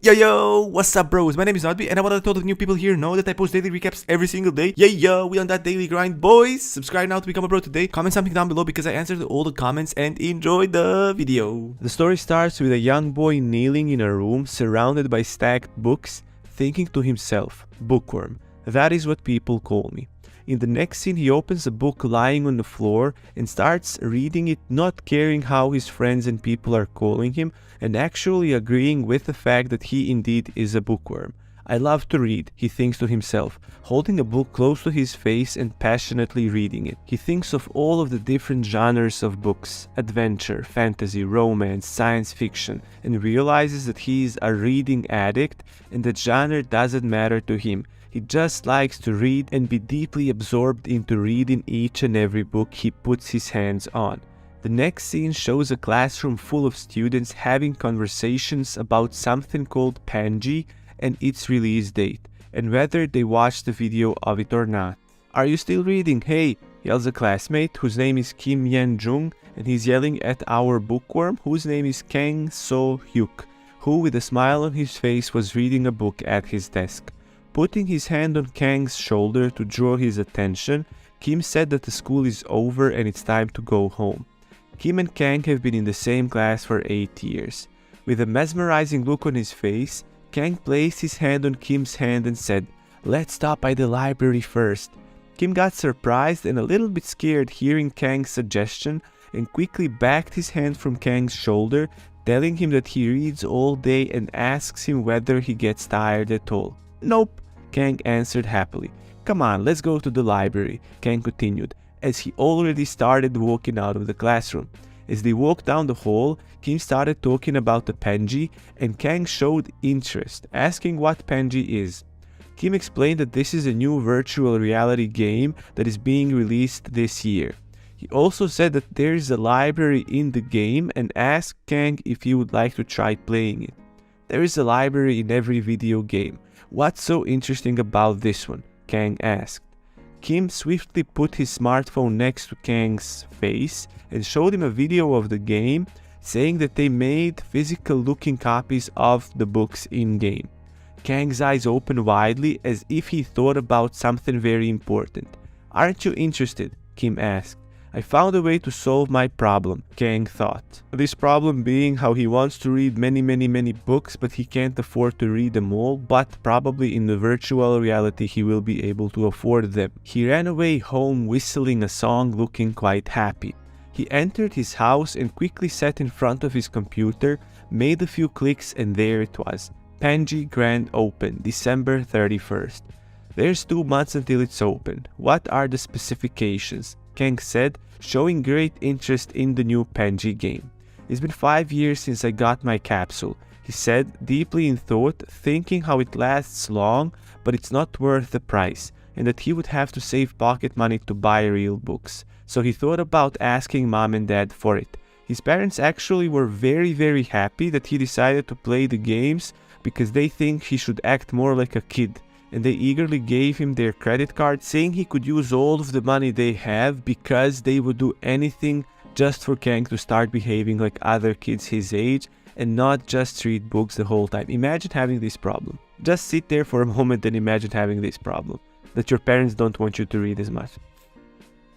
Yo, what's up bros? My name is Nadbi and I want to let all the new people here know that I post daily recaps every single day. Yo, we on that daily grind, boys. Subscribe now to become a bro today. Comment something down below because I answered all the comments and enjoy the video. The story starts with a young boy kneeling in a room surrounded by stacked books, thinking to himself, bookworm, that is what people call me. In the next scene, he opens a book lying on the floor and starts reading it, not caring how his friends and people are calling him, and actually agreeing with the fact that he indeed is a bookworm. I love to read, he thinks to himself, holding a book close to his face and passionately reading it. He thinks of all of the different genres of books, adventure, fantasy, romance, science fiction, and realizes that he is a reading addict and that genre doesn't matter to him. He just likes to read and be deeply absorbed into reading each and every book he puts his hands on. The next scene shows a classroom full of students having conversations about something called Panji and its release date, and whether they watched the video of it or not. "Are you still reading? Hey!" yells a classmate whose name is Kim Yan-jung, and he's yelling at our bookworm whose name is Kang So-hyuk, who with a smile on his face was reading a book at his desk. Putting his hand on Kang's shoulder to draw his attention, Kim said that the school is over and it's time to go home. Kim and Kang have been in the same class for 8 years. With a mesmerizing look on his face, Kang placed his hand on Kim's hand and said, "Let's stop by the library first." Kim got surprised and a little bit scared hearing Kang's suggestion and quickly backed his hand from Kang's shoulder, telling him that he reads all day and asks him whether he gets tired at all. "Nope," Kang answered happily. "Come on, let's go to the library," Kang continued, as he already started walking out of the classroom. As they walked down the hall, Kim started talking about the Panji, and Kang showed interest, asking what Panji is. Kim explained that this is a new virtual reality game that is being released this year. He also said that there is a library in the game and asked Kang if he would like to try playing it. "There is a library in every video game. What's so interesting about this one?" Kang asked. Kim swiftly put his smartphone next to Kang's face and showed him a video of the game, saying that they made physical-looking copies of the books in-game. Kang's eyes opened widely as if he thought about something very important. "Aren't you interested?" Kim asked. "I found a way to solve my problem," Kang thought. This problem being how he wants to read many books, but he can't afford to read them all, but probably in the virtual reality he will be able to afford them. He ran away home whistling a song, looking quite happy. He entered his house and quickly sat in front of his computer, made a few clicks, and there it was. Panji Grand Open, December 31st. "There's 2 months until it's open. What are the specifications?" Kang said, showing great interest in the new Panji game. "It's been 5 years since I got my capsule," he said, deeply in thought, thinking how it lasts long, but it's not worth the price, and that he would have to save pocket money to buy real books. So he thought about asking mom and dad for it. His parents actually were very happy that he decided to play the games because they think he should act more like a kid, and they eagerly gave him their credit card, saying he could use all of the money they have because they would do anything just for Kang to start behaving like other kids his age and not just read books the whole time. Imagine having this problem. Just sit there for a moment and imagine having this problem, that your parents don't want you to read as much.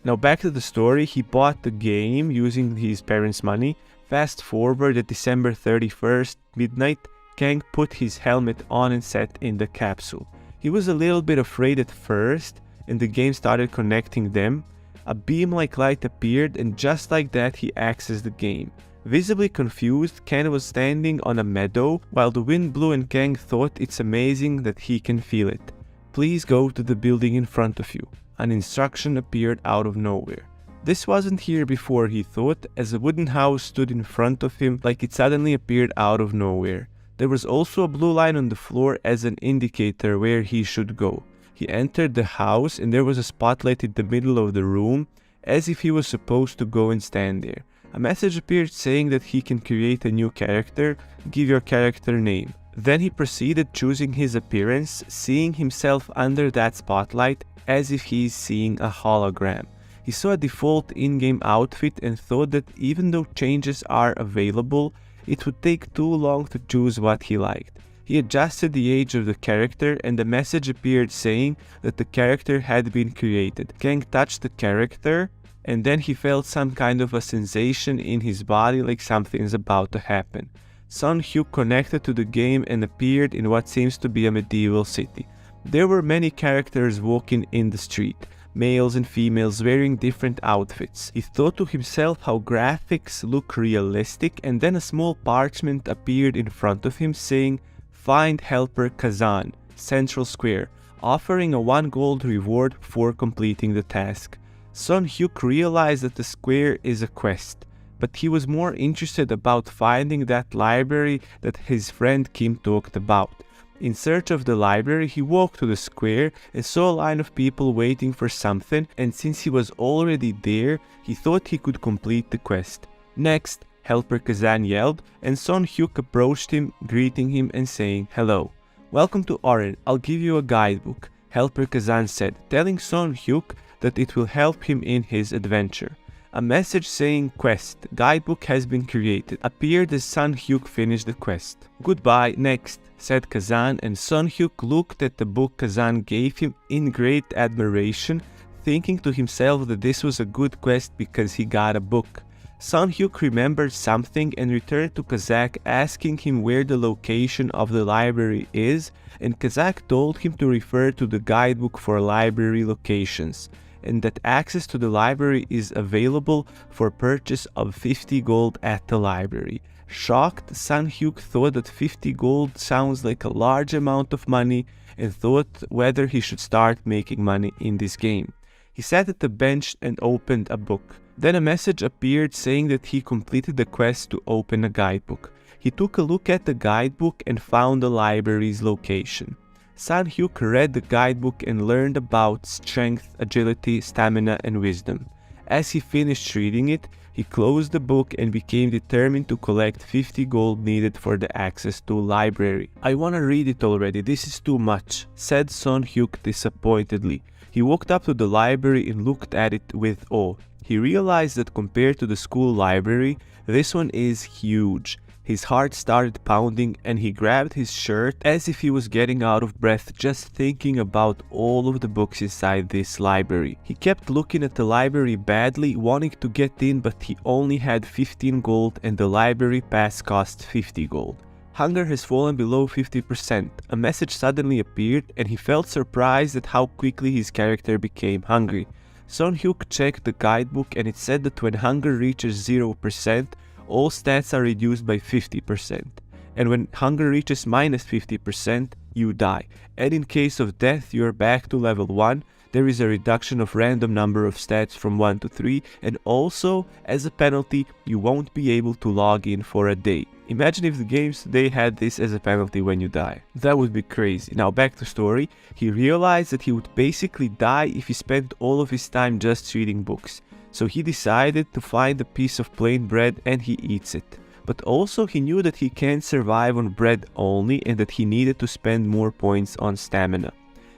Now back to the story, he bought the game using his parents' money. Fast forward at December 31st, midnight, Kang put his helmet on and sat in the capsule. He was a little bit afraid at first, and the game started connecting them. A beam-like light appeared, and just like that he accessed the game. Visibly confused, Kang was standing on a meadow while the wind blew, and Kang thought it's amazing that he can feel it. "Please go to the building in front of you." An instruction appeared out of nowhere. This wasn't here before, he thought, as a wooden house stood in front of him like it suddenly appeared out of nowhere. There was also a blue line on the floor as an indicator where he should go. He entered the house and there was a spotlight in the middle of the room, as if he was supposed to go and stand there. A message appeared saying that he can create a new character, give your character name. Then he proceeded choosing his appearance, seeing himself under that spotlight as if he is seeing a hologram. He saw a default in-game outfit and thought that even though changes are available, it would take too long to choose what he liked. He adjusted the age of the character and a message appeared saying that the character had been created. Kang touched the character and then he felt some kind of a sensation in his body, like something is about to happen. Sun Hyuk connected to the game and appeared in what seems to be a medieval city. There were many characters walking in the street, males and females wearing different outfits. He thought to himself how graphics look realistic, and then a small parchment appeared in front of him saying, "Find Helper Kazan, Central Square, offering a 1 gold reward for completing the task." Sun Hyuk realized that the square is a quest, but he was more interested about finding that library that his friend Kim talked about. In search of the library, he walked to the square and saw a line of people waiting for something, and since he was already there, he thought he could complete the quest. Next, Helper Kazan yelled, and Sun Hyuk approached him, greeting him and saying, "Hello. Welcome to Oren, I'll give you a guidebook," Helper Kazan said, telling Sun Hyuk that it will help him in his adventure. A message saying "Quest, guidebook has been created" appeared as Sun Hyuk finished the quest. "Goodbye, next," said Kazan, and Sun Hyuk looked at the book Kazan gave him in great admiration, thinking to himself that this was a good quest because he got a book. Sun Hyuk remembered something and returned to Kazak, asking him where the location of the library is, and Kazak told him to refer to the guidebook for library locations, and that access to the library is available for purchase of 50 gold at the library. Shocked, Sun Hyuk thought that 50 gold sounds like a large amount of money and thought whether he should start making money in this game. He sat at the bench and opened a book. Then a message appeared saying that he completed the quest to open a guidebook. He took a look at the guidebook and found the library's location. Sun Hyuk read the guidebook and learned about strength, agility, stamina, and wisdom. As he finished reading it, he closed the book and became determined to collect 50 gold needed for the access to library. "I wanna read it already, this is too much," said Sun Hyuk disappointedly. He walked up to the library and looked at it with awe. He realized that compared to the school library, this one is huge. His heart started pounding and he grabbed his shirt as if he was getting out of breath just thinking about all of the books inside this library. He kept looking at the library badly, wanting to get in, but he only had 15 gold and the library pass cost 50 gold. Hunger has fallen below 50%. A message suddenly appeared and he felt surprised at how quickly his character became hungry. Sun Hyuk checked the guidebook and it said that when hunger reaches 0%, all stats are reduced by 50%, and when hunger reaches minus 50%, you die, and in case of death you are back to level 1, there is a reduction of random number of stats from 1 to 3, and also, as a penalty, you won't be able to log in for a day. Imagine if the games today had this as a penalty when you die. That would be crazy. Now back to story, he realized that he would basically die if he spent all of his time just reading books. So he decided to find a piece of plain bread and he eats it. But also he knew that he can't survive on bread only and that he needed to spend more points on stamina.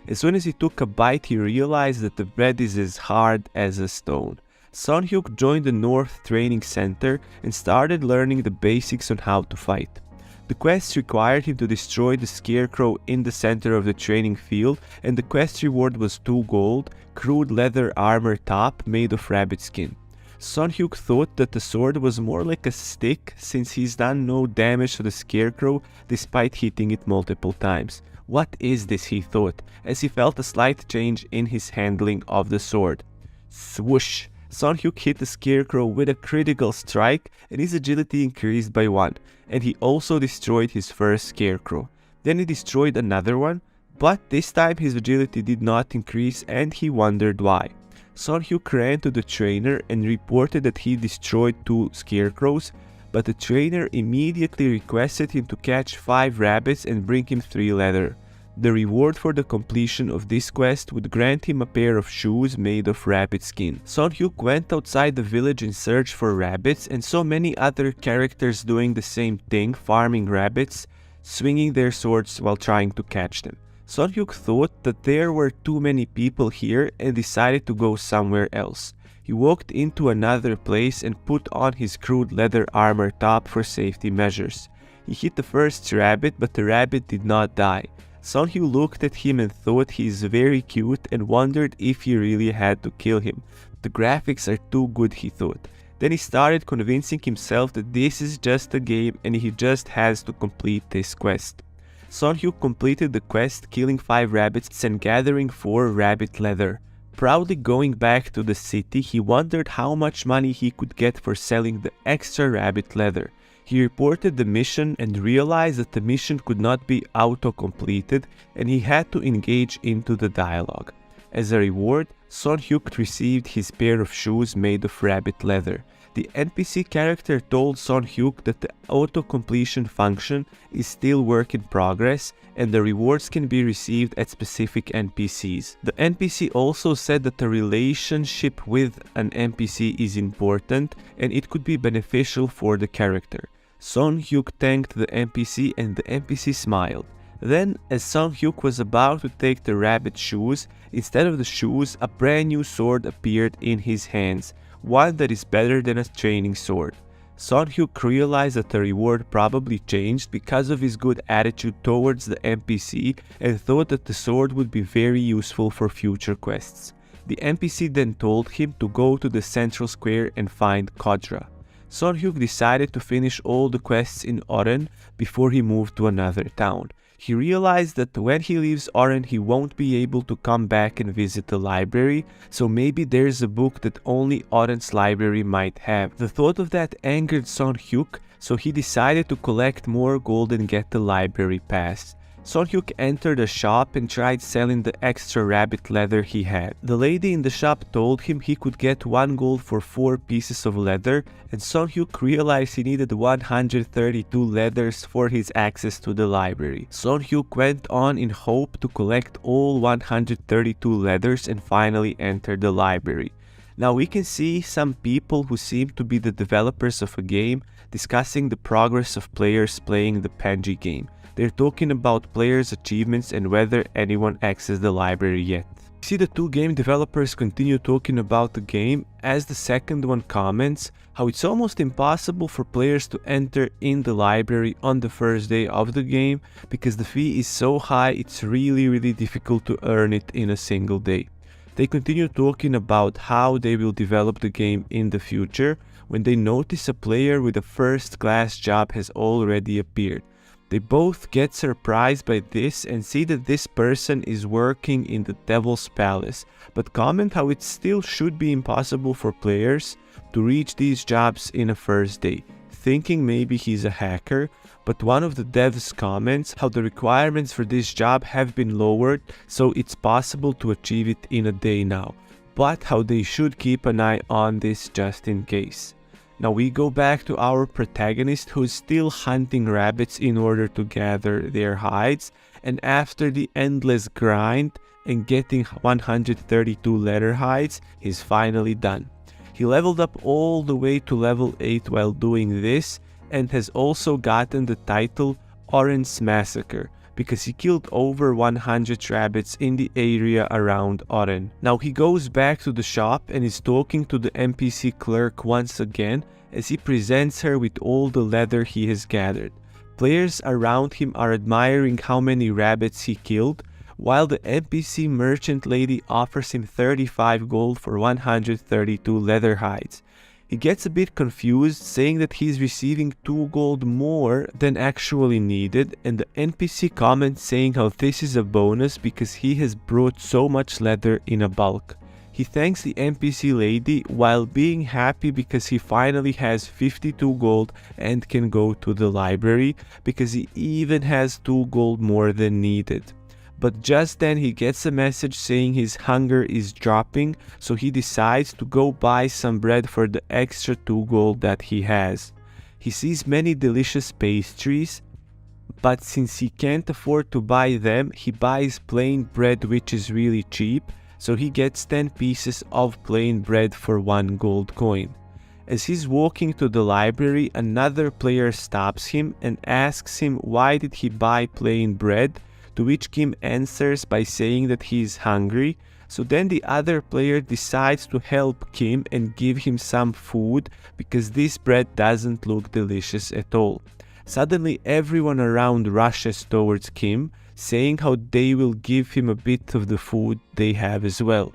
As soon as he took a bite, he realized that the bread is as hard as a stone. Sun Hyuk joined the North Training Center and started learning the basics on how to fight. The quest required him to destroy the scarecrow in the center of the training field, and the quest reward was 2 gold, crude leather armor top made of rabbit skin. Sun Hyuk thought that the sword was more like a stick since he's done no damage to the scarecrow despite hitting it multiple times. What is this, he thought, as he felt a slight change in his handling of the sword. Swoosh! Sun Hyuk hit the scarecrow with a critical strike and his agility increased by 1, and he also destroyed his first scarecrow. Then he destroyed another one, but this time his agility did not increase and he wondered why. Sun Hyuk ran to the trainer and reported that he destroyed 2 scarecrows, but the trainer immediately requested him to catch 5 rabbits and bring him 3 leather. The reward for the completion of this quest would grant him a pair of shoes made of rabbit skin. Sun Hyuk went outside the village in search for rabbits and saw many other characters doing the same thing, farming rabbits, swinging their swords while trying to catch them. Sun Hyuk thought that there were too many people here and decided to go somewhere else. He walked into another place and put on his crude leather armor top for safety measures. He hit the first rabbit, but the rabbit did not die. Sonhyu looked at him and thought he is very cute and wondered if he really had to kill him. The graphics are too good, he thought. Then he started convincing himself that this is just a game and he just has to complete this quest. Sonhyu completed the quest, killing 5 rabbits and gathering 4 rabbit leather. Proudly going back to the city, he wondered how much money he could get for selling the extra rabbit leather. He reported the mission and realized that the mission could not be auto-completed and he had to engage into the dialogue. As a reward, Sonhyuk received his pair of shoes made of rabbit leather. The NPC character told Sonhyuk that the auto-completion function is still work in progress and the rewards can be received at specific NPCs. The NPC also said that the relationship with an NPC is important and it could be beneficial for the character. Sonhyuk thanked the NPC and the NPC smiled. Then, as Sonhyuk was about to take the rabbit shoes, instead of the shoes, a brand new sword appeared in his hands, one that is better than a training sword. Sonhyuk realized that the reward probably changed because of his good attitude towards the NPC and thought that the sword would be very useful for future quests. The NPC then told him to go to the central square and find Kodra. Sonhyuk decided to finish all the quests in Oren before he moved to another town. He realized that when he leaves Oren he won't be able to come back and visit the library, so maybe there's a book that only Oren's library might have. The thought of that angered Sonhyuk, so he decided to collect more gold and get the library pass. Sonhyuk entered a shop and tried selling the extra rabbit leather he had. The lady in the shop told him he could get 1 gold for 4 pieces of leather, and Sonhyuk realized he needed 132 leathers for his access to the library. Sonhyuk went on in hope to collect all 132 leathers and finally entered the library. Now we can see some people who seem to be the developers of a game discussing the progress of players playing the Panji game. They're talking about players' achievements and whether anyone accessed the library yet. You see the 2 game developers continue talking about the game as the second one comments how it's almost impossible for players to enter in the library on the first day of the game because the fee is so high it's really difficult to earn it in a single day. They continue talking about how they will develop the game in the future when they notice a player with a first-class job has already appeared. They both get surprised by this and see that this person is working in the Devil's Palace, but comment how it still should be impossible for players to reach these jobs in a first day, thinking maybe he's a hacker, but one of the devs comments how the requirements for this job have been lowered so it's possible to achieve it in a day now, but how they should keep an eye on this just in case. Now we go back to our protagonist who is still hunting rabbits in order to gather their hides, and after the endless grind and getting 132 leather hides, he's finally done. He leveled up all the way to level 8 while doing this and has also gotten the title Orange Massacre because he killed over 100 rabbits in the area around Oren. Now he goes back to the shop and is talking to the NPC clerk once again as he presents her with all the leather he has gathered. Players around him are admiring how many rabbits he killed, while the NPC merchant lady offers him 35 gold for 132 leather hides. He gets a bit confused, saying that he's receiving 2 gold more than actually needed, and the NPC comments saying how this is a bonus because he has brought so much leather in a bulk. He thanks the NPC lady while being happy because he finally has 52 gold and can go to the library because he even has 2 gold more than needed. But just then he gets a message saying his hunger is dropping, so he decides to go buy some bread for the extra 2 gold that he has. He sees many delicious pastries, but since he can't afford to buy them, he buys plain bread which is really cheap, so he gets 10 pieces of plain bread for 1 gold coin. As he's walking to the library, another player stops him and asks him why did he buy plain bread, to which Kim answers by saying that he is hungry, so then the other player decides to help Kim and give him some food because this bread doesn't look delicious at all. Suddenly everyone around rushes towards Kim, saying how they will give him a bit of the food they have as well.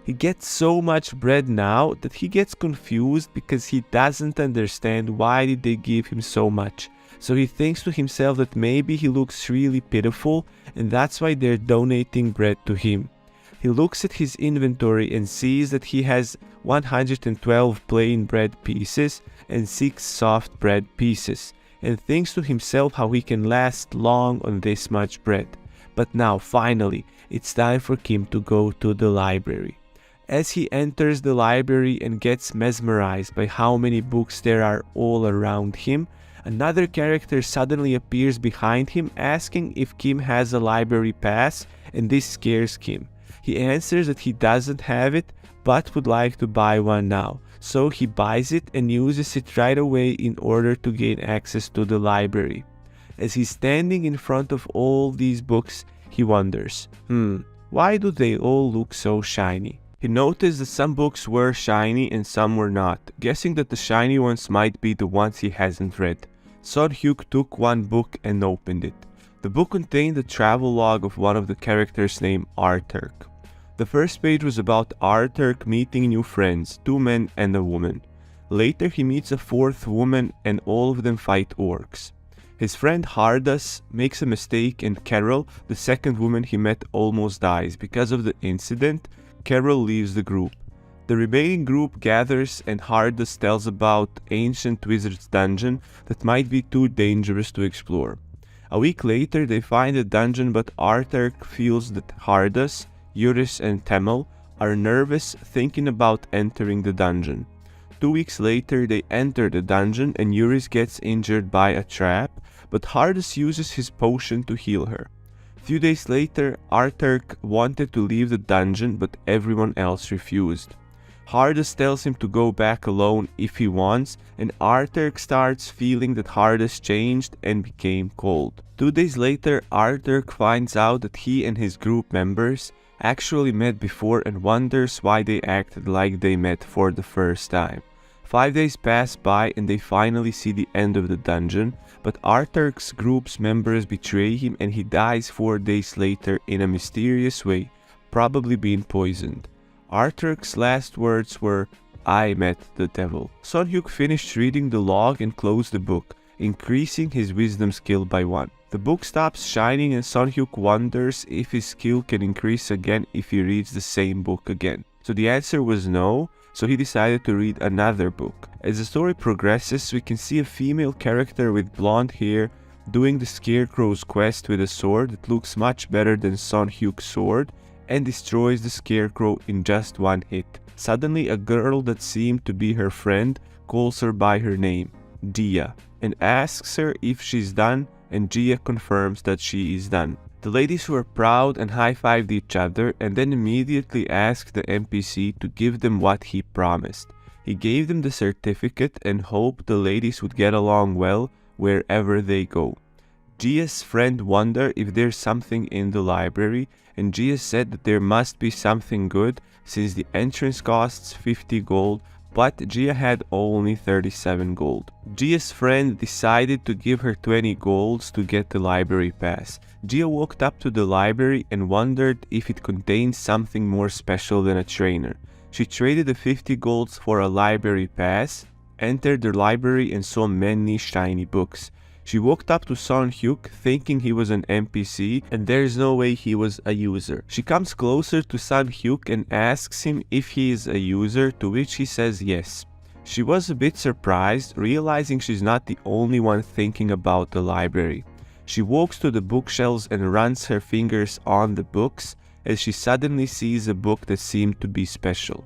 He gets so much bread now that he gets confused because he doesn't understand why did they give him so much. So he thinks to himself that maybe he looks really pitiful and that's why they're donating bread to him. He looks at his inventory and sees that he has 112 plain bread pieces and 6 soft bread pieces, and thinks to himself how he can last long on this much bread. But now, finally, it's time for Kim to go to the library. As he enters the library and gets mesmerized by how many books there are all around him, another character suddenly appears behind him asking if Kim has a library pass, and this scares Kim. He answers that he doesn't have it, but would like to buy one now. So he buys it and uses it right away in order to gain access to the library. As he's standing in front of all these books, he wonders, why do they all look so shiny? He noticed that some books were shiny and some were not, guessing that the shiny ones might be the ones he hasn't read. Son-hyuk took one book and opened it. The book contained the travel log of one of the characters named Arthur. The first page was about Arthur meeting new friends, 2 men and a woman. Later he meets a 4th woman and all of them fight orcs. His friend Hardas makes a mistake and Carol, the 2nd woman he met, almost dies. Because of the incident, Carol leaves the group. The remaining group gathers and Hardas tells about ancient wizard's dungeon that might be too dangerous to explore. A week later they find a dungeon, but Arthur feels that Hardas, Yuris and Temel are nervous thinking about entering the dungeon. 2 weeks later they enter the dungeon and Yuris gets injured by a trap, but Hardas uses his potion to heal her. Few days later, Arthur wanted to leave the dungeon, but everyone else refused. Hardas tells him to go back alone if he wants, and Arthur starts feeling that Hardas changed and became cold. 2 days later, Arthur finds out that he and his group members actually met before and wonders why they acted like they met for the first time. 5 days pass by and they finally see the end of the dungeon, but Arthur's group's members betray him and he dies 4 days later in a mysterious way, probably being poisoned. Arthur's last words were, "I met the devil." Son-hyuk finished reading the log and closed the book, increasing his wisdom skill by 1. The book stops shining and Son-hyuk wonders if his skill can increase again if he reads the same book again. So the answer was no, so he decided to read another book. As the story progresses, we can see a female character with blonde hair doing the Scarecrow's quest with a sword that looks much better than Son-hyuk's sword and destroys the Scarecrow in just 1 hit. Suddenly, a girl that seemed to be her friend calls her by her name, Dia, and asks her if she's done, and Gia confirms that she is done. The ladies were proud and high-fived each other and then immediately asked the NPC to give them what he promised. He gave them the certificate and hoped the ladies would get along well wherever they go. Gia's friend wondered if there's something in the library, and Gia said that there must be something good since the entrance costs 50 gold, but Gia had only 37 gold. Gia's friend decided to give her 20 golds to get the library pass. Gia walked up to the library and wondered if it contained something more special than a trainer. She traded the 50 golds for a library pass, entered the library and saw many shiny books. She walked up to Son-hyuk thinking he was an NPC and there's no way he was a user. She comes closer to Son-hyuk and asks him if he is a user, to which he says yes. She was a bit surprised, realizing she's not the only one thinking about the library. She walks to the bookshelves and runs her fingers on the books as she suddenly sees a book that seemed to be special.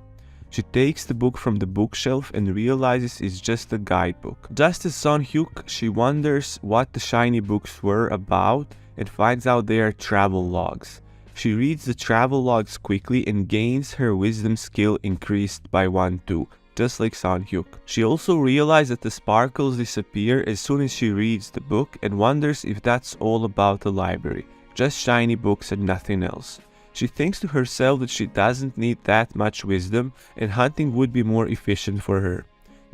She takes the book from the bookshelf and realizes it's just a guidebook. Just as Son-hyuk, she wonders what the shiny books were about and finds out they are travel logs. She reads the travel logs quickly and gains her wisdom skill increased by 1 too, just like Son-hyuk. She also realizes that the sparkles disappear as soon as she reads the book and wonders if that's all about the library, just shiny books and nothing else. She thinks to herself that she doesn't need that much wisdom and hunting would be more efficient for her.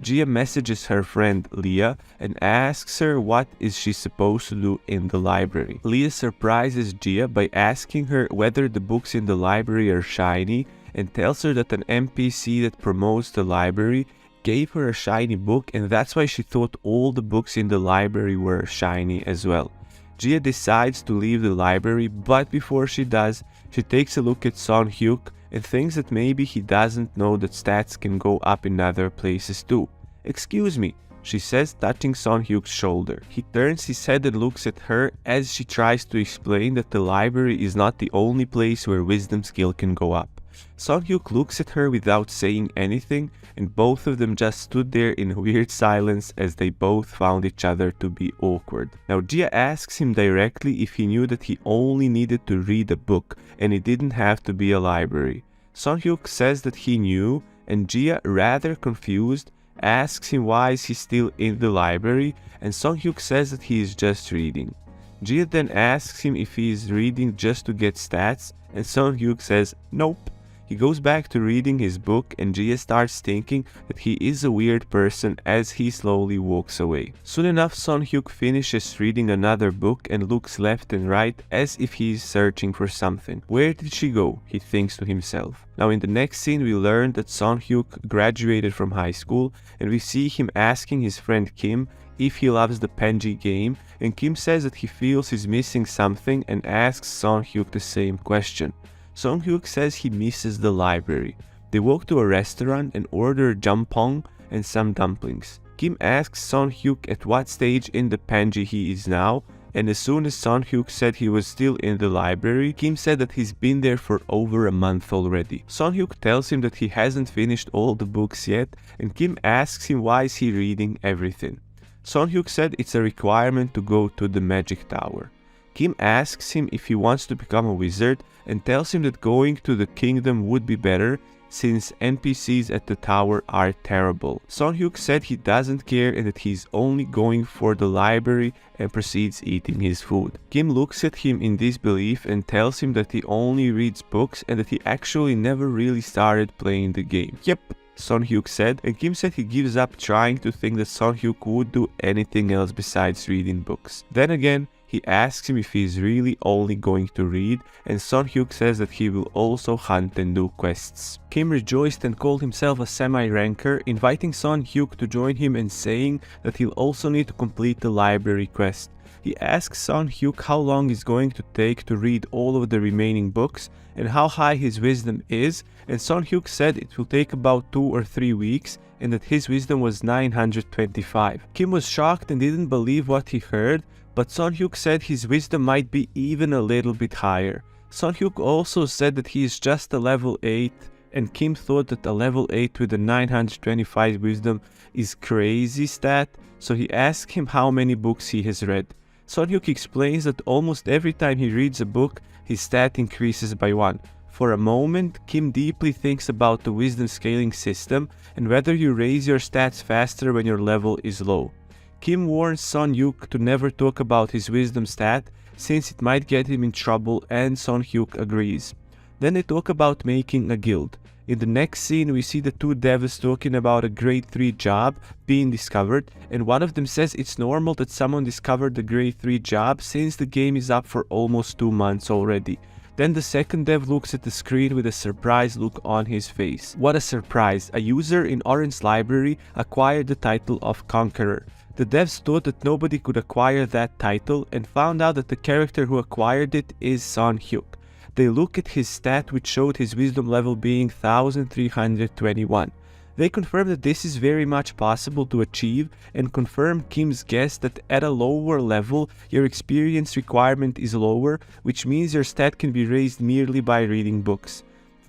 Gia messages her friend Leah and asks her what is she supposed to do in the library. Leah surprises Gia by asking her whether the books in the library are shiny and tells her that an NPC that promotes the library gave her a shiny book, and that's why she thought all the books in the library were shiny as well. Gia decides to leave the library, but before she does, she takes a look at Son Hyuk and thinks that maybe he doesn't know that stats can go up in other places too. "Excuse me," she says, touching Son Hyuk's shoulder. He turns his head and looks at her as she tries to explain that the library is not the only place where wisdom skill can go up. Son Hyuk looks at her without saying anything, and both of them just stood there in weird silence as they both found each other to be awkward. Now Gia asks him directly if he knew that he only needed to read a book and it didn't have to be a library. Son Hyuk says that he knew, and Gia, rather confused, asks him why is he still in the library, and Son Hyuk says that he is just reading. Gia then asks him if he is reading just to get stats, and Son Hyuk says nope. He goes back to reading his book, and Gia starts thinking that he is a weird person as he slowly walks away. Soon enough, Son Hyuk finishes reading another book and looks left and right as if he is searching for something. Where did she go? He thinks to himself. Now in the next scene we learn that Son Hyuk graduated from high school, and we see him asking his friend Kim if he loves the Penji game, and Kim says that he feels he's missing something and asks Son Hyuk the same question. Son Hyuk says he misses the library. They walk to a restaurant and order jampong and some dumplings. Kim asks Son Hyuk at what stage in the Penji he is now, and as soon as Son Hyuk said he was still in the library, Kim said that he's been there for over a month already. Son Hyuk tells him that he hasn't finished all the books yet, and Kim asks him why is he reading everything. Son Hyuk said it's a requirement to go to the magic tower. Kim asks him if he wants to become a wizard and tells him that going to the kingdom would be better since NPCs at the tower are terrible. Son Hyuk said he doesn't care and that he's only going for the library and proceeds eating his food. Kim looks at him in disbelief and tells him that he only reads books and that he actually never really started playing the game. Yep, Son Hyuk said, and Kim said he gives up trying to think that Son Hyuk would do anything else besides reading books. Then again, he asks him if he is really only going to read, and Son Hyuk says that he will also hunt and do quests. Kim rejoiced and called himself a semi-ranker, inviting Son Hyuk to join him and saying that he'll also need to complete the library quest. He asks Son Hyuk how long it's going to take to read all of the remaining books and how high his wisdom is, and Son Hyuk said it will take about 2 or 3 weeks and that his wisdom was 925. Kim was shocked and didn't believe what he heard, but Son Hyuk said his wisdom might be even a little bit higher. Son Hyuk also said that he is just a level 8, and Kim thought that a level 8 with a 925 wisdom is crazy stat, so he asked him how many books he has read. Son Hyuk explains that almost every time he reads a book, his stat increases by 1. For a moment, Kim deeply thinks about the wisdom scaling system and whether you raise your stats faster when your level is low. Kim warns Son Hyuk to never talk about his wisdom stat since it might get him in trouble, and Son Hyuk agrees. Then they talk about making a guild. In the next scene we see the two devs talking about a grade 3 job being discovered, and one of them says it's normal that someone discovered the grade 3 job since the game is up for almost 2 months already. Then the second dev looks at the screen with a surprised look on his face. What a surprise! A user in Oran's library acquired the title of Conqueror. The devs thought that nobody could acquire that title and found out that the character who acquired it is Son Hyuk. They look at his stat, which showed his wisdom level being 1321. They confirm that this is very much possible to achieve and confirm Kim's guess that at a lower level your experience requirement is lower, which means your stat can be raised merely by reading books.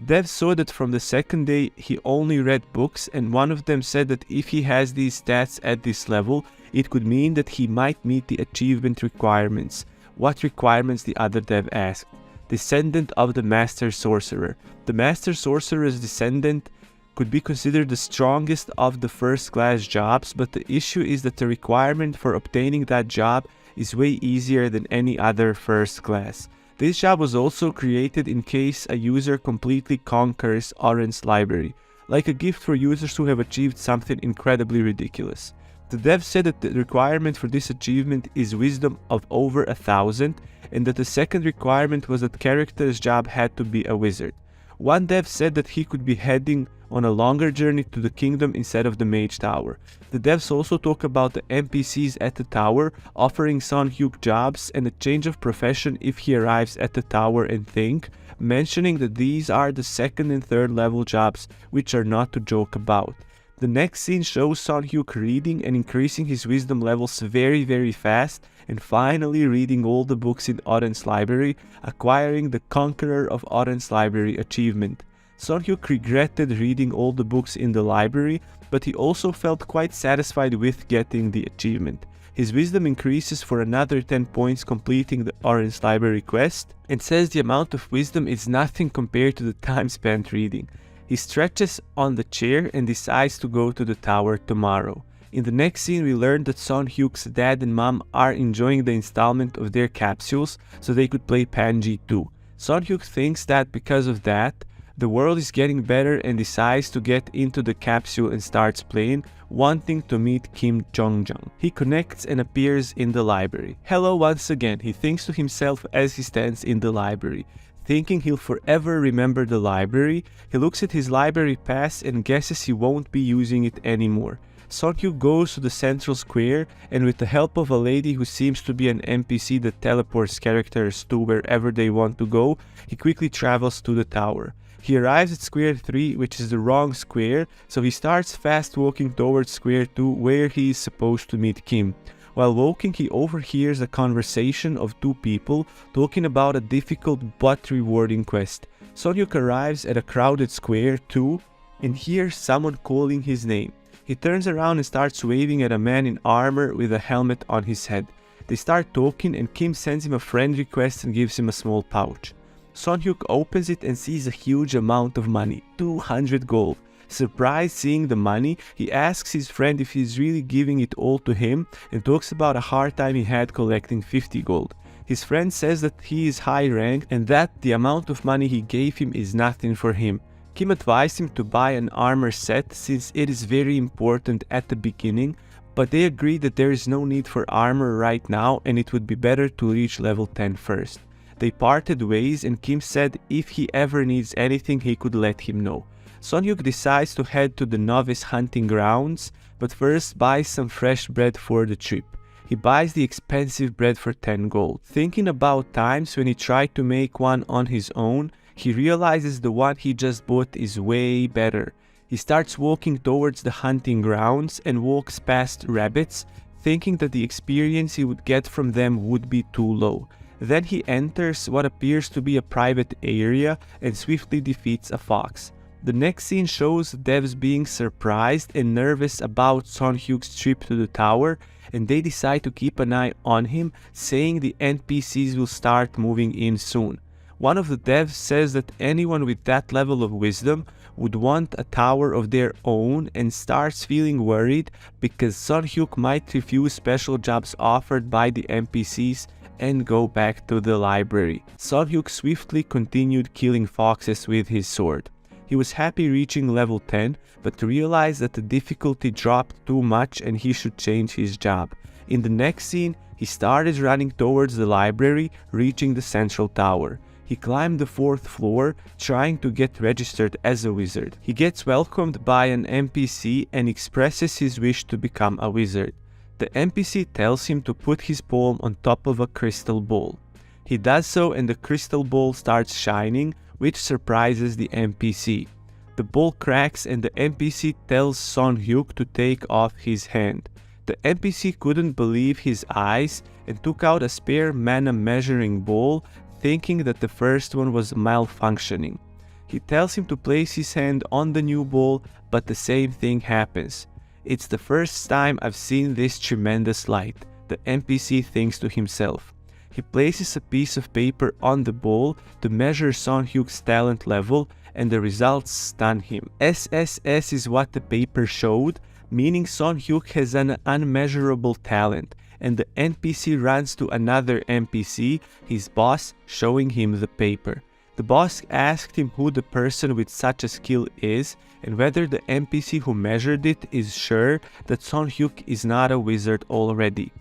Devs saw that from the second day he only read books, and one of them said that if he has these stats at this level, it could mean that he might meet the achievement requirements. What requirements, the other dev asked. Descendant of the Master Sorcerer. The Master Sorcerer's descendant could be considered the strongest of the first class jobs, but the issue is that the requirement for obtaining that job is way easier than any other first class. This job was also created in case a user completely conquers Oran's library. like a gift for users who have achieved something incredibly ridiculous. The dev said that the requirement for this achievement is wisdom of over 1,000, and that the second requirement was that character's job had to be a wizard. One dev said that he could be heading on a longer journey to the kingdom instead of the mage tower. The devs also talk about the NPCs at the tower offering Son Hyuk jobs and a change of profession if he arrives at the tower and think, mentioning that these are the second and third level jobs, which are not to joke about. The next scene shows Son Hyuk reading and increasing his wisdom levels very fast, and finally reading all the books in Oden's library, acquiring the Conqueror of Oden's library achievement. Son Hyuk regretted reading all the books in the library, but he also felt quite satisfied with getting the achievement. His wisdom increases for another 10 points completing the Oden's library quest, and says the amount of wisdom is nothing compared to the time spent reading. He stretches on the chair and decides to go to the tower tomorrow. In the next scene we learn that Son Hyuk's dad and mom are enjoying the installment of their capsules so they could play Panji too. Son Hyuk thinks that because of that, the world is getting better and decides to get into the capsule and starts playing, wanting to meet Kim Jong-jung. He connects and appears in the library. Hello once again, he thinks to himself as he stands in the library. Thinking he'll forever remember the library, he looks at his library pass and guesses he won't be using it anymore. Son Hyuk goes to the central square, and with the help of a lady who seems to be an NPC that teleports characters to wherever they want to go, he quickly travels to the tower. He arrives at square 3, which is the wrong square, so he starts fast walking towards square 2 where he is supposed to meet Kim. While walking, he overhears a conversation of two people talking about a difficult but rewarding quest. Son Hyuk arrives at a crowded square too and hears someone calling his name. He turns around and starts waving at a man in armor with a helmet on his head. They start talking and Kim sends him a friend request and gives him a small pouch. Son Hyuk opens it and sees a huge amount of money, 200 gold. Surprised seeing the money, he asks his friend if he's really giving it all to him and talks about a hard time he had collecting 50 gold. His friend says that he is high ranked and that the amount of money he gave him is nothing for him. Kim advised him to buy an armor set since it is very important at the beginning, but they agree that there is no need for armor right now and it would be better to reach level 10 first. They parted ways and Kim said if he ever needs anything he could let him know. Son Hyuk decides to head to the novice hunting grounds, but first buys some fresh bread for the trip. He buys the expensive bread for 10 gold. Thinking about times when he tried to make one on his own, he realizes the one he just bought is way better. He starts walking towards the hunting grounds and walks past rabbits, thinking that the experience he would get from them would be too low. Then he enters what appears to be a private area and swiftly defeats a fox. The next scene shows devs being surprised and nervous about Son Hyuk's trip to the tower, and they decide to keep an eye on him, saying the NPCs will start moving in soon. One of the devs says that anyone with that level of wisdom would want a tower of their own and starts feeling worried because Son Hyuk might refuse special jobs offered by the NPCs and go back to the library. Son Hyuk swiftly continued killing foxes with his sword. He was happy reaching level 10, but realized that the difficulty dropped too much and he should change his job. In the next scene, he started running towards the library, reaching the central tower. He climbed the 4th floor, trying to get registered as a wizard. He gets welcomed by an NPC and expresses his wish to become a wizard. The NPC tells him to put his palm on top of a crystal ball. He does so and the crystal ball starts shining, which surprises the NPC. The ball cracks and the NPC tells Son Hyuk to take off his hand. The NPC couldn't believe his eyes and took out a spare mana measuring ball, thinking that the first one was malfunctioning. He tells him to place his hand on the new ball, but the same thing happens. It's the first time I've seen this tremendous light, the NPC thinks to himself. He places a piece of paper on the ball to measure Son Hyuk's talent level and the results stun him. SSS is what the paper showed, meaning Son Hyuk has an unmeasurable talent, and the NPC runs to another NPC, his boss, showing him the paper. The boss asked him who the person with such a skill is and whether the NPC who measured it is sure that Son Hyuk is not a wizard already.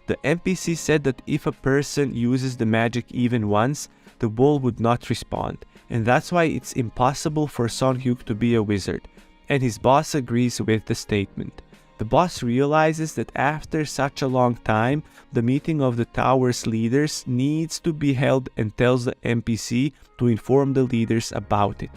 The NPC said that if a person uses the magic even once, the ball would not respond, and that's why it's impossible for Son Hyuk to be a wizard, and his boss agrees with the statement. The boss realizes that after such a long time, the meeting of the tower's leaders needs to be held and tells the NPC to inform the leaders about it.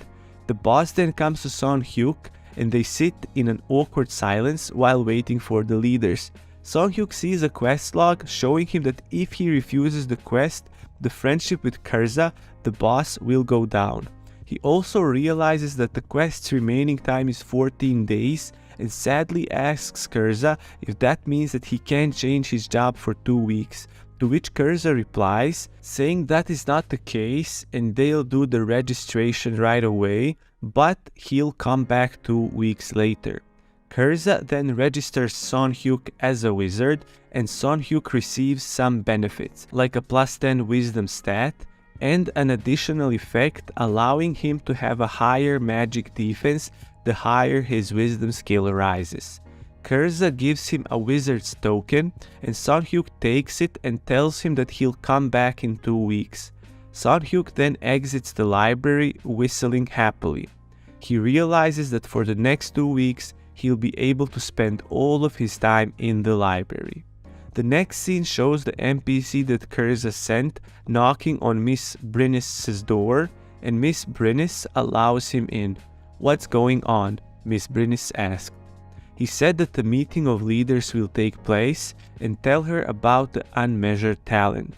The boss then comes to Son Hyuk and they sit in an awkward silence while waiting for the leaders. Son Hyuk sees a quest log showing him that if he refuses the quest, the friendship with Kurza, the boss, will go down. He also realizes that the quest's remaining time is 14 days and sadly asks Kurza if that means that he can't change his job for 2 weeks, to which Kurza replies, saying that is not the case and they'll do the registration right away, but he'll come back 2 weeks later. Kurza then registers Son Hyuk as a wizard, and Son Hyuk receives some benefits, like a plus 10 wisdom stat, and an additional effect allowing him to have a higher magic defense the higher his wisdom skill rises. Kurza gives him a wizard's token, and Son Hyuk takes it and tells him that he'll come back in 2 weeks. Son Hyuk then exits the library, whistling happily. He realizes that for the next 2 weeks, he'll be able to spend all of his time in the library. The next scene shows the NPC that Kurza sent knocking on Miss Brynis's door, and Miss Brynis allows him in. "What's going on?" Miss Brynis asked. He said that the meeting of leaders will take place and tell her about the unmeasured talent.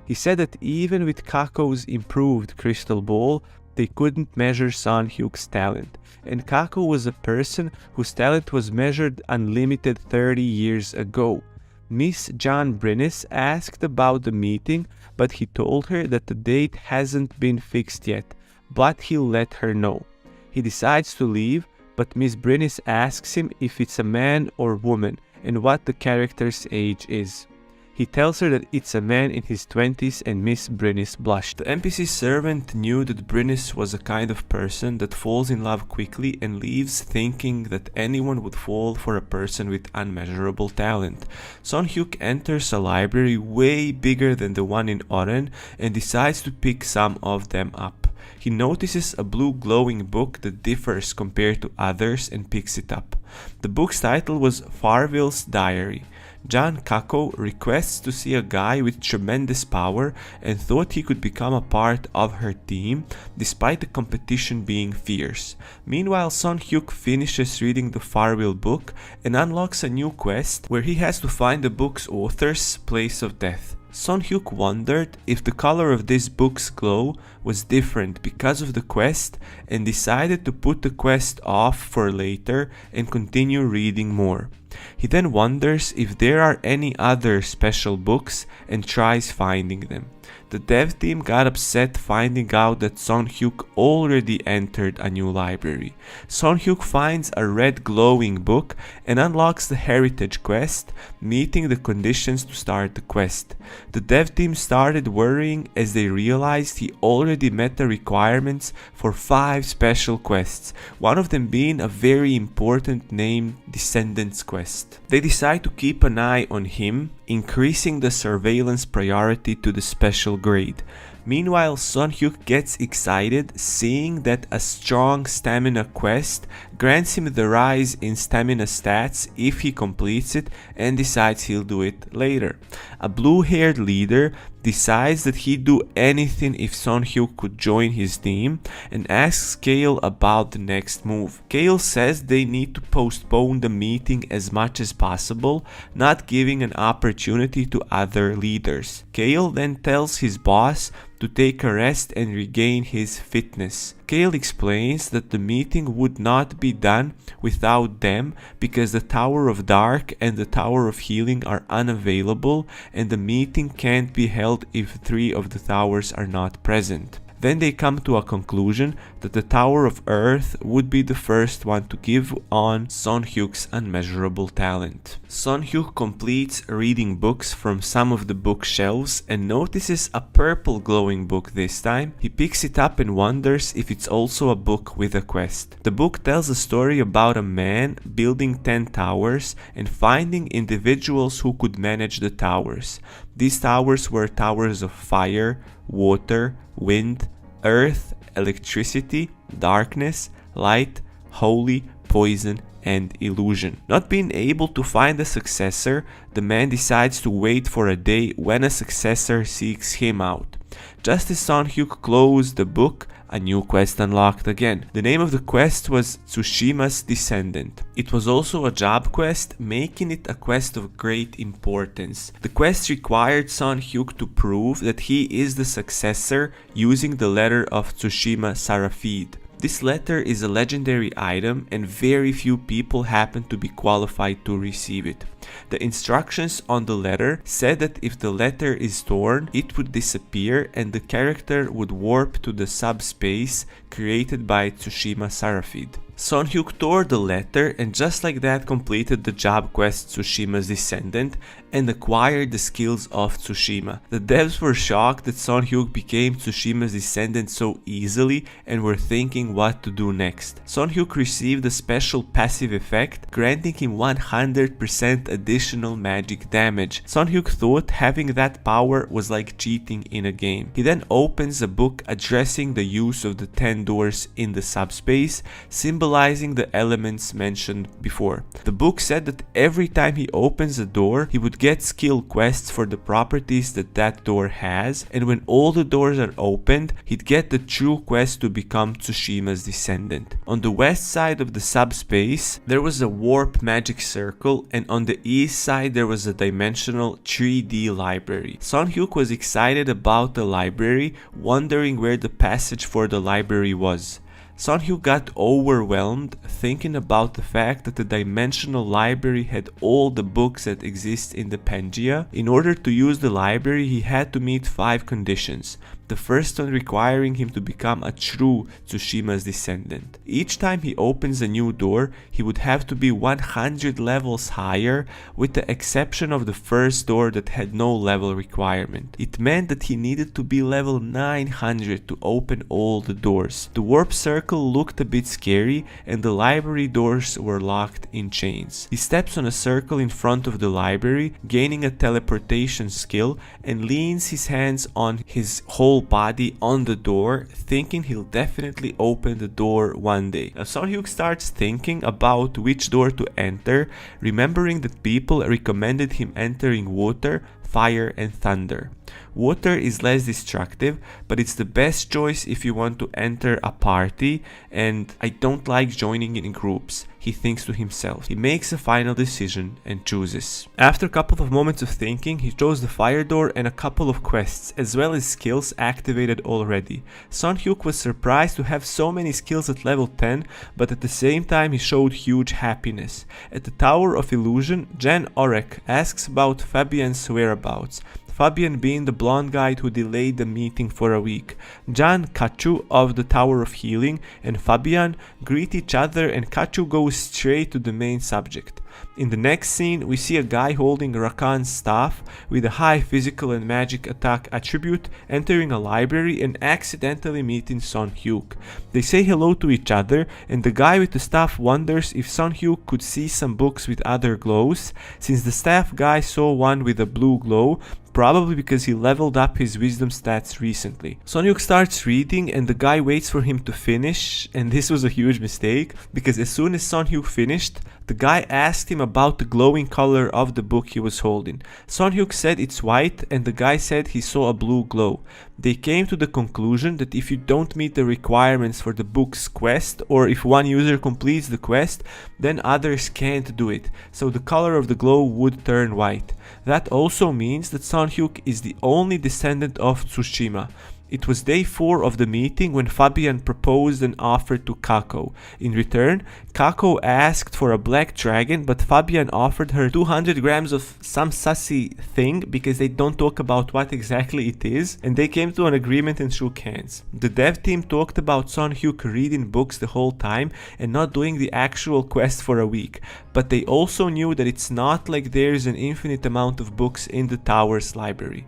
He said that even with Kako's improved crystal ball, they couldn't measure Son Hyuk's talent, and Kako was a person whose talent was measured unlimited 30 years ago. Miss John Brynis asked about the meeting, but he told her that the date hasn't been fixed yet, but he'll let her know. He decides to leave, but Miss Brynis asks him if it's a man or woman and what the character's age is. He tells her that it's a man in his 20s and Miss Brynis blushed. The NPC servant knew that Brynis was a kind of person that falls in love quickly and leaves thinking that anyone would fall for a person with unmeasurable talent. Son Hyuk enters a library way bigger than the one in Oren and decides to pick some of them up. He notices a blue glowing book that differs compared to others and picks it up. The book's title was Farville's Diary. John Kako requests to see a guy with tremendous power and thought he could become a part of her team despite the competition being fierce. Meanwhile, Son Hyuk finishes reading the Farville book and unlocks a new quest where he has to find the book's author's place of death. Son Hyuk wondered if the color of this book's glow was different because of the quest and decided to put the quest off for later and continue reading more. He then wonders if there are any other special books and tries finding them. The dev team got upset finding out that Son Hyuk already entered a new library. Son Hyuk finds a red glowing book and unlocks the heritage quest, meeting the conditions to start the quest. The dev team started worrying as they realized he already met the requirements for 5 special quests, one of them being a very important named Descendants quest. They decide to keep an eye on him, increasing the surveillance priority to the special grade. Meanwhile, Son Hyuk gets excited seeing that a strong stamina quest grants him the rise in stamina stats if he completes it and decides he'll do it later. A blue-haired leader decides that he'd do anything if Son Hyuk could join his team and asks Kale about the next move. Kale says they need to postpone the meeting as much as possible, not giving an opportunity to other leaders. Kale then tells his boss to take a rest and regain his fitness. Kale explains that the meeting would not be done without them because the Tower of Dark and the Tower of Healing are unavailable and the meeting can't be held if 3 of the towers are not present. Then they come to a conclusion that the Tower of Earth would be the first one to give on Son Hyuk's unmeasurable talent. Son Hyuk completes reading books from some of the bookshelves and notices a purple glowing book this time. He picks it up and wonders if it's also a book with a quest. The book tells a story about a man building 10 towers and finding individuals who could manage the towers. These towers were towers of fire, water, wind, earth, electricity, darkness, light, holy, poison, and illusion. Not being able to find a successor, the man decides to wait for a day when a successor seeks him out. Just as Son Hyuk closed the book, a new quest unlocked again. The name of the quest was Tsushima's Descendant. It was also a job quest, making it a quest of great importance. The quest required Son Hyuk to prove that he is the successor using the letter of Tsushima Seraphid. This letter is a legendary item and very few people happen to be qualified to receive it. The instructions on the letter said that if the letter is torn, it would disappear and the character would warp to the subspace created by Tsushima Seraphid. Son Hyuk tore the letter and just like that completed the job quest Tsushima's Descendant and acquired the skills of Tsushima. The devs were shocked that Son Hyuk became Tsushima's Descendant so easily and were thinking what to do next. Son Hyuk received a special passive effect granting him 100% additional magic damage. Son Hyuk thought having that power was like cheating in a game. He then opens a book addressing the use of the 10 doors in the subspace, symbolizing the elements mentioned before. The book said that every time he opens a door, he would get skill quests for the properties that that door has, and when all the doors are opened, he'd get the true quest to become Tsushima's Descendant. On the west side of the subspace, there was a warp magic circle, and on the east side there was a dimensional 3D library. Son Hyuk was excited about the library, wondering where the passage for the library was. Son Hyuk got overwhelmed thinking about the fact that the dimensional library had all the books that exist in the Pangaea. In order to use the library, he had to meet 5 conditions. The first one requiring him to become a true Tsushima's Descendant. Each time he opens a new door, he would have to be 100 levels higher, with the exception of the first door that had no level requirement. It meant that he needed to be level 900 to open all the doors. The warp circle looked a bit scary and the library doors were locked in chains. He steps on a circle in front of the library, gaining a teleportation skill, and leans his hands on his whole body on the door, thinking he'll definitely open the door one day. Now Son Hyuk starts thinking about which door to enter, remembering that people recommended him entering water, fire and thunder. Water is less destructive, but it's the best choice if you want to enter a party, and I don't like joining in groups, he thinks to himself. He makes a final decision and chooses. After a couple of moments of thinking, he chose the fire door and a couple of quests, as well as skills activated already. Son Hyuk was surprised to have so many skills at level 10, but at the same time he showed huge happiness. At the Tower of Illusion, Jan Orek asks about Fabian's whereabouts. Fabian being the blonde guy who delayed the meeting for a week. Jan Kachu of the Tower of Healing and Fabian greet each other and Kachu goes straight to the main subject. In the next scene, we see a guy holding Rakan's staff with a high physical and magic attack attribute entering a library and accidentally meeting Son Hyuk. They say hello to each other and the guy with the staff wonders if Son Hyuk could see some books with other glows, since the staff guy saw one with a blue glow, probably because he leveled up his wisdom stats recently. Son Hyuk starts reading and the guy waits for him to finish, and this was a huge mistake because as soon as Son Hyuk finished, the guy asked him about the glowing color of the book he was holding. Son Hyuk said it's white and the guy said he saw a blue glow. They came to the conclusion that if you don't meet the requirements for the book's quest, or if one user completes the quest, then others can't do it, so the color of the glow would turn white. That also means that Son Hyuk is the only descendant of Tsushima. It was day 4 of the meeting when Fabian proposed an offer to Kako. In return, Kako asked for a black dragon, but Fabian offered her 200 grams of some sussy thing because they don't talk about what exactly it is, and they came to an agreement and shook hands. The dev team talked about Son Hyuk reading books the whole time and not doing the actual quest for a week, but they also knew that it's not like there's an infinite amount of books in the tower's library.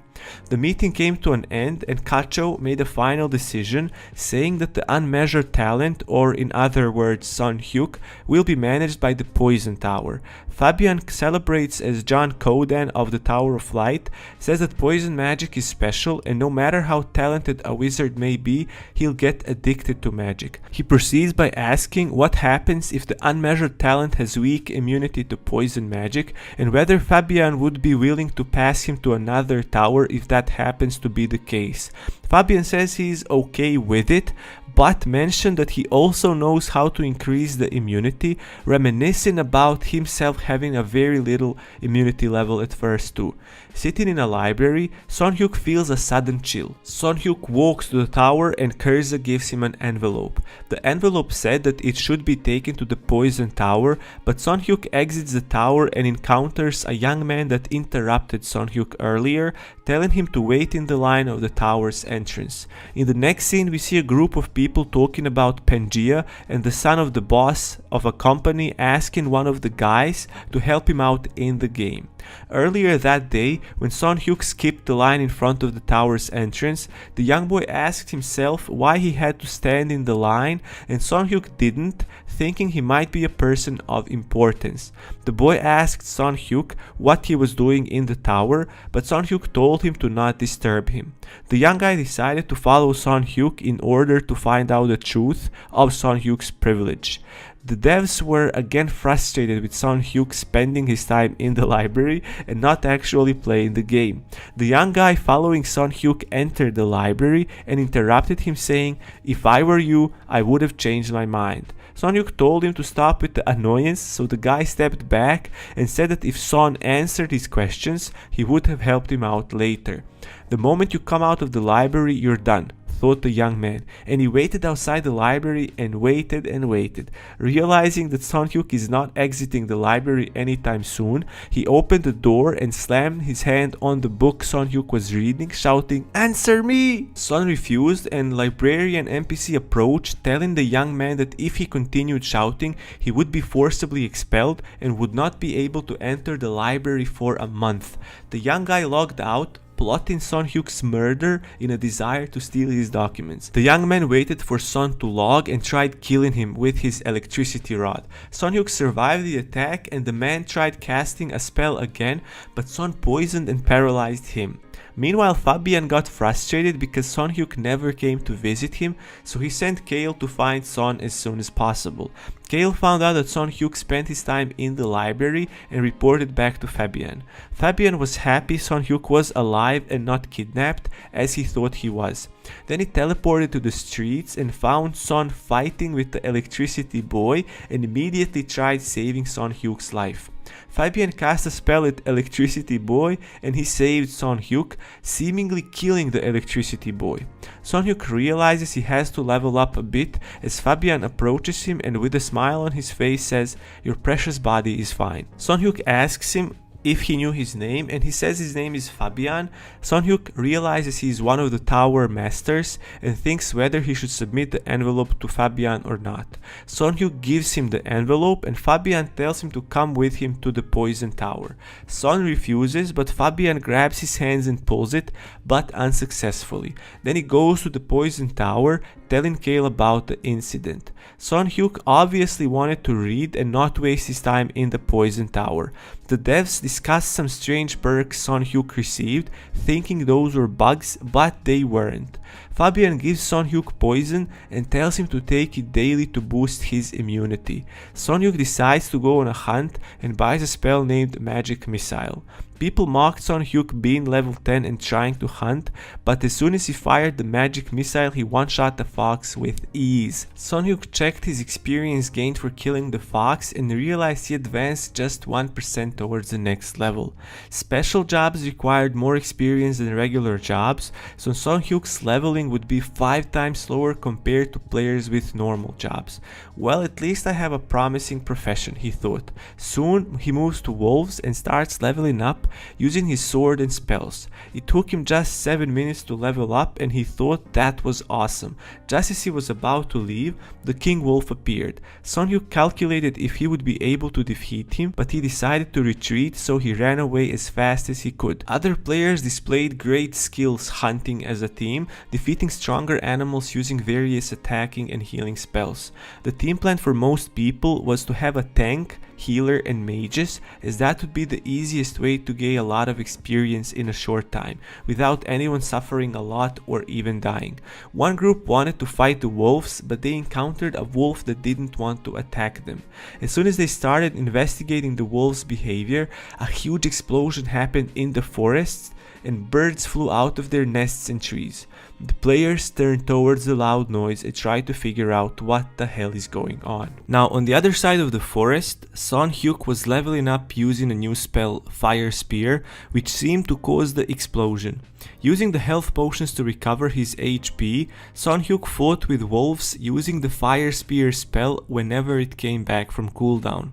The meeting came to an end and Kacho made a final decision, saying that the unmeasured talent, or in other words Son Hyuk, will be managed by the Poison Tower. Fabian celebrates as John Kodan of the Tower of Light, says that poison magic is special and no matter how talented a wizard may be, he'll get addicted to magic. He proceeds by asking what happens if the unmeasured talent has weak immunity to poison magic and whether Fabian would be willing to pass him to another tower if that happens to be the case. Fabian says he's okay with it, but mentioned that he also knows how to increase the immunity, reminiscing about himself having a very little immunity level at first too. Sitting in a library, Son Hyuk feels a sudden chill. Son Hyuk walks to the tower and Kurza gives him an envelope. The envelope said that it should be taken to the Poison Tower, but Son Hyuk exits the tower and encounters a young man that interrupted Son Hyuk earlier, telling him to wait in the line of the tower's entrance. In the next scene we see a group of people talking about Pangea and the son of the boss of a company asking one of the guys to help him out in the game. Earlier that day, when Son Hyuk skipped the line in front of the tower's entrance, the young boy asked himself why he had to stand in the line and Son Hyuk didn't, thinking he might be a person of importance. The boy asked Son Hyuk what he was doing in the tower, but Son Hyuk told him to not disturb him. The young guy decided to follow Son Hyuk in order to find out the truth of Son Hyuk's privilege. The devs were again frustrated with Son Hyuk spending his time in the library and not actually playing the game. The young guy following Son Hyuk entered the library and interrupted him saying, "If I were you, I would have changed my mind." Son Hyuk told him to stop with the annoyance, so the guy stepped back and said that if Son answered his questions, he would have helped him out later. "The moment you come out of the library, you're done," thought the young man, and he waited outside the library and waited and waited. Realizing that Son Hyuk is not exiting the library anytime soon, he opened the door and slammed his hand on the book Son Hyuk was reading, shouting, "Answer me!" Son refused and librarian NPC approached, telling the young man that if he continued shouting, he would be forcibly expelled and would not be able to enter the library for a month. The young guy logged out, plotting Son Hyuk's murder in a desire to steal his documents. The young man waited for Son to log and tried killing him with his electricity rod. Son Hyuk survived the attack and the man tried casting a spell again, but Son poisoned and paralyzed him. Meanwhile, Fabian got frustrated because Son Hyuk never came to visit him, so he sent Kale to find Son as soon as possible. Kale found out that Son Hyuk spent his time in the library and reported back to Fabian. Fabian was happy Son Hyuk was alive and not kidnapped, as he thought he was. Then he teleported to the streets and found Son fighting with the electricity boy and immediately tried saving Son Hyuk's life. Fabian cast a spell at Electricity Boy and he saved Son Hyuk, seemingly killing the Electricity Boy. Son Hyuk realizes he has to level up a bit as Fabian approaches him and with a smile on his face says, "Your precious body is fine." Son Hyuk asks him if he knew his name and he says his name is Fabian. Son Hyuk realizes he is one of the tower masters and thinks whether he should submit the envelope to Fabian or not. Son Hyuk gives him the envelope and Fabian tells him to come with him to the Poison Tower. Son refuses, but Fabian grabs his hands and pulls it, but unsuccessfully. Then he goes to the Poison Tower, telling Kale about the incident. Son Hyuk obviously wanted to read and not waste his time in the Poison Tower. The devs discussed some strange perks Son Hyuk received, thinking those were bugs, but they weren't. Fabian gives Son Hyuk poison and tells him to take it daily to boost his immunity. Son Hyuk decides to go on a hunt and buys a spell named Magic Missile. People mocked Son Hyuk being level 10 and trying to hunt, but as soon as he fired the magic missile, he one-shot the fox with ease. Son Hyuk checked his experience gained for killing the fox and realized he advanced just 1% towards the next level. Special jobs required more experience than regular jobs, so Son Hyuk's leveling leveling would be 5 times slower compared to players with normal jobs. Well, at least I have a promising profession, he thought. Soon he moves to wolves and starts leveling up using his sword and spells. It took him just 7 minutes to level up and he thought that was awesome. Just as he was about to leave, the king wolf appeared. Son Hyuk calculated if he would be able to defeat him, but he decided to retreat, so he ran away as fast as he could. Other players displayed great skills hunting as a team, defeating stronger animals using various attacking and healing spells. The team plan for most people was to have a tank, healer and mages, as that would be the easiest way to gain a lot of experience in a short time, without anyone suffering a lot or even dying. One group wanted to fight the wolves, but they encountered a wolf that didn't want to attack them. As soon as they started investigating the wolves' behavior, a huge explosion happened in the forests and birds flew out of their nests in trees. The players turned towards the loud noise and tried to figure out what the hell is going on. Now, on the other side of the forest, Son Hyuk was leveling up using a new spell, Fire Spear, which seemed to cause the explosion. Using the health potions to recover his HP, Son Hyuk fought with wolves using the Fire Spear spell whenever it came back from cooldown.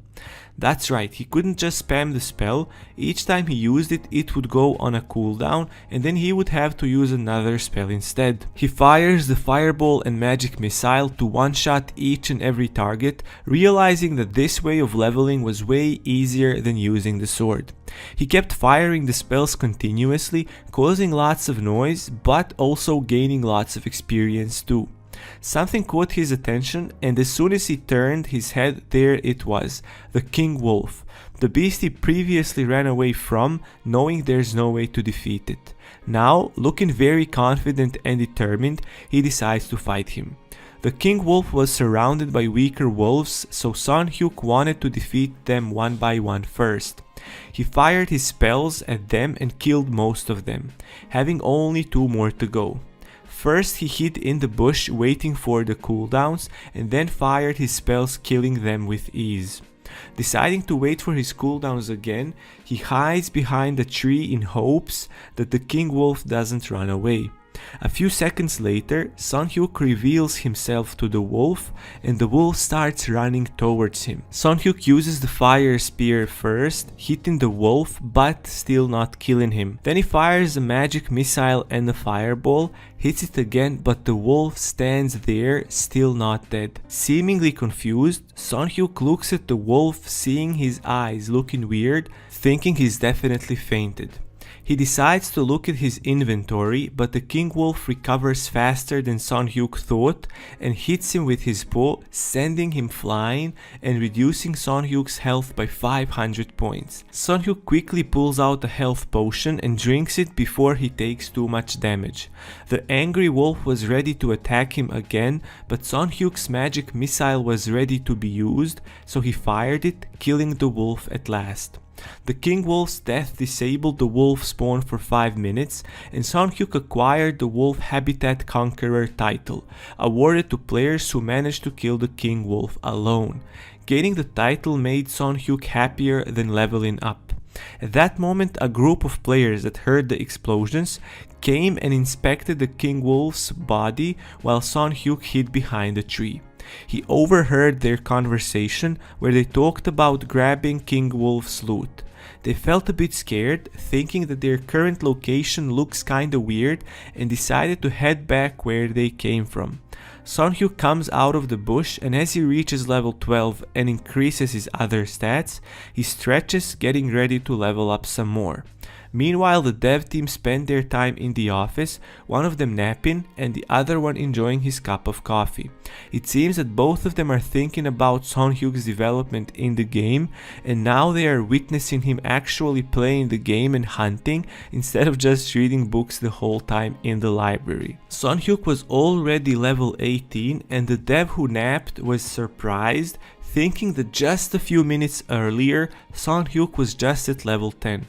That's right, he couldn't just spam the spell. Each time he used it, it would go on a cooldown and then he would have to use another spell instead. He fires the fireball and magic missile to one-shot each and every target, realizing that this way of leveling was way easier than using the sword. He kept firing the spells continuously, causing lots of noise, but also gaining lots of experience too. Something caught his attention, and as soon as he turned his head, there it was, the king wolf, the beast he previously ran away from, knowing there's no way to defeat it. Now, looking very confident and determined, he decides to fight him. The king wolf was surrounded by weaker wolves, so Son Hyuk wanted to defeat them one by one first. He fired his spells at them and killed most of them, having only 2 more to go. First he hid in the bush waiting for the cooldowns and then fired his spells, killing them with ease. Deciding to wait for his cooldowns again, he hides behind a tree in hopes that the king wolf doesn't run away. A few seconds later, Son Hyuk reveals himself to the wolf and the wolf starts running towards him. Son Hyuk uses the fire spear first, hitting the wolf but still not killing him. Then he fires a magic missile and a fireball, hits it again, but the wolf stands there, still not dead. Seemingly confused, Son Hyuk looks at the wolf, seeing his eyes looking weird, thinking he's definitely fainted. He decides to look at his inventory, but the king wolf recovers faster than Son Hyuk thought and hits him with his paw, sending him flying and reducing Son Hyuk's health by 500 points. Son Hyuk quickly pulls out a health potion and drinks it before he takes too much damage. The angry wolf was ready to attack him again, but Son Hyuk's magic missile was ready to be used, so he fired it, killing the wolf at last. The king wolf's death disabled the wolf spawn for 5 minutes, and Son Hyuk acquired the Wolf Habitat Conqueror title, awarded to players who managed to kill the king wolf alone. Gaining the title made Son Hyuk happier than leveling up. At that moment, a group of players that heard the explosions came and inspected the king wolf's body while Son Hyuk hid behind a tree. He overheard their conversation where they talked about grabbing King Wolf's loot. They felt a bit scared, thinking that their current location looks kinda weird, and decided to head back where they came from. Son Hyuk comes out of the bush, and as he reaches level 12 and increases his other stats, he stretches, getting ready to level up some more. Meanwhile, the dev team spend their time in the office, one of them napping and the other one enjoying his cup of coffee. It seems that both of them are thinking about Son Hyuk's development in the game, and now they are witnessing him actually playing the game and hunting instead of just reading books the whole time in the library. Son Hyuk was already level 18 and the dev who napped was surprised, thinking that just a few minutes earlier Son Hyuk was just at level 10.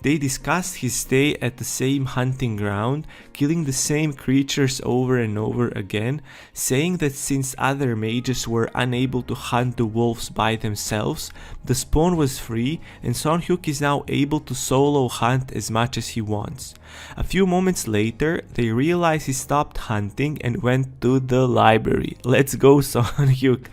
They discussed his stay at the same hunting ground, killing the same creatures over and over again, saying that since other mages were unable to hunt the wolves by themselves, the spawn was free and Son Hyuk is now able to solo hunt as much as he wants. A few moments later, they realize he stopped hunting and went to the library. Let's go, Son Hyuk.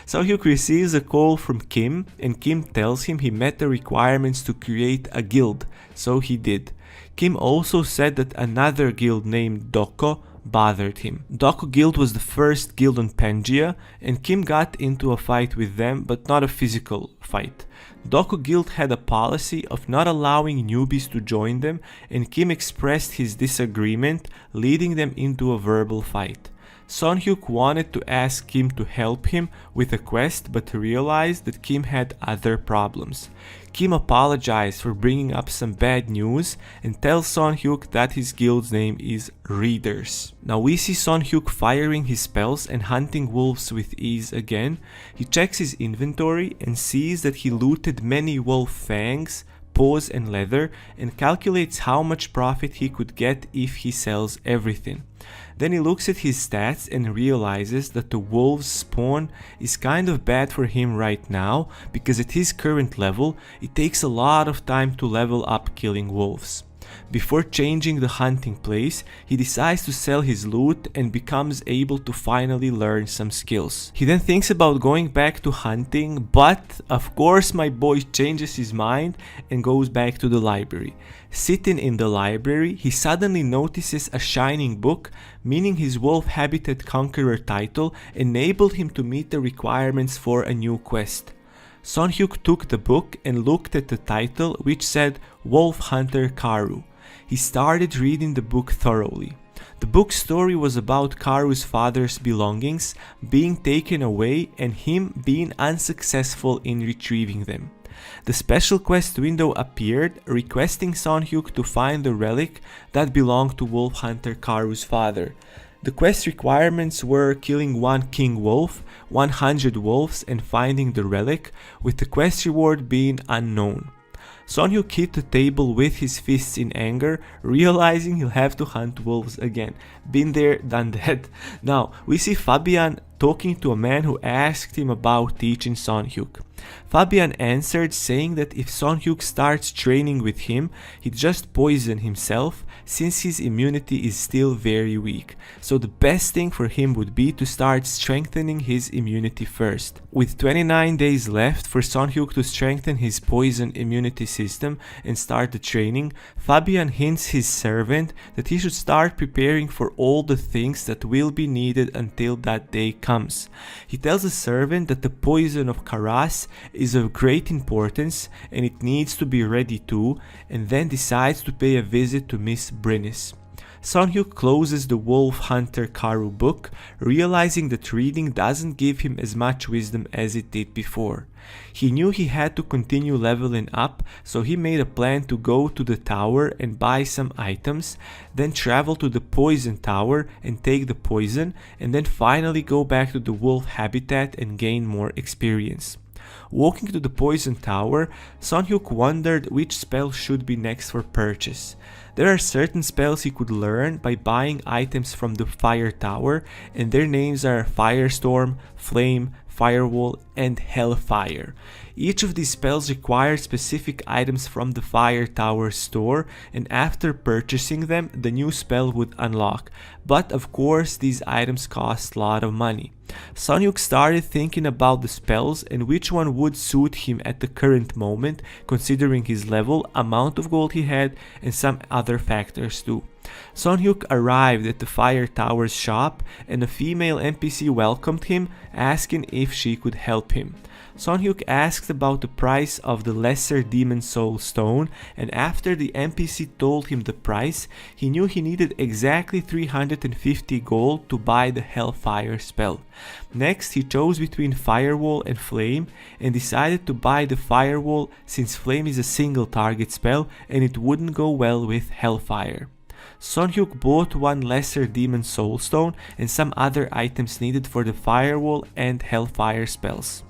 Son Hyuk receives a call from Kim, and Kim tells him he met the requirements to create a guild, so he did. Kim also said that another guild named Doko bothered him. Doko Guild was the first guild on Pangaea, and Kim got into a fight with them, but not a physical fight. Doko Guild had a policy of not allowing newbies to join them, and Kim expressed his disagreement, leading them into a verbal fight. Son Hyuk wanted to ask Kim to help him with a quest, but realized that Kim had other problems. Kim apologized for bringing up some bad news and tells Son Hyuk that his guild's name is Readers. Now we see Son Hyuk firing his spells and hunting wolves with ease again. He checks his inventory and sees that he looted many wolf fangs, paws and leather, and calculates how much profit he could get if he sells everything. Then he looks at his stats and realizes that the wolf's spawn is kind of bad for him right now, because at his current level it takes a lot of time to level up killing wolves. Before changing the hunting place, he decides to sell his loot and becomes able to finally learn some skills. He then thinks about going back to hunting, but of course my boy changes his mind and goes back to the library. Sitting in the library, he suddenly notices a shining book, meaning his wolf habitat conqueror title enabled him to meet the requirements for a new quest. Son Hyuk took the book and looked at the title, which said Wolf Hunter Karu. He started reading the book thoroughly. The book's story was about Karu's father's belongings being taken away and him being unsuccessful in retrieving them. The special quest window appeared, requesting Son Hyuk to find the relic that belonged to Wolf Hunter Karu's father. The quest requirements were killing one king wolf, 100 wolves, and finding the relic, with the quest reward being unknown. Son Hyuk hit the table with his fists in anger, realizing he'll have to hunt wolves again. Been there, done that. Now, we see Fabian talking to a man who asked him about teaching Son Hyuk. Fabian answered, saying that if Son Hyuk starts training with him, he'd just poison himself, since his immunity is still very weak. So the best thing for him would be to start strengthening his immunity first. With 29 days left for Son Hyuk to strengthen his poison immunity system and start the training, Fabian hints his servant that he should start preparing for all the things that will be needed until that day comes. He tells the servant that the poison of Karas is of great importance and it needs to be ready too, and then decides to pay a visit to Miss Brynis. Son Hyuk closes the Wolf Hunter Karu book, realizing that reading doesn't give him as much wisdom as it did before. He knew he had to continue leveling up, so he made a plan to go to the tower and buy some items, then travel to the poison tower and take the poison, and then finally go back to the wolf habitat and gain more experience. Walking to the poison tower, Son Hyuk wondered which spell should be next for purchase. There are certain spells he could learn by buying items from the fire tower, and their names are Firestorm, Flame, Firewall, and Hellfire. Each of these spells requires specific items from the fire tower store, and after purchasing them, the new spell would unlock. But of course, these items cost a lot of money. Son Hyuk started thinking about the spells and which one would suit him at the current moment, considering his level, amount of gold he had, and some other factors too. Son Hyuk arrived at the fire tower's shop, and a female NPC welcomed him, asking if she could help him. Son Hyuk asked about the price of the Lesser Demon Soul Stone, and after the NPC told him the price, he knew he needed exactly 350 gold to buy the Hellfire spell. Next, he chose between Firewall and Flame, and decided to buy the Firewall since Flame is a single target spell and it wouldn't go well with Hellfire. Son Hyuk bought one Lesser Demon Soul Stone and some other items needed for the Firewall and Hellfire spells.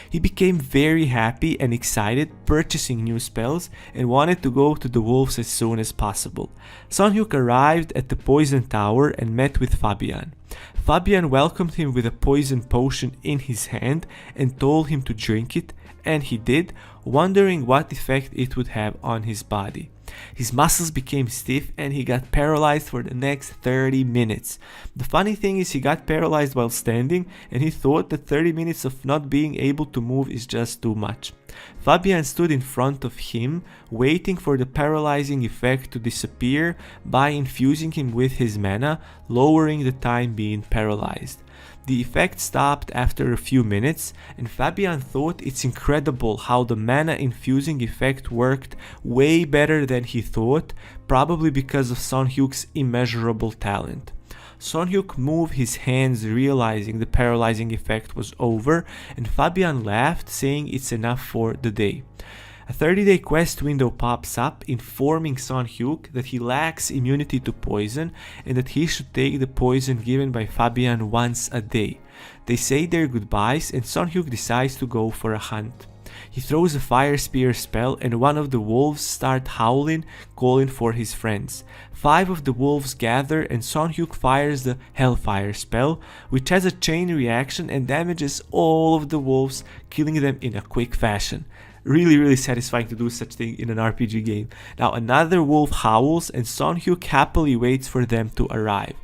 He became very happy and excited, purchasing new spells, and wanted to go to the wolves as soon as possible. Son Hyuk arrived at the poison tower and met with Fabian. Fabian welcomed him with a poison potion in his hand and told him to drink it, and he did, wondering what effect it would have on his body. His muscles became stiff and he got paralyzed for the next 30 minutes. The funny thing is he got paralyzed while standing, and he thought that 30 minutes of not being able to move is just too much. Fabian stood in front of him, waiting for the paralyzing effect to disappear by infusing him with his mana, lowering the time being paralyzed. The effect stopped after a few minutes, and Fabian thought it's incredible how the mana infusing effect worked way better than he thought, probably because of Son Hyuk's immeasurable talent. Son Hyuk moved his hands, realizing the paralyzing effect was over, and Fabian laughed, saying it's enough for the day. A 30-day quest window pops up, informing Son Hyuk that he lacks immunity to poison and that he should take the poison given by Fabian once a day. They say their goodbyes and Son Hyuk decides to go for a hunt. He throws a fire spear spell and one of the wolves start howling, calling for his friends. 5 of the wolves gather and Son Hyuk fires the Hellfire spell, which has a chain reaction and damages all of the wolves, killing them in a quick fashion. Really satisfying to do such thing in an RPG game. Now another wolf howls and Son Hyuk happily waits for them to arrive.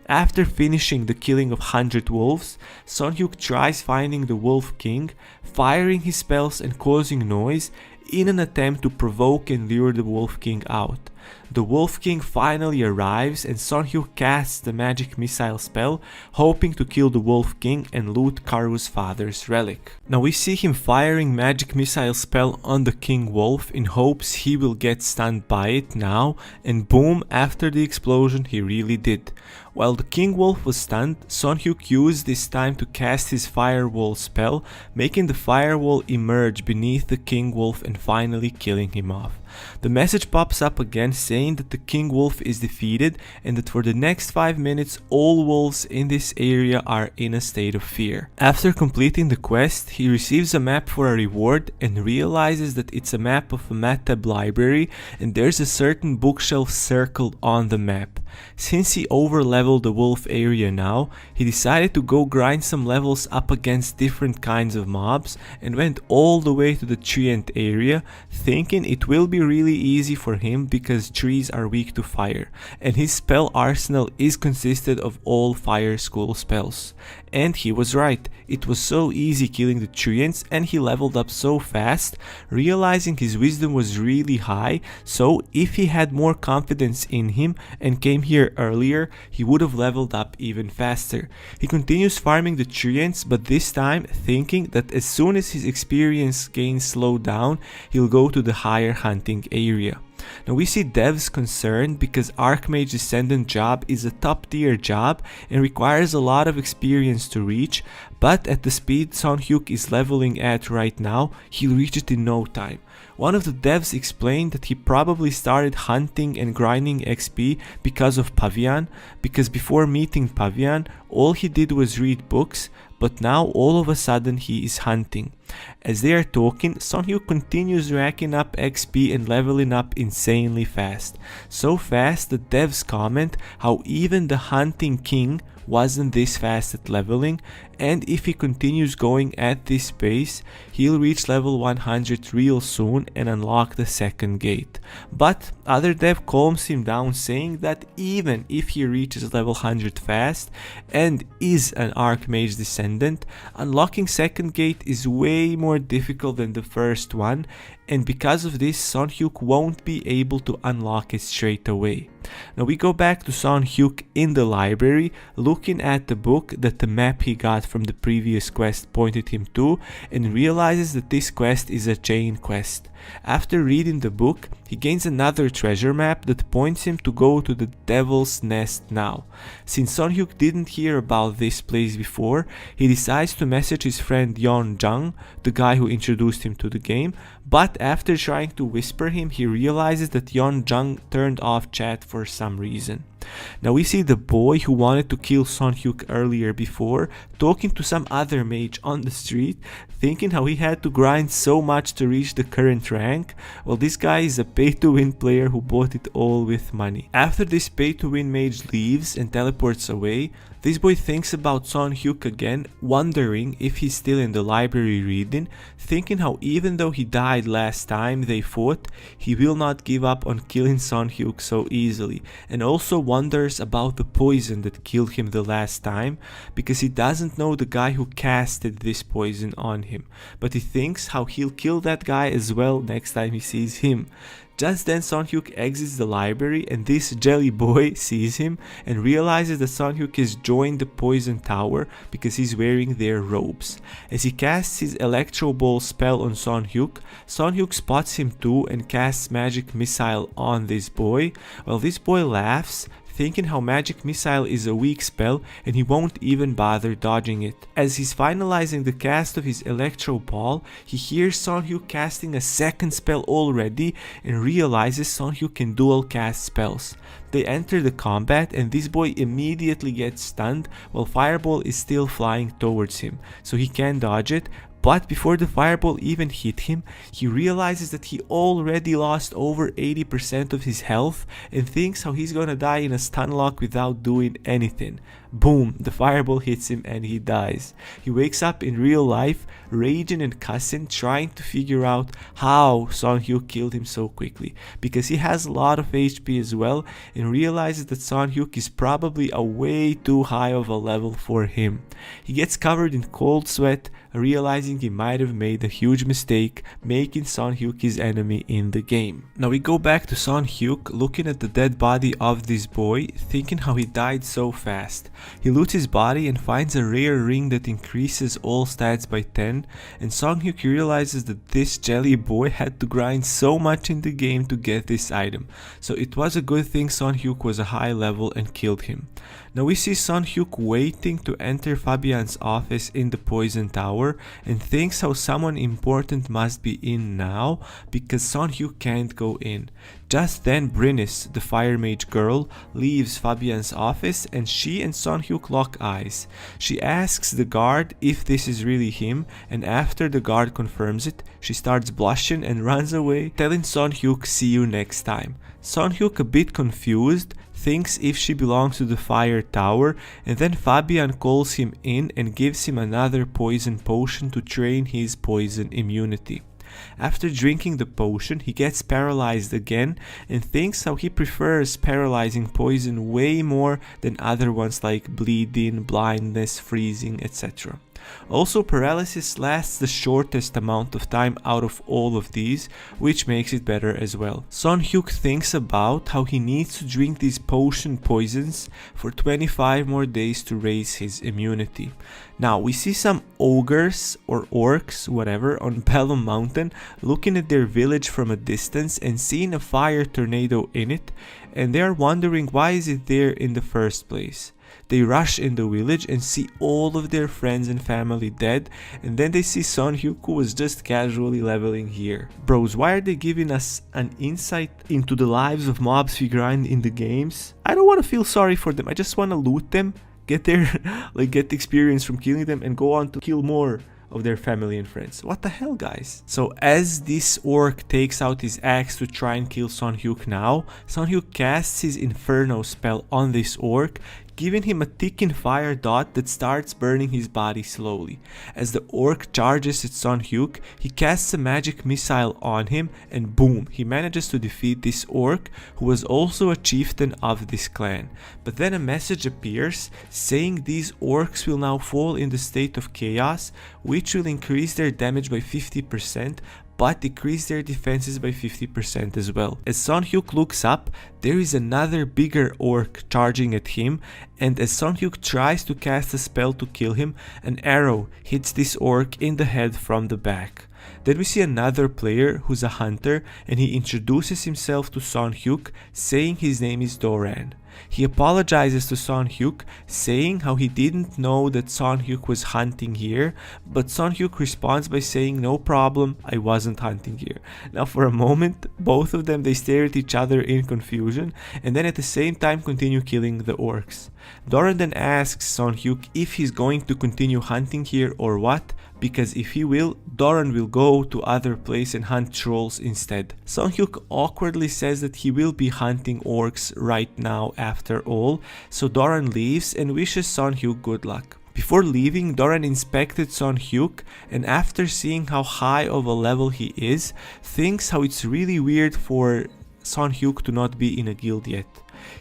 After finishing the killing of 100 wolves, Son Hyuk tries finding the Wolf King, firing his spells and causing noise in an attempt to provoke and lure the Wolf King out. The Wolf King finally arrives and Son Hyuk casts the magic missile spell, hoping to kill the Wolf King and loot Karu's father's relic. Now we see him firing magic missile spell on the King Wolf in hopes he will get stunned by it now, and boom, after the explosion he really did. While the King Wolf was stunned, Son Hyuk used this time to cast his Firewall spell, making the Firewall emerge beneath the King Wolf and finally killing him off. The message pops up again saying that the King Wolf is defeated and that for the next 5 minutes all wolves in this area are in a state of fear. After completing the quest, he receives a map for a reward and realizes that it's a map of a Matab library and there's a certain bookshelf circled on the map. Since he over-leveled the wolf area now, he decided to go grind some levels up against different kinds of mobs and went all the way to the Treant area, thinking it will be really easy for him because trees are weak to fire, and his spell arsenal is consisted of all fire school spells. And he was right, it was so easy killing the Treants and he leveled up so fast, realizing his wisdom was really high, so if he had more confidence in him and came here earlier, he would have leveled up even faster. He continues farming the Treants, but this time thinking that as soon as his experience gains slow down, he'll go to the higher hunting area. Now we see devs concerned because Archmage Descendant job is a top tier job and requires a lot of experience to reach, but at the speed Son Hyuk is leveling at right now, he'll reach it in no time. One of the devs explained that he probably started hunting and grinding XP because of Pavian, because before meeting Pavian, all he did was read books, but now all of a sudden he is hunting. As they are talking, Son Hyuk continues racking up XP and leveling up insanely fast. So fast that devs comment how even the hunting king wasn't this fast at leveling, and if he continues going at this pace, he'll reach level 100 real soon and unlock the second gate. But other dev calms him down, saying that even if he reaches level 100 fast and is an Archmage Descendant, unlocking second gate is way more difficult than the first one, and because of this Son Hyuk won't be able to unlock it straight away. Now we go back to Son Hyuk in the library, looking at the book that the map he got from the previous quest pointed him to, and realizes that this quest is a chain quest. After reading the book, he gains another treasure map that points him to go to the Devil's Nest now. Since Son Hyuk didn't hear about this place before, he decides to message his friend Yeon Jung, the guy who introduced him to the game, but after trying to whisper him, he realizes that Yeon Jung turned off chat for some reason. Now we see the boy who wanted to kill Son Hyuk earlier before talking to some other mage on the street, thinking how he had to grind so much to reach the current rank. Well, this guy is a pay-to-win player who bought it all with money. After this pay-to-win mage leaves and teleports away, this boy thinks about Son Hyuk again, wondering if he's still in the library reading, thinking how even though he died last time they fought, he will not give up on killing Son Hyuk so easily, and also wonders about the poison that killed him the last time, because he doesn't know the guy who casted this poison on him, but he thinks how he'll kill that guy as well next time he sees him. Just then Son Hyuk exits the library and this jelly boy sees him and realizes that Son Hyuk has joined the poison tower because he's wearing their robes. As he casts his electro ball spell on Son Hyuk spots him too and casts magic missile on this boy. Well, this boy laughs, thinking how magic missile is a weak spell and he won't even bother dodging it. As he's finalizing the cast of his electro ball, he hears Son Hyuk casting a second spell already and realizes Son Hyuk can dual cast spells. They enter the combat and this boy immediately gets stunned while Fireball is still flying towards him, so he can dodge it. But before the fireball even hit him, he realizes that he already lost over 80% of his health and thinks how he's gonna die in a stun lock without doing anything. Boom, the fireball hits him and he dies. He wakes up in real life, raging and cussing, trying to figure out how Son Hyuk killed him so quickly, because he has a lot of HP as well, and realizes that Son Hyuk is probably a way too high of a level for him. He gets covered in cold sweat, realizing he might have made a huge mistake, making Son Hyuk his enemy in the game. Now we go back to Son Hyuk looking at the dead body of this boy, thinking how he died so fast. He loots his body and finds a rare ring that increases all stats by 10, and Son Hyuk realizes that this jelly boy had to grind so much in the game to get this item, so it was a good thing Son Hyuk was a high level and killed him. Now we see Son Hyuk waiting to enter Fabian's office in the poison tower and thinks how someone important must be in now because Son Hyuk can't go in. Just then Brynnis, the fire mage girl, leaves Fabian's office and she and Son Hyuk lock eyes. She asks the guard if this is really him, and after the guard confirms it, she starts blushing and runs away, telling Son Hyuk see you next time. Son Hyuk, a bit confused, thinks if she belongs to the fire tower, and then Fabian calls him in and gives him another poison potion to train his poison immunity. After drinking the potion, he gets paralyzed again and thinks how he prefers paralyzing poison way more than other ones like bleeding, blindness, freezing, etc. Also, paralysis lasts the shortest amount of time out of all of these, which makes it better as well. Son Hyuk thinks about how he needs to drink these potion poisons for 25 more days to raise his immunity. Now, we see some ogres or orcs, whatever, on Pelham Mountain looking at their village from a distance and seeing a fire tornado in it, and they are wondering why is it there in the first place. They rush in the village and see all of their friends and family dead, and then they see Son Hyuk, who was just casually leveling here. Bros, why are they giving us an insight into the lives of mobs we grind in the games? I don't want to feel sorry for them, I just want to loot them, get their get experience from killing them and go on to kill more of their family and friends. What the hell, guys? So as this orc takes out his axe to try and kill Son Hyuk now, Son Hyuk casts his Inferno spell on this orc, giving him a ticking fire dot that starts burning his body slowly. As the orc charges at Son Hyuk, he casts a magic missile on him and boom, he manages to defeat this orc, who was also a chieftain of this clan. But then a message appears saying these orcs will now fall in the state of chaos, which will increase their damage by 50%, but decrease their defenses by 50% as well. As Son Hyuk looks up, there is another bigger orc charging at him, and as Son Hyuk tries to cast a spell to kill him, an arrow hits this orc in the head from the back. Then we see another player who's a hunter, and he introduces himself to Son Hyuk, saying his name is Doran. He apologizes to Son Hyuk, saying how he didn't know that Son Hyuk was hunting here, but Son Hyuk responds by saying, "No problem, I wasn't hunting here." Now for a moment, both of them, they stare at each other in confusion, and then at the same time continue killing the orcs. Doran then asks Son Hyuk if he's going to continue hunting here or what, because if he will, Doran will go to other place and hunt trolls instead. Son Hyuk awkwardly says that he will be hunting orcs right now after all, so Doran leaves and wishes Son Hyuk good luck. Before leaving, Doran inspected Son Hyuk, and after seeing how high of a level he is, thinks how it's really weird for Son Hyuk to not be in a guild yet.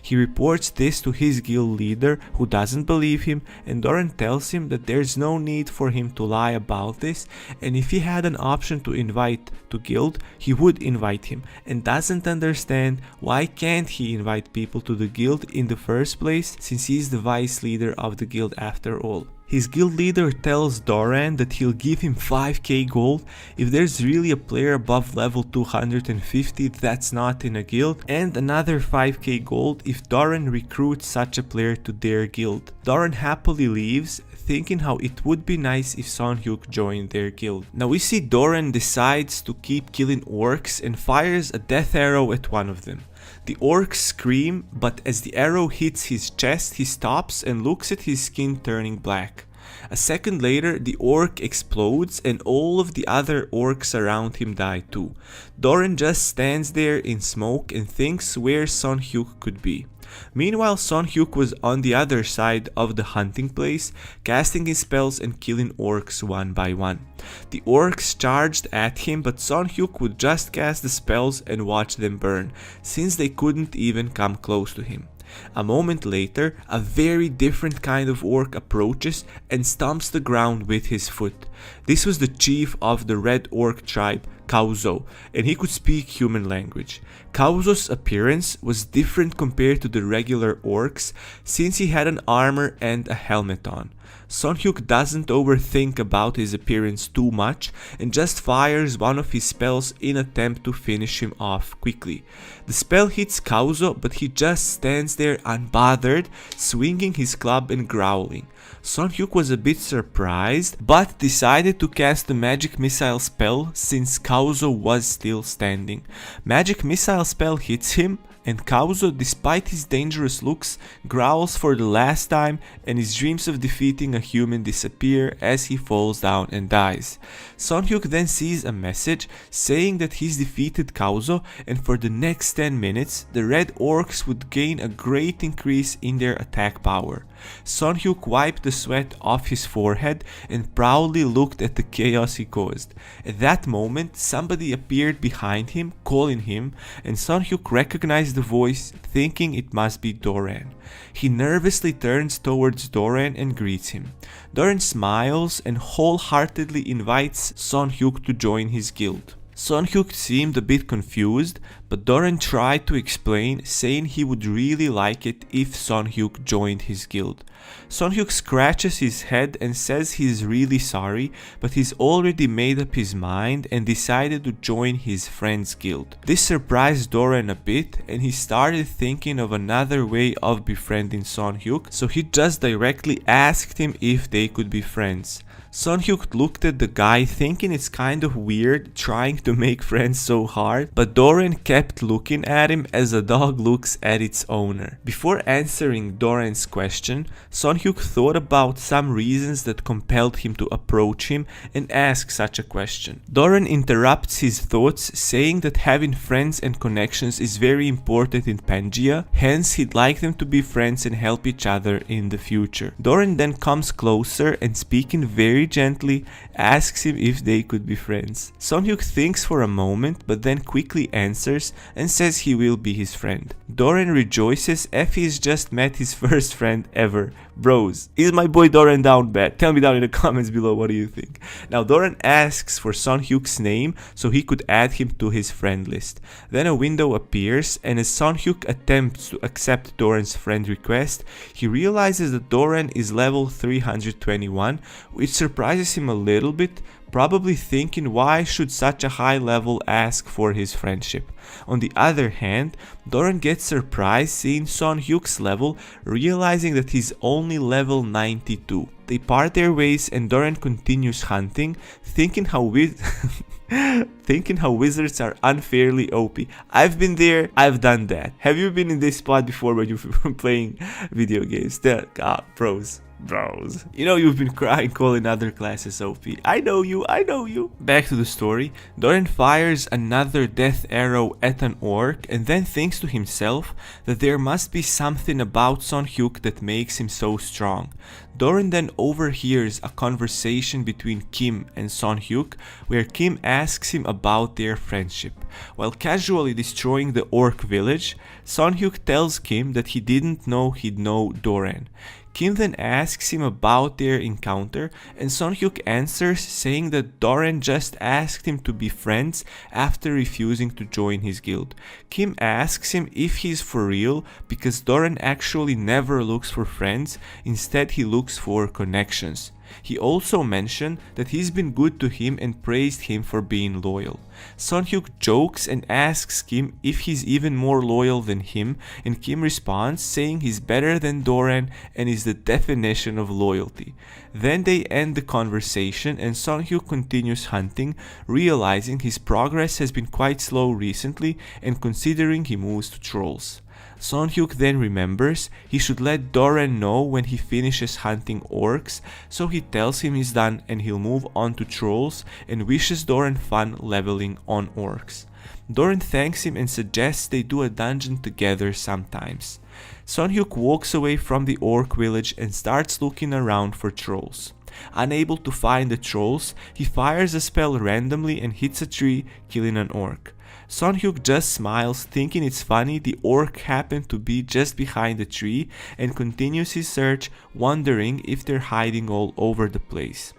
He reports this to his guild leader, who doesn't believe him, and Doran tells him that there's no need for him to lie about this, and if he had an option to invite to guild, he would invite him, and doesn't understand why can't he invite people to the guild in the first place, since he's the vice leader of the guild after all. His guild leader tells Doran that he'll give him 5k gold if there's really a player above level 250 that's not in a guild, and another 5k gold if Doran recruits such a player to their guild. Doran happily leaves, thinking how it would be nice if Son Hyuk joined their guild. Now we see Doran decides to keep killing orcs and fires a death arrow at one of them. The orcs scream, but as the arrow hits his chest, he stops and looks at his skin turning black. A second later, the orc explodes and all of the other orcs around him die too. Doran just stands there in smoke and thinks where Son Hyuk could be. Meanwhile, Son Hyuk was on the other side of the hunting place, casting his spells and killing orcs one by one. The orcs charged at him, but Son Hyuk would just cast the spells and watch them burn, since they couldn't even come close to him. A moment later, a very different kind of orc approaches and stomps the ground with his foot. This was the chief of the Red Orc tribe, Kauzo, and he could speak human language. Kauzo's appearance was different compared to the regular orcs, since he had an armor and a helmet on. Son Hyuk doesn't overthink about his appearance too much and just fires one of his spells in attempt to finish him off quickly. The spell hits Kauzo, but he just stands there unbothered, swinging his club and growling. Son Hyuk was a bit surprised, but decided to cast the magic missile spell since Kauzo was still standing. Magic missile spell hits him, and Kauzo, despite his dangerous looks, growls for the last time, and his dreams of defeating a human disappear as he falls down and dies. Son Hyuk then sees a message saying that he's defeated Kauzo, and for the next 10 minutes, the red orcs would gain a great increase in their attack power. Son Hyuk wiped the sweat off his forehead and proudly looked at the chaos he caused. At that moment, somebody appeared behind him, calling him, and Son Hyuk recognized the voice, thinking it must be Doran. He nervously turns towards Doran and greets him. Doran smiles and wholeheartedly invites Son Hyuk to join his guild. Son Hyuk seemed a bit confused, but Doran tried to explain, saying he would really like it if Son Hyuk joined his guild. Son Hyuk scratches his head and says he's really sorry, but he's already made up his mind and decided to join his friend's guild. This surprised Doran a bit, and he started thinking of another way of befriending Son Hyuk, so he just directly asked him if they could be friends. Son Hyuk looked at the guy, thinking it's kind of weird trying to make friends so hard, but Doran kept looking at him as a dog looks at its owner. Before answering Doran's question, Son Hyuk thought about some reasons that compelled him to approach him and ask such a question. Doran interrupts his thoughts, saying that having friends and connections is very important in Pangaea, hence he'd like them to be friends and help each other in the future. Doran then comes closer and, speaking very gently, asks him if they could be friends. Son Hyuk thinks for a moment, but then quickly answers and says he will be his friend. Doran rejoices as he's just met his first friend ever. Bros, is my boy Doran down bad? Tell me down in the comments below, what do you think? Now Doran asks for Son Hyuk's name so he could add him to his friend list. Then a window appears, and as Son Hyuk attempts to accept Doran's friend request, he realizes that Doran is level 321, which surprises him a little bit, probably thinking why should such a high level ask for his friendship. On the other hand, Doran gets surprised seeing Son Hyuk's level, realizing that he's only level 92. They part their ways and Doran continues hunting, thinking how wizards are unfairly OP. I've been there, I've done that. Have you been in this spot before when you've been playing video games? Bros. You know you've been crying calling other classes OP. I know you. Back to the story. Doran fires another death arrow at an orc and then thinks to himself that there must be something about Son Hyuk that makes him so strong. Doran then overhears a conversation between Kim and Son Hyuk, where Kim asks him about their friendship. While casually destroying the orc village, Son Hyuk tells Kim that he didn't know he'd know Doran. Kim then asks him about their encounter, and Son Hyuk answers saying that Doran just asked him to be friends after refusing to join his guild. Kim asks him if he's for real, because Doran actually never looks for friends, instead he looks for connections. He also mentioned that he's been good to him and praised him for being loyal. Son Hyuk jokes and asks Kim if he's even more loyal than him, and Kim responds saying he's better than Doran and is the definition of loyalty. Then they end the conversation and Son Hyuk continues hunting, realizing his progress has been quite slow recently and considering he moves to trolls. Son Hyuk then remembers he should let Doran know when he finishes hunting orcs, so he tells him he's done and he'll move on to trolls and wishes Doran fun leveling on orcs. Doran thanks him and suggests they do a dungeon together sometimes. Son Hyuk walks away from the orc village and starts looking around for trolls. Unable to find the trolls, he fires a spell randomly and hits a tree, killing an orc. Son Hyuk just smiles, thinking it's funny the orc happened to be just behind the tree, and continues his search, wondering if they're hiding all over the place.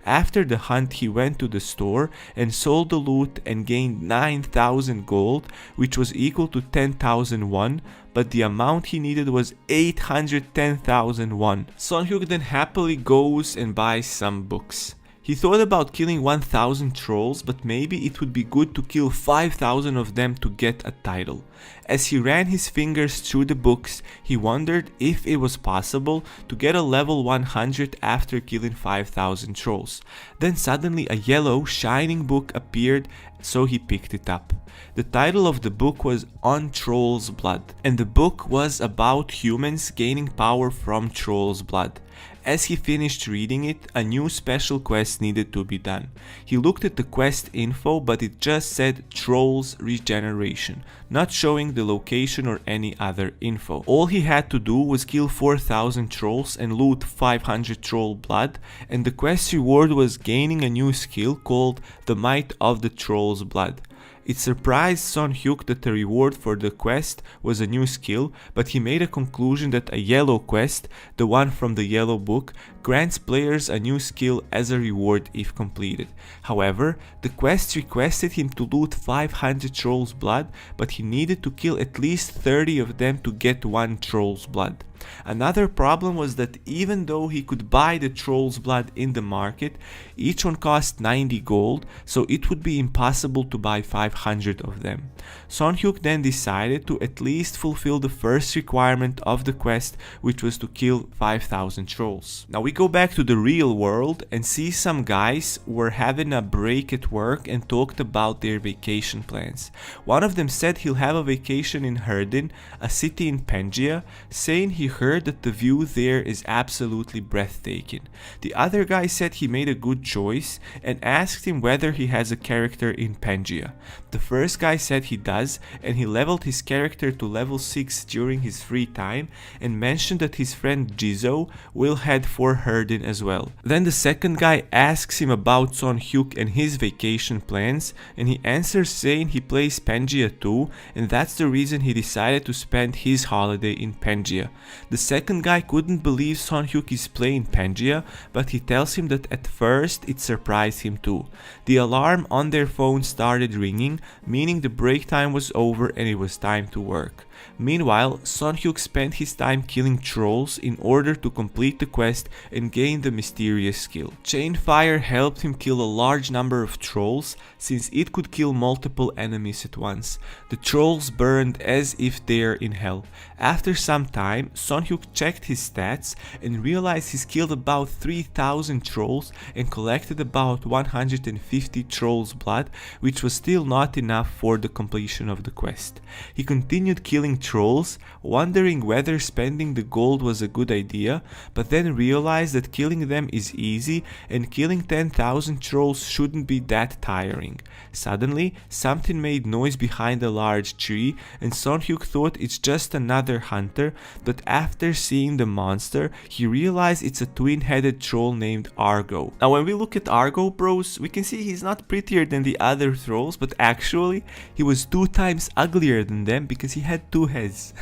After the hunt, he went to the store and sold the loot and gained 9,000 gold, which was equal to 10,000 won, but the amount he needed was 810,000 won. Son Hyuk then happily goes and buys some books. He thought about killing 1000 trolls, but maybe it would be good to kill 5000 of them to get a title. As he ran his fingers through the books, he wondered if it was possible to get a level 100 after killing 5000 trolls. Then suddenly a yellow, shining book appeared, so he picked it up. The title of the book was On Troll's Blood, and the book was about humans gaining power from trolls' blood. As he finished reading it, a new special quest needed to be done. He looked at the quest info, but it just said Trolls Regeneration, not showing the location or any other info. All he had to do was kill 4000 trolls and loot 500 troll blood, and the quest reward was gaining a new skill called the Might of the Troll's Blood. It surprised Son Hyuk that the reward for the quest was a new skill, but he made a conclusion that a yellow quest, the one from the yellow book, grants players a new skill as a reward if completed. However, the quest requested him to loot 500 trolls blood, but he needed to kill at least 30 of them to get one troll's blood. Another problem was that even though he could buy the troll's blood in the market, each one cost 90 gold, so it would be impossible to buy 500 of them. Son Hyuk then decided to at least fulfill the first requirement of the quest, which was to kill 5000 trolls. Now we go back to the real world and see some guys were having a break at work and talked about their vacation plans. One of them said he'll have a vacation in Herdin, a city in Pangaea, saying he heard that the view there is absolutely breathtaking. The other guy said he made a good choice and asked him whether he has a character in Pangaea. The first guy said he does, and he leveled his character to level 6 during his free time and mentioned that his friend Jizzo will head for Herdin as well. Then the second guy asks him about Son Hyuk and his vacation plans, and he answers saying he plays Pangaea too, and that's the reason he decided to spend his holiday in Pangaea. The second guy couldn't believe Son Hyuk is playing Pangaea, but he tells him that at first it surprised him too. The alarm on their phone started ringing, meaning the break time was over and it was time to work. Meanwhile, Son Hyuk spent his time killing trolls in order to complete the quest and gain the mysterious skill. Chain Fire helped him kill a large number of trolls since it could kill multiple enemies at once. The trolls burned as if they're in hell. After some time, Son Hyuk checked his stats and realized he's killed about 3000 trolls and collected about 150 trolls blood, which was still not enough for the completion of the quest. He continued killing trolls, wondering whether spending the gold was a good idea, but then realized that killing them is easy and killing 10,000 trolls shouldn't be that tiring. Suddenly, something made noise behind a large tree and Son Hyuk thought it's just another hunter, but after seeing the monster, he realized it's a twin-headed troll named Argo. Now when we look at Argo, bros, we can see he's not prettier than the other trolls, but actually he was 2 times uglier than them because he had 2 heads.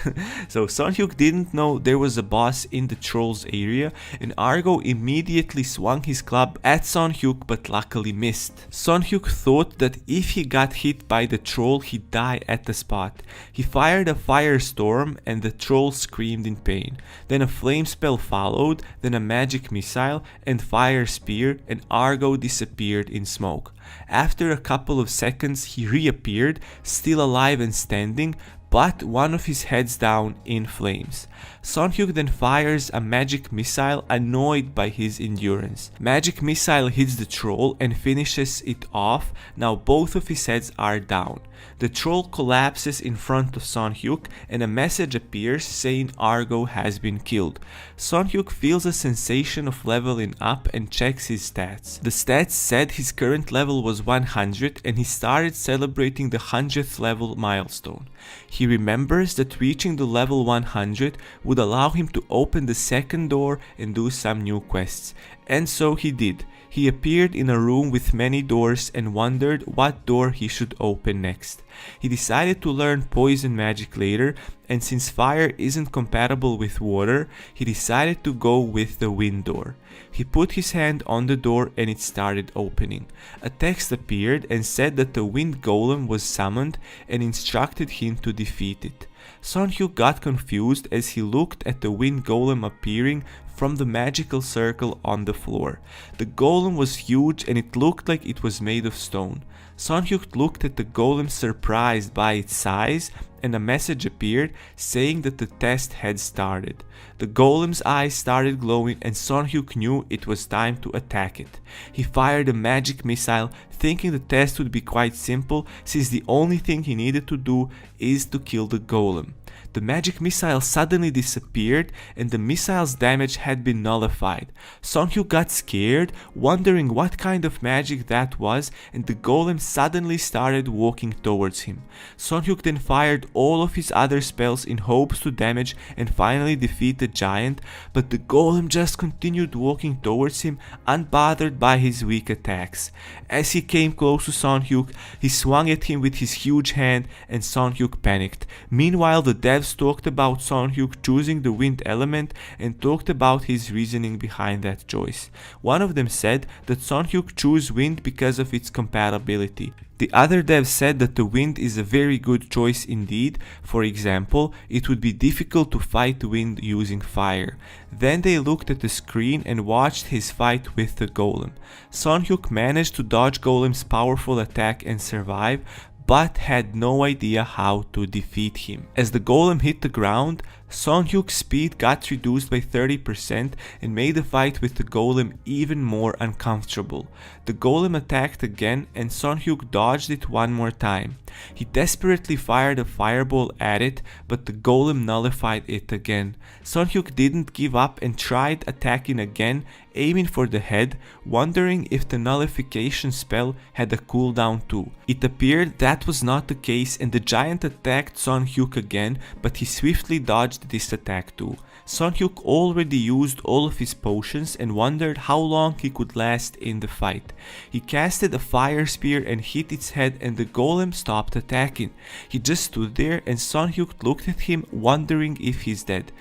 So Son Hyuk didn't know there was a boss in the trolls area, and Argo immediately swung his club at Son Hyuk but luckily missed. Son Hyuk thought that if he got hit by the troll he'd die at the spot. He fired a firestorm and the troll screamed in pain. Then a flame spell followed, then a magic missile and fire spear, and Argo disappeared in smoke. After a couple of seconds he reappeared, still alive and standing, but one of his heads down in flames. Son Hyuk then fires a magic missile, annoyed by his endurance. Magic missile hits the troll and finishes it off. Now both of his heads are down. The troll collapses in front of Son Hyuk and a message appears saying Argo has been killed. Son Hyuk feels a sensation of leveling up and checks his stats. The stats said his current level was 100 and he started celebrating the 100th level milestone. He remembers that reaching the level 100 would allow him to open the second door and do some new quests. And so he did. He appeared in a room with many doors and wondered what door he should open next. He decided to learn poison magic later, and since fire isn't compatible with water, he decided to go with the wind door. He put his hand on the door and it started opening. A text appeared and said that the wind golem was summoned and instructed him to defeat it. Son Hyuk got confused as he looked at the wind golem appearing from the magical circle on the floor. The golem was huge and it looked like it was made of stone. Son Hyuk looked at the golem surprised by its size, and a message appeared saying that the test had started. The golem's eyes started glowing and Son Hyuk knew it was time to attack it. He fired a magic missile, thinking the test would be quite simple since the only thing he needed to do is to kill the golem. The magic missile suddenly disappeared and the missile's damage had been nullified. Son Hyuk got scared, wondering what kind of magic that was, and the golem suddenly started walking towards him. Son Hyuk then fired all of his other spells in hopes to damage and finally defeat the giant, but the golem just continued walking towards him, unbothered by his weak attacks. As he came close to Son Hyuk, he swung at him with his huge hand and Son Hyuk panicked. Meanwhile, the devs talked about Son Hyuk choosing the wind element and talked about his reasoning behind that choice. One of them said that Son Hyuk chose wind because of its compatibility. The other devs said that the wind is a very good choice indeed. For example, it would be difficult to fight wind using fire. Then they looked at the screen and watched his fight with the golem. Son Hyuk managed to dodge golem's powerful attack and survive, but had no idea how to defeat him. As the golem hit the ground, Son Hyuk's speed got reduced by 30% and made the fight with the golem even more uncomfortable. The golem attacked again and Son Hyuk dodged it one more time. He desperately fired a fireball at it, but the golem nullified it again. Son Hyuk didn't give up and tried attacking again, aiming for the head, wondering if the nullification spell had a cooldown too. It appeared that was not the case and the giant attacked Son Hyuk again, but he swiftly dodged this attack too. Son Hyuk already used all of his potions and wondered how long he could last in the fight. He casted a fire spear and hit its head and the golem stopped attacking. He just stood there and Son Hyuk looked at him wondering if he's dead.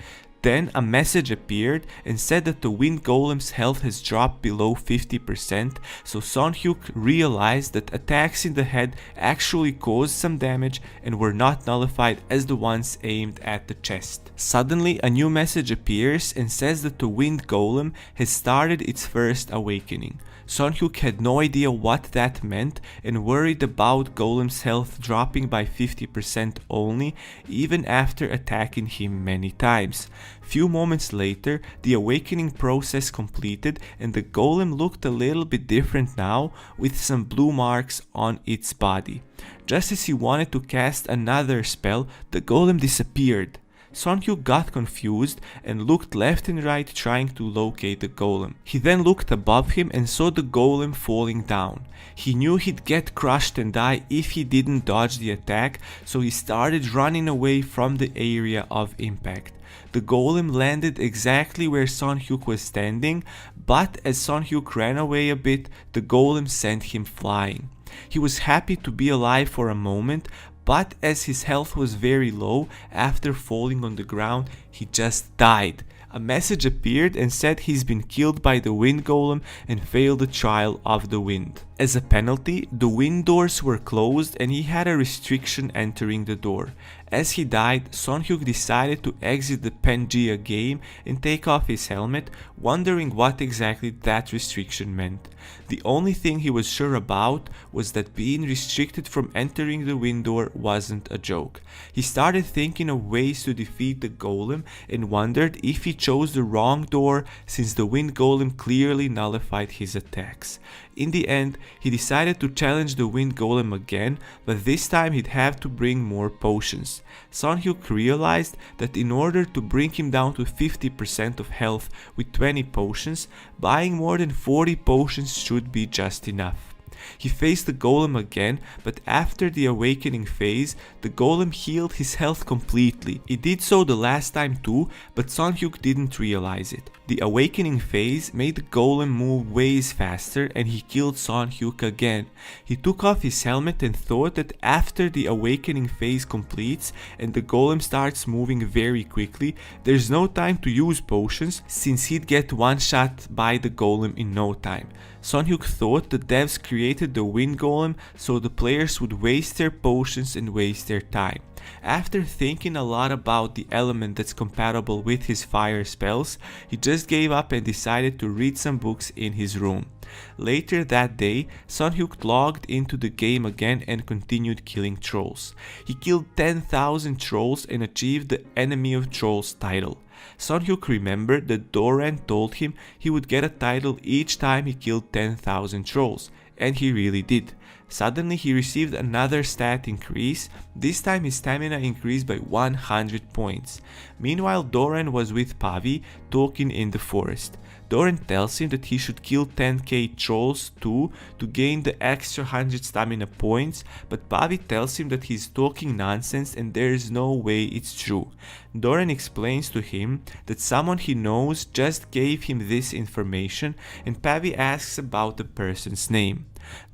Then a message appeared and said that the wind golem's health has dropped below 50%, so Son Hyuk realized that attacks in the head actually caused some damage and were not nullified as the ones aimed at the chest. Suddenly a new message appears and says that the wind golem has started its first awakening. Son Hyuk had no idea what that meant and worried about Golem's health dropping by 50% only, even after attacking him many times. Few moments later, the awakening process completed and the Golem looked a little bit different now, with some blue marks on its body. Just as he wanted to cast another spell, the Golem disappeared. Son Hyuk got confused and looked left and right trying to locate the golem. He then looked above him and saw the golem falling down. He knew he'd get crushed and die if he didn't dodge the attack, so he started running away from the area of impact. The golem landed exactly where Son Hyuk was standing, but as Son Hyuk ran away a bit, the golem sent him flying. He was happy to be alive for a moment, but as his health was very low after falling on the ground, he just died. A message appeared and said he's been killed by the wind golem and failed the trial of the wind. As a penalty, the wind doors were closed and he had a restriction entering the door. As he died, Son Hyuk decided to exit the Pangea game and take off his helmet, wondering what exactly that restriction meant. The only thing he was sure about was that being restricted from entering the wind door wasn't a joke. He started thinking of ways to defeat the golem and wondered if he chose the wrong door, since the wind golem clearly nullified his attacks. In the end, he decided to challenge the wind golem again, but this time he'd have to bring more potions. Son Hyuk realized that in order to bring him down to 50% of health with 20 potions, buying more than 40 potions should be just enough. He faced the golem again, but after the awakening phase, the golem healed his health completely. It did so the last time too, but Son Hyuk didn't realize it. The awakening phase made the golem move ways faster and he killed Son Hyuk again. He took off his helmet and thought that after the awakening phase completes and the golem starts moving very quickly, there's no time to use potions, since he'd get one shot by the golem in no time. Son Hyuk thought the devs created the wind golem so the players would waste their potions and waste their time. After thinking a lot about the element that's compatible with his fire spells, he just gave up and decided to read some books in his room. Later that day, Son Hyuk logged into the game again and continued killing trolls. He killed 10,000 trolls and achieved the Enemy of Trolls title. Son Hyuk remembered that Doran told him he would get a title each time he killed 10,000 trolls, and he really did. Suddenly he received another stat increase, this time his stamina increased by 100 points. Meanwhile, Doran was with Pavi, talking in the forest. Doran tells him that he should kill 10k trolls too to gain the extra 100 stamina points, but Pavi tells him that he's talking nonsense and there is no way it's true. Doran explains to him that someone he knows just gave him this information, and Pavi asks about the person's name.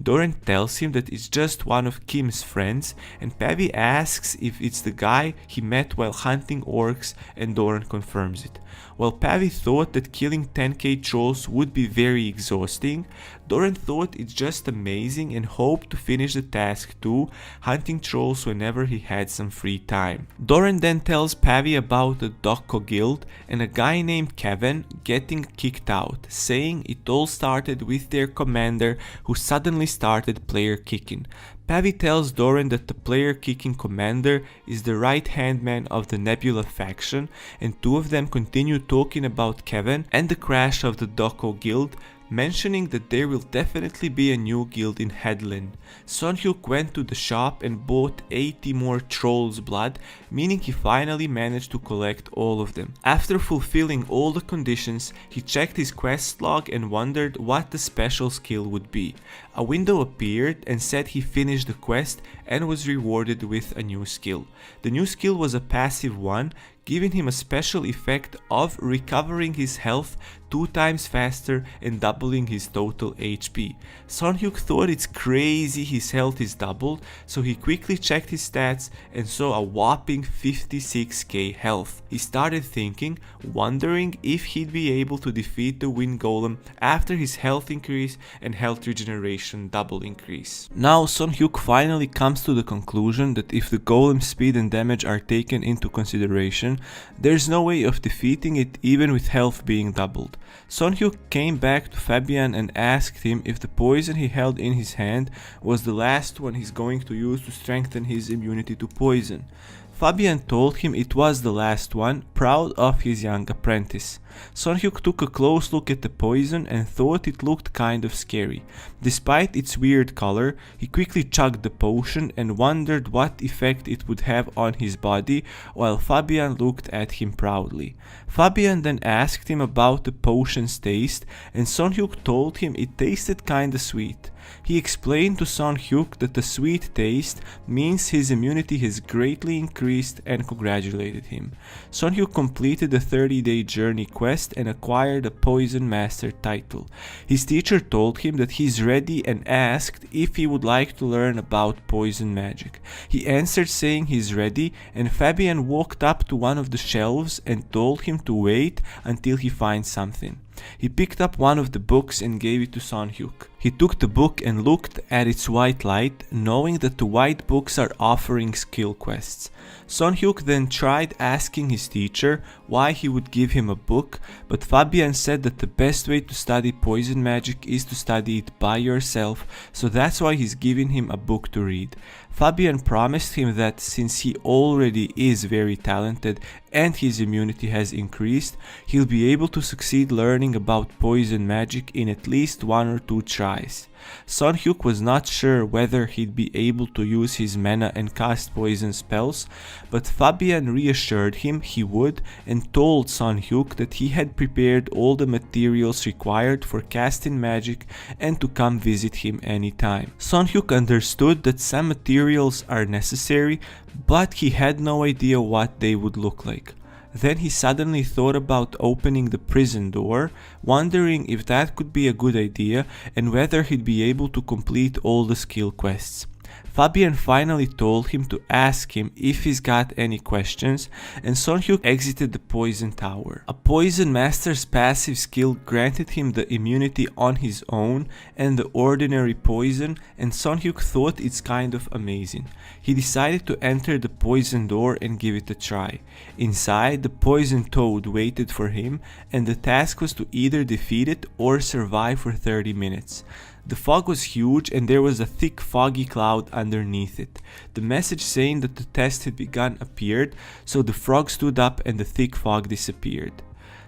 Doran tells him that it's just one of Kim's friends, and Pavi asks if it's the guy he met while hunting orcs, and Doran confirms it. While Pavi thought that killing 10k trolls would be very exhausting, Doran thought it's just amazing and hoped to finish the task too, hunting trolls whenever he had some free time. Doran then tells Pavi about the Dokko guild and a guy named Kevin getting kicked out, saying it all started with their commander who suddenly started player kicking. Pavi tells Doran that the player kicking commander is the right-hand man of the Nebula faction, and two of them continue talking about Kevin and the crash of the Dokko guild, mentioning that there will definitely be a new guild in Headland. Son Hyuk went to the shop and bought 80 more trolls' blood, meaning he finally managed to collect all of them. After fulfilling all the conditions, he checked his quest log and wondered what the special skill would be. A window appeared and said he finished the quest and was rewarded with a new skill. The new skill was a passive one, giving him a special effect of recovering his health 2 times faster and doubling his total HP. Son Hyuk thought it's crazy his health is doubled, so he quickly checked his stats and saw a whopping 56k health. He started thinking, wondering if he'd be able to defeat the Wind Golem after his health increase and health regeneration double increase. Now Son Hyuk finally comes to the conclusion that if the golem's speed and damage are taken into consideration, there's no way of defeating it even with health being doubled. Son Hyuk came back to Fabian and asked him if the poison he held in his hand was the last one he's going to use to strengthen his immunity to poison. Fabian told him it was the last one, proud of his young apprentice. Son Hyuk took a close look at the poison and thought it looked kind of scary. Despite its weird color, he quickly chugged the potion and wondered what effect it would have on his body, while Fabian looked at him proudly. Fabian then asked him about the potion's taste, and Son Hyuk told him it tasted kinda sweet. He explained to Son Hyuk that the sweet taste means his immunity has greatly increased and congratulated him. Son Hyuk completed the 30-day journey quest and acquired a Poison Master title. His teacher told him that he's ready and asked if he would like to learn about poison magic. He answered saying he's ready, and Fabian walked up to one of the shelves and told him to wait until he finds something. He picked up one of the books and gave it to Son Hyuk. He took the book and looked at its white light, knowing that the white books are offering skill quests. Son Hyuk then tried asking his teacher why he would give him a book, but Fabian said that the best way to study poison magic is to study it by yourself, so that's why he's giving him a book to read. Fabian promised him that since he already is very talented and his immunity has increased, he'll be able to succeed learning about poison magic in at least 1 or 2 tries. Son Hyuk was not sure whether he'd be able to use his mana and cast poison spells, but Fabian reassured him he would and told Son Hyuk that he had prepared all the materials required for casting magic and to come visit him anytime. Son Hyuk understood that some materials are necessary, but he had no idea what they would look like. Then he suddenly thought about opening the prison door, wondering if that could be a good idea and whether he'd be able to complete all the skill quests. Fabian finally told him to ask him if he's got any questions, and Son Hyuk exited the poison tower. A poison master's passive skill granted him the immunity on his own and the ordinary poison, and Son Hyuk thought it's kind of amazing. He decided to enter the poison door and give it a try. Inside, the poison toad waited for him, and the task was to either defeat it or survive for 30 minutes. The fog was huge and there was a thick foggy cloud underneath it. The message saying that the test had begun appeared, so the frog stood up and the thick fog disappeared.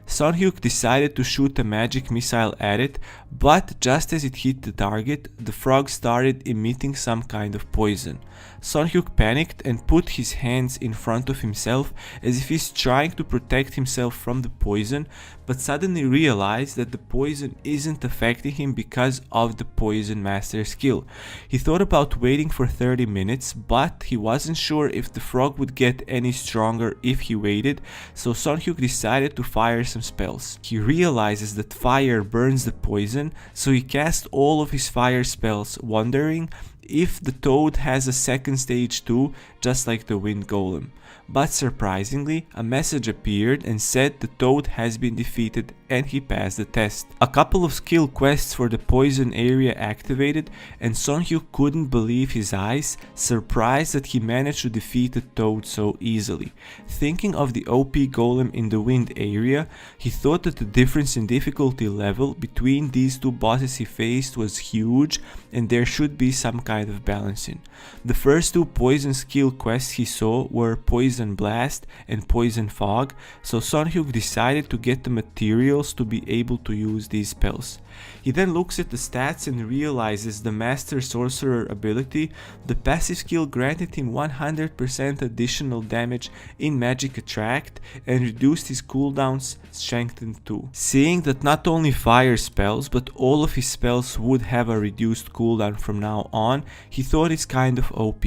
Son Hyuk decided to shoot a magic missile at it, but just as it hit the target, the frog started emitting some kind of poison. Son Hyuk panicked and put his hands in front of himself as if he's trying to protect himself from the poison, but suddenly realized that the poison isn't affecting him because of the poison master skill. He thought about waiting for 30 minutes, but he wasn't sure if the frog would get any stronger if he waited, so Son Hyuk decided to fire some spells. He realizes that fire burns the poison, so he cast all of his fire spells, wondering if the toad has a second stage too, just like the Wind Golem. But surprisingly, a message appeared and said the toad has been defeated and he passed the test. A couple of skill quests for the poison area activated, and Son Hyuk couldn't believe his eyes, surprised that he managed to defeat the toad so easily. Thinking of the OP golem in the wind area, he thought that the difference in difficulty level between these two bosses he faced was huge and there should be some kind of balancing. The first two poison skill quests he saw were Poison Blast and Poison Fog, so Son Hyuk decided to get the materials to be able to use these spells. He then looks at the stats and realizes the Master Sorcerer ability, the passive skill granted him 100% additional damage in Magic Attract and reduced his cooldowns strengthened too. Seeing that not only fire spells but all of his spells would have a reduced cooldown from now on, he thought it's kind of OP.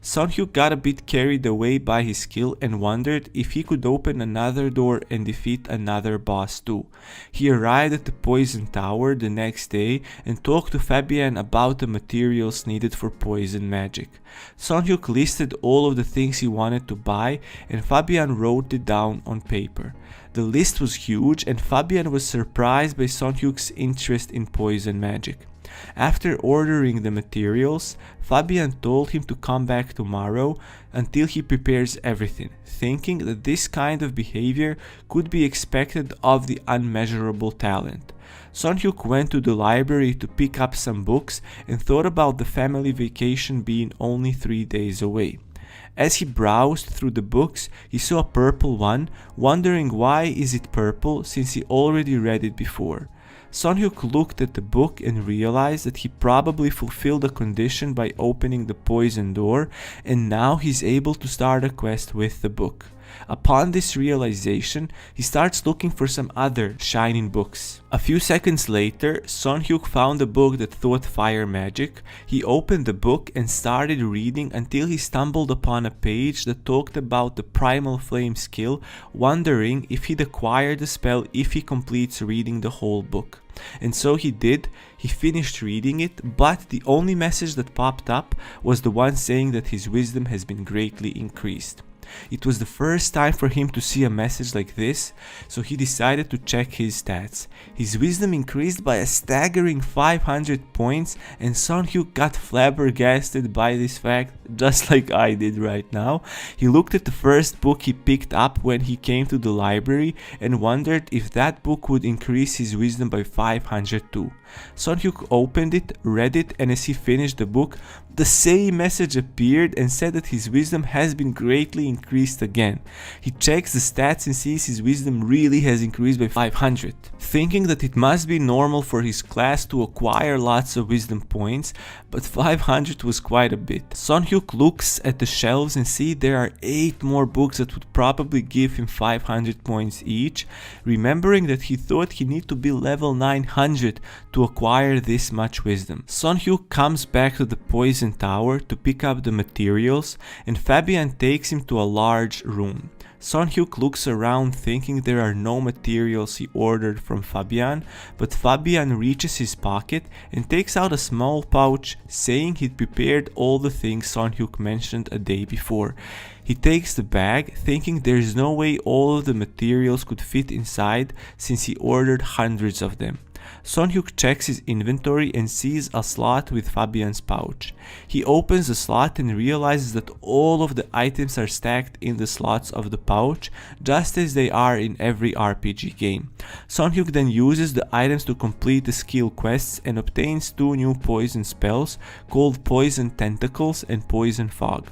Sun-hyuk got a bit carried away by his skill and wondered if he could open another door and defeat another boss too. He arrived at the Poison Tower the next day and talked to Fabian about the materials needed for poison magic. Sun-hyuk listed all of the things he wanted to buy and Fabian wrote it down on paper. The list was huge and Fabian was surprised by Sun-hyuk's interest in poison magic. After ordering the materials, Fabian told him to come back tomorrow until he prepares everything, thinking that this kind of behavior could be expected of the unmeasurable talent. Sun-hyuk went to the library to pick up some books and thought about the family vacation being only 3 days away. As he browsed through the books, he saw a purple one, wondering why is it purple since he already read it before. Sun-hyuk looked at the book and realized that he probably fulfilled a condition by opening the poison door, and now he's able to start a quest with the book. Upon this realization, he starts looking for some other shining books. A few seconds later, Sun-hyuk found a book that taught fire magic. He opened the book and started reading until he stumbled upon a page that talked about the primal flame skill, wondering if he'd acquire the spell if he completes reading the whole book. And so he did. He finished reading it, but the only message that popped up was the one saying that his wisdom has been greatly increased. It was the first time for him to see a message like this, so he decided to check his stats. His wisdom increased by a staggering 500 points, and Sun-hyuk got flabbergasted by this fact, just like I did right now. He looked at the first book he picked up when he came to the library and wondered if that book would increase his wisdom by 500 too. Sun-hyuk opened it, read it, and as he finished the book, the same message appeared and said that his wisdom has been greatly increased again. He checks the stats and sees his wisdom really has increased by 500. Thinking that it must be normal for his class to acquire lots of wisdom points, but 500 was quite a bit. Sun-hyuk looks at the shelves and sees there are 8 more books that would probably give him 500 points each, remembering that he thought he need to be level 900 to acquire this much wisdom. Sun-hyuk comes back to the Poison Tower to pick up the materials, and Fabian takes him to a large room. Sun-hyuk looks around thinking there are no materials he ordered from Fabian, but Fabian reaches his pocket and takes out a small pouch saying he'd prepared all the things Sun-hyuk mentioned a day before. He takes the bag thinking there's no way all of the materials could fit inside since he ordered hundreds of them. Sun-hyuk checks his inventory and sees a slot with Fabian's pouch. He opens the slot and realizes that all of the items are stacked in the slots of the pouch, just as they are in every RPG game. Sun-hyuk then uses the items to complete the skill quests and obtains 2 new poison spells called Poison Tentacles and Poison Fog.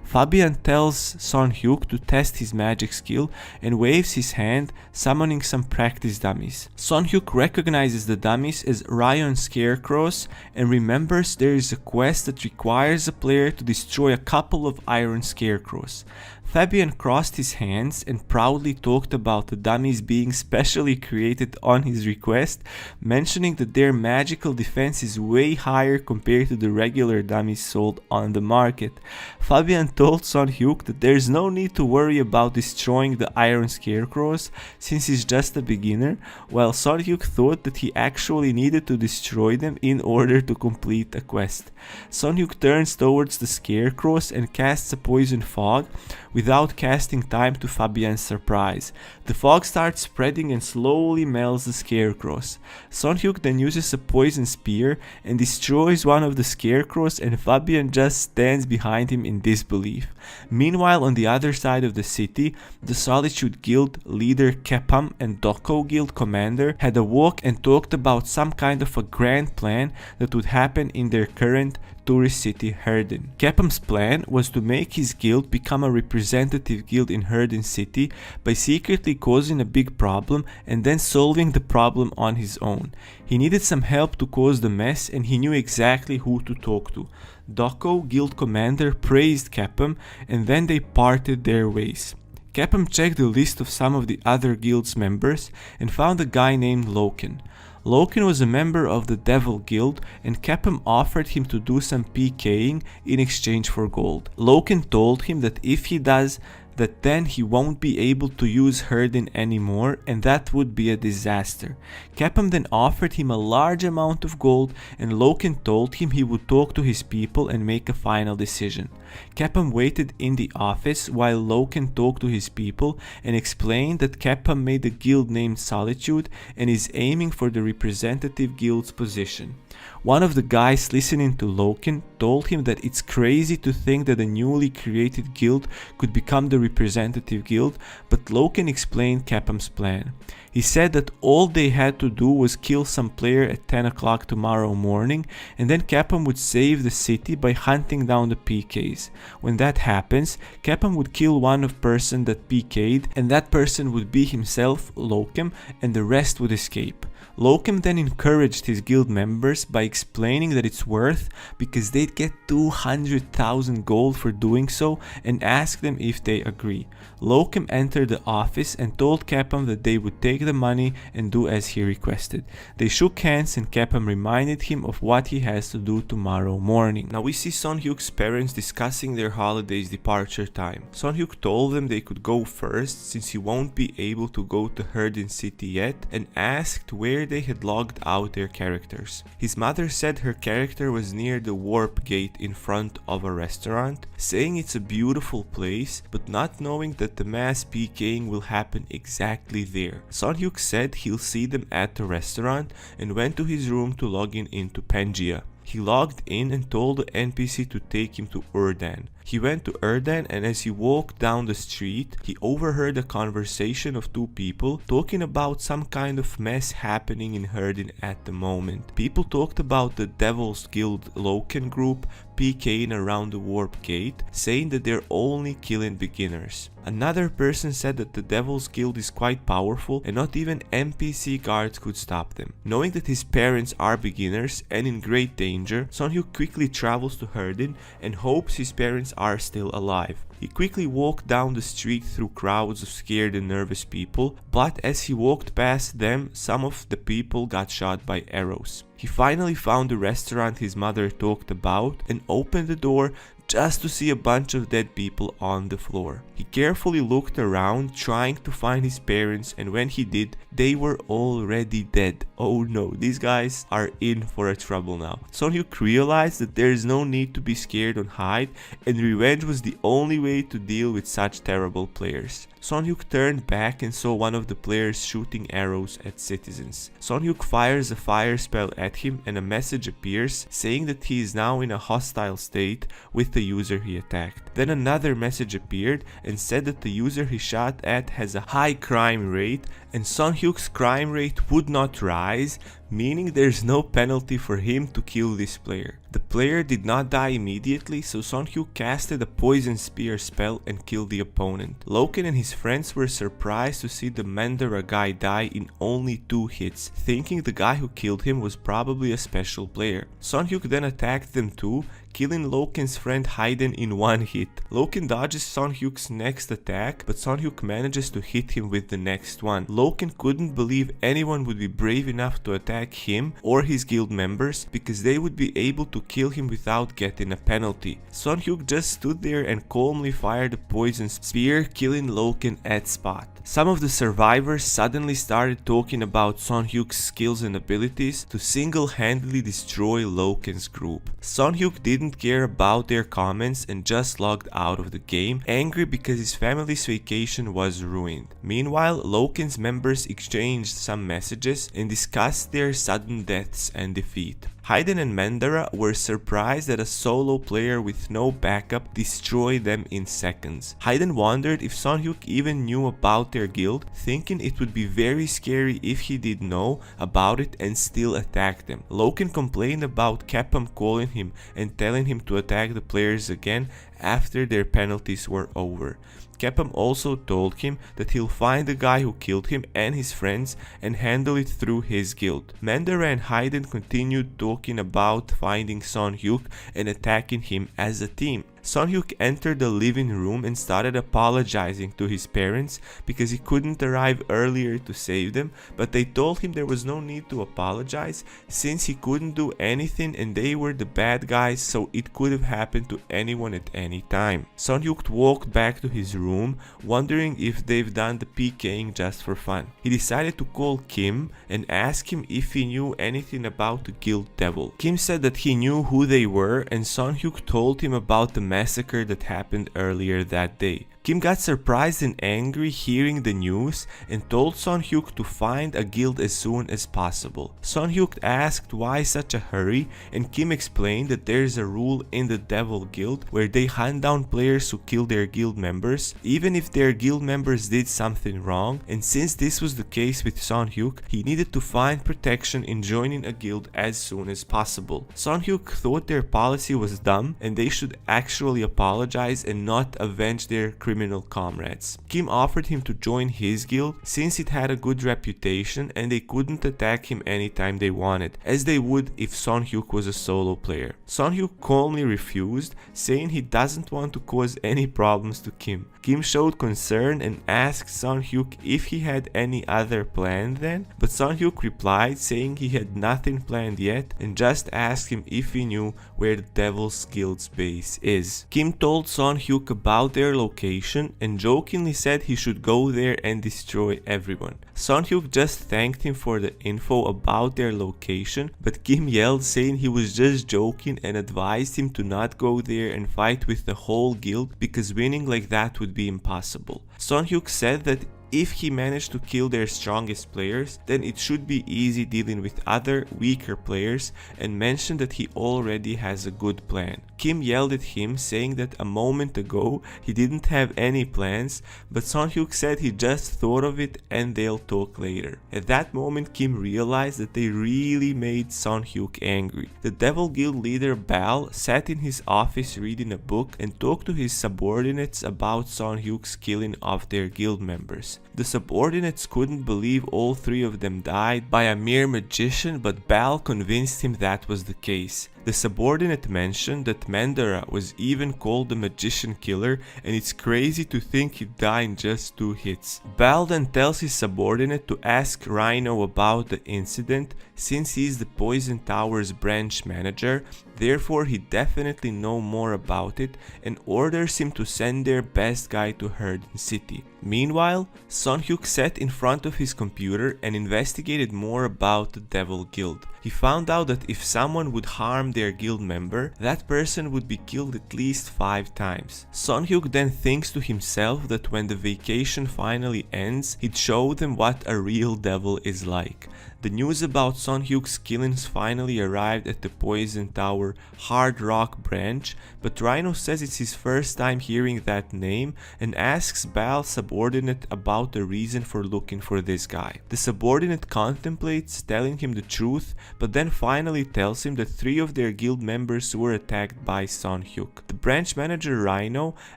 Fabian tells Sun-hyuk to test his magic skill and waves his hand, summoning some practice dummies. Sun-hyuk recognizes the dummies as Ryan Scarecrows and remembers there is a quest that requires a player to destroy a couple of iron scarecrows. Fabian crossed his hands and proudly talked about the dummies being specially created on his request, mentioning that their magical defense is way higher compared to the regular dummies sold on the market. Fabian told Sun-hyuk that there's no need to worry about destroying the iron scarecrows since he's just a beginner, while Sun-hyuk thought that he actually needed to destroy them in order to complete a quest. Sun-hyuk turns towards the scarecrows and casts a poison fog, without casting time to Fabian's surprise. The fog starts spreading and slowly melts the scarecrows. Sun-hyuk then uses a poison spear and destroys one of the scarecrows, and Fabian just stands behind him in disbelief. Meanwhile, on the other side of the city, the Solitude Guild leader Kepam and Doko Guild commander had a walk and talked about some kind of a grand plan that would happen in their current tourist city Herden. Kepam's plan was to make his guild become a representative guild in Herden city by secretly causing a big problem and then solving the problem on his own. He needed some help to cause the mess and he knew exactly who to talk to. Doko, guild commander, praised Kepam and then they parted their ways. Kepam checked the list of some of the other guild's members and found a guy named Loken. Loken was a member of the Devil Guild and Capcom offered him to do some PKing in exchange for gold. Loken told him that if he does, that then he won't be able to use Herden anymore and that would be a disaster. Capcom then offered him a large amount of gold and Loken told him he would talk to his people and make a final decision. Capcom waited in the office while Loken talked to his people and explained that Capcom made a guild named Solitude and is aiming for the representative guild's position. One of the guys listening to Loken told him that it's crazy to think that a newly created guild could become the representative guild, but Loken explained Capcom's plan. He said that all they had to do was kill some player at 10 o'clock tomorrow morning and then Capcom would save the city by hunting down the PKs. When that happens, Capcom would kill one of person that PK'd and that person would be himself, Loken, and the rest would escape. Loken then encouraged his guild members by explaining that it's worth because they'd get 200,000 gold for doing so and asked them if they agree. Loken entered the office and told Capcom that they would take the money and do as he requested. They shook hands and Capcom reminded him of what he has to do tomorrow morning. Now we see Son Hyuk's parents discussing their holiday's departure time. Son Hyuk told them they could go first since he won't be able to go to Herden City yet and asked where they had logged out their characters. His mother said her character was near the warp gate in front of a restaurant, saying it's a beautiful place, but not knowing that the mass PKing will happen exactly there. Son Hyuk said he'll see them at the restaurant and went to his room to log in into Pangaea. He logged in and told the NPC to take him to Erdan. He went to Erdan and as he walked down the street, he overheard a conversation of two people talking about some kind of mess happening in Herden at the moment. People talked about the Devil's Guild Loken group PKing around the warp gate, saying that they're only killing beginners. Another person said that the Devil's Guild is quite powerful and not even NPC guards could stop them. Knowing that his parents are beginners and in great danger, Son Hyuk quickly travels to Herden and hopes his parents are still alive. He quickly walked down the street through crowds of scared and nervous people, but as he walked past them, some of the people got shot by arrows. He finally found the restaurant his mother talked about and opened the door just to see a bunch of dead people on the floor. He carefully looked around trying to find his parents and when he did, they were already dead. Oh no, these guys are in for a trouble now. Son Hyuk realized that there is no need to be scared or hide and revenge was the only way to deal with such terrible players. Son Hyuk turned back and saw one of the players shooting arrows at citizens. Son Hyuk fires a fire spell at him and a message appears saying that he is now in a hostile state with the user he attacked. Then another message appeared and said that the user he shot at has a high crime rate and Son Hyuk's crime rate would not rise, meaning there's no penalty for him to kill this player. The player did not die immediately, so Son Hyuk casted a poison spear spell and killed the opponent. Loken and his friends were surprised to see the Mandara guy die in only 2 hits, thinking the guy who killed him was probably a special player. Son Hyuk then attacked them too, killing Loken's friend Hayden in 1 hit. Loken dodges Son Hyuk's next attack, but Son Hyuk manages to hit him with the next one. Loken couldn't believe anyone would be brave enough to attack him or his guild members because they would be able to kill him without getting a penalty. Son Hyuk just stood there and calmly fired a poison spear, killing Loken at spot. Some of the survivors suddenly started talking about Son Hyuk's skills and abilities to single-handedly destroy Loken's group. Son Hyuk didn't care about their comments and just logged out of the game, angry because his family's vacation was ruined. Meanwhile, Loken's members exchanged some messages and discussed their sudden deaths and defeat. Hayden and Mandara were surprised that a solo player with no backup destroyed them in seconds. Hayden wondered if Son Hyuk even knew about their guild, thinking it would be very scary if he did know about it and still attack them. Loken complained about Capcom calling him and telling him to attack the players again after their penalties were over. Capcom also told him that he'll find the guy who killed him and his friends and handle it through his guild. Mandara and Hayden continued talking about finding Son Hyuk and attacking him as a team. Son-hyuk entered the living room and started apologizing to his parents because he couldn't arrive earlier to save them, but they told him there was no need to apologize since he couldn't do anything and they were the bad guys, so it could have happened to anyone at any time. Son-hyuk walked back to his room, wondering if they've done the PKing just for fun. He decided to call Kim and ask him if he knew anything about the Guild Devil. Kim said that he knew who they were, and Son-hyuk told him about the massacre that happened earlier that day. Kim got surprised and angry hearing the news and told Son-hyuk to find a guild as soon as possible. Son-hyuk asked why such a hurry, and Kim explained that there's a rule in the Devil Guild where they hunt down players who kill their guild members, even if their guild members did something wrong, and since this was the case with Son-hyuk, he needed to find protection in joining a guild as soon as possible. Son-hyuk thought their policy was dumb and they should actually apologize and not avenge their criminal comrades. Kim offered him to join his guild since it had a good reputation and they couldn't attack him anytime they wanted, as they would if Son-hyuk was a solo player. Son-hyuk calmly refused, saying he doesn't want to cause any problems to Kim. Kim showed concern and asked Son-hyuk if he had any other plan then, but Son-hyuk replied saying he had nothing planned yet and just asked him if he knew where the Devil's Guild's base is. Kim told Son-hyuk about their location and jokingly said he should go there and destroy everyone. Son-hyuk just thanked him for the info about their location, but Kim yelled saying he was just joking and advised him to not go there and fight with the whole guild because winning like that would be impossible. Son-hyuk said that if he managed to kill their strongest players, then it should be easy dealing with other weaker players, and mentioned that he already has a good plan. Kim yelled at him saying that a moment ago he didn't have any plans, but Son-hyuk said he just thought of it and they'll talk later. At that moment Kim realized that they really made Son-hyuk angry. The Devil Guild leader Bal sat in his office reading a book and talked to his subordinates about Son-hyuk's killing of their guild members. The subordinates couldn't believe all three of them died by a mere magician, but Bal convinced him that was the case. The subordinate mentioned that Mandara was even called the magician killer, and it's crazy to think he died in just 2 hits. Bal then tells his subordinate to ask Rhino about the incident since he's the Poison Tower's branch manager, therefore he definitely know more about it, and orders him to send their best guy to Herdin City. Meanwhile, Son-hyuk sat in front of his computer and investigated more about the Devil Guild. He found out that if someone would harm their guild member, that person would be killed at least 5 times. Son-hyuk then thinks to himself that when the vacation finally ends, he'd show them what a real devil is like. The news about Son-hyuk's killings finally arrived at the Poison Tower Hard Rock branch, but Rhino says it's his first time hearing that name and asks Bal's subordinate about the reason for looking for this guy. The subordinate contemplates telling him the truth, but then finally tells him that 3 of their guild members were attacked by Son-hyuk. The branch manager Rhino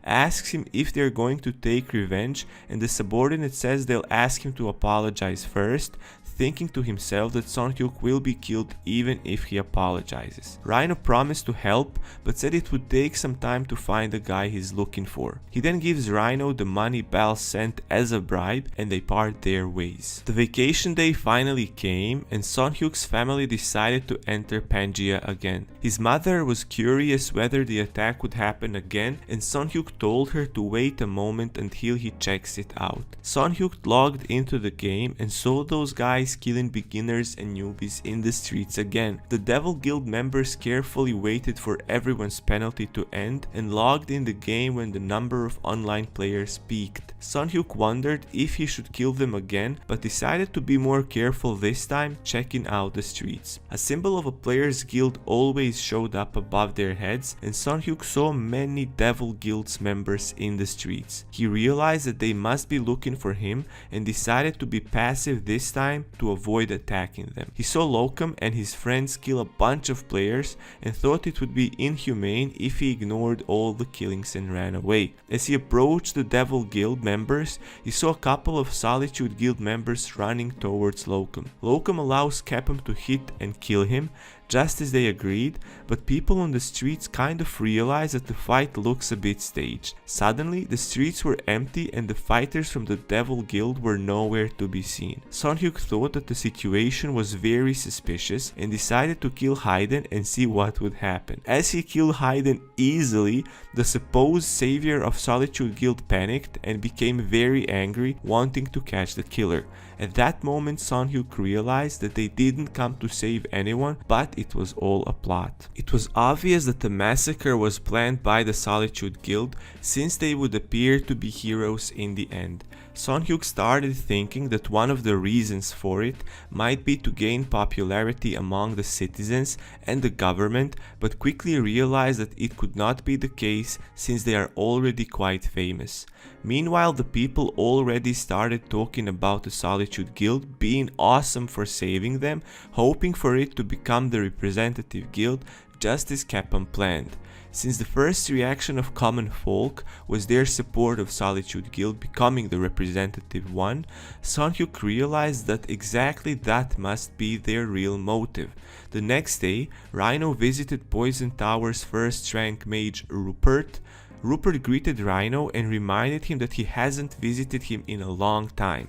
asks him if they're going to take revenge, and the subordinate says they'll ask him to apologize first, thinking to himself that Son-hyuk will be killed even if he apologizes. Rhino promised to help, but said it would take some time to find the guy he's looking for. He then gives Rhino the money Bal sent as a bribe, and they part their ways. The vacation day finally came, and Son-hyuk's family decided to enter Pangaea again. His mother was curious whether the attack would happen again, and Son-hyuk told her to wait a moment until he checks it out. Son-hyuk logged into the game and saw those guys killing beginners and newbies in the streets again. The Devil Guild members carefully waited for everyone's penalty to end and logged in the game when the number of online players peaked. Son-hyuk wondered if he should kill them again, but decided to be more careful this time, checking out the streets. A symbol of a player's guild always showed up above their heads, and Son-hyuk saw many Devil Guild's members in the streets. He realized that they must be looking for him and decided to be passive this time to avoid attacking them. He saw Locum and his friends kill a bunch of players and thought it would be inhumane if he ignored all the killings and ran away. As he approached the Devil Guild members, he saw a couple of Solitude Guild members running towards Locum. Locum allows Capum to hit and kill him, just as they agreed, but people on the streets kind of realized that the fight looks a bit staged. Suddenly, the streets were empty and the fighters from the Devil Guild were nowhere to be seen. Son Hyuk thought that the situation was very suspicious and decided to kill Hayden and see what would happen. As he killed Hayden easily, the supposed savior of Solitude Guild panicked and became very angry, wanting to catch the killer. At that moment, Son Hyuk realized that they didn't come to save anyone, but it was all a plot. It was obvious that the massacre was planned by the Solitude Guild, since they would appear to be heroes in the end. Son Hyuk started thinking that one of the reasons for it might be to gain popularity among the citizens and the government, but quickly realized that it could not be the case since they are already quite famous. Meanwhile, the people already started talking about the Solitude Guild being awesome for saving them, hoping for it to become the representative guild just as Capcom planned. Since the first reaction of common folk was their support of Solitude Guild becoming the representative one, Son Hyuk realized that exactly that must be their real motive. The next day, Rhino visited Poison Tower's first rank mage Rupert. Rupert greeted Rhino and reminded him that he hasn't visited him in a long time.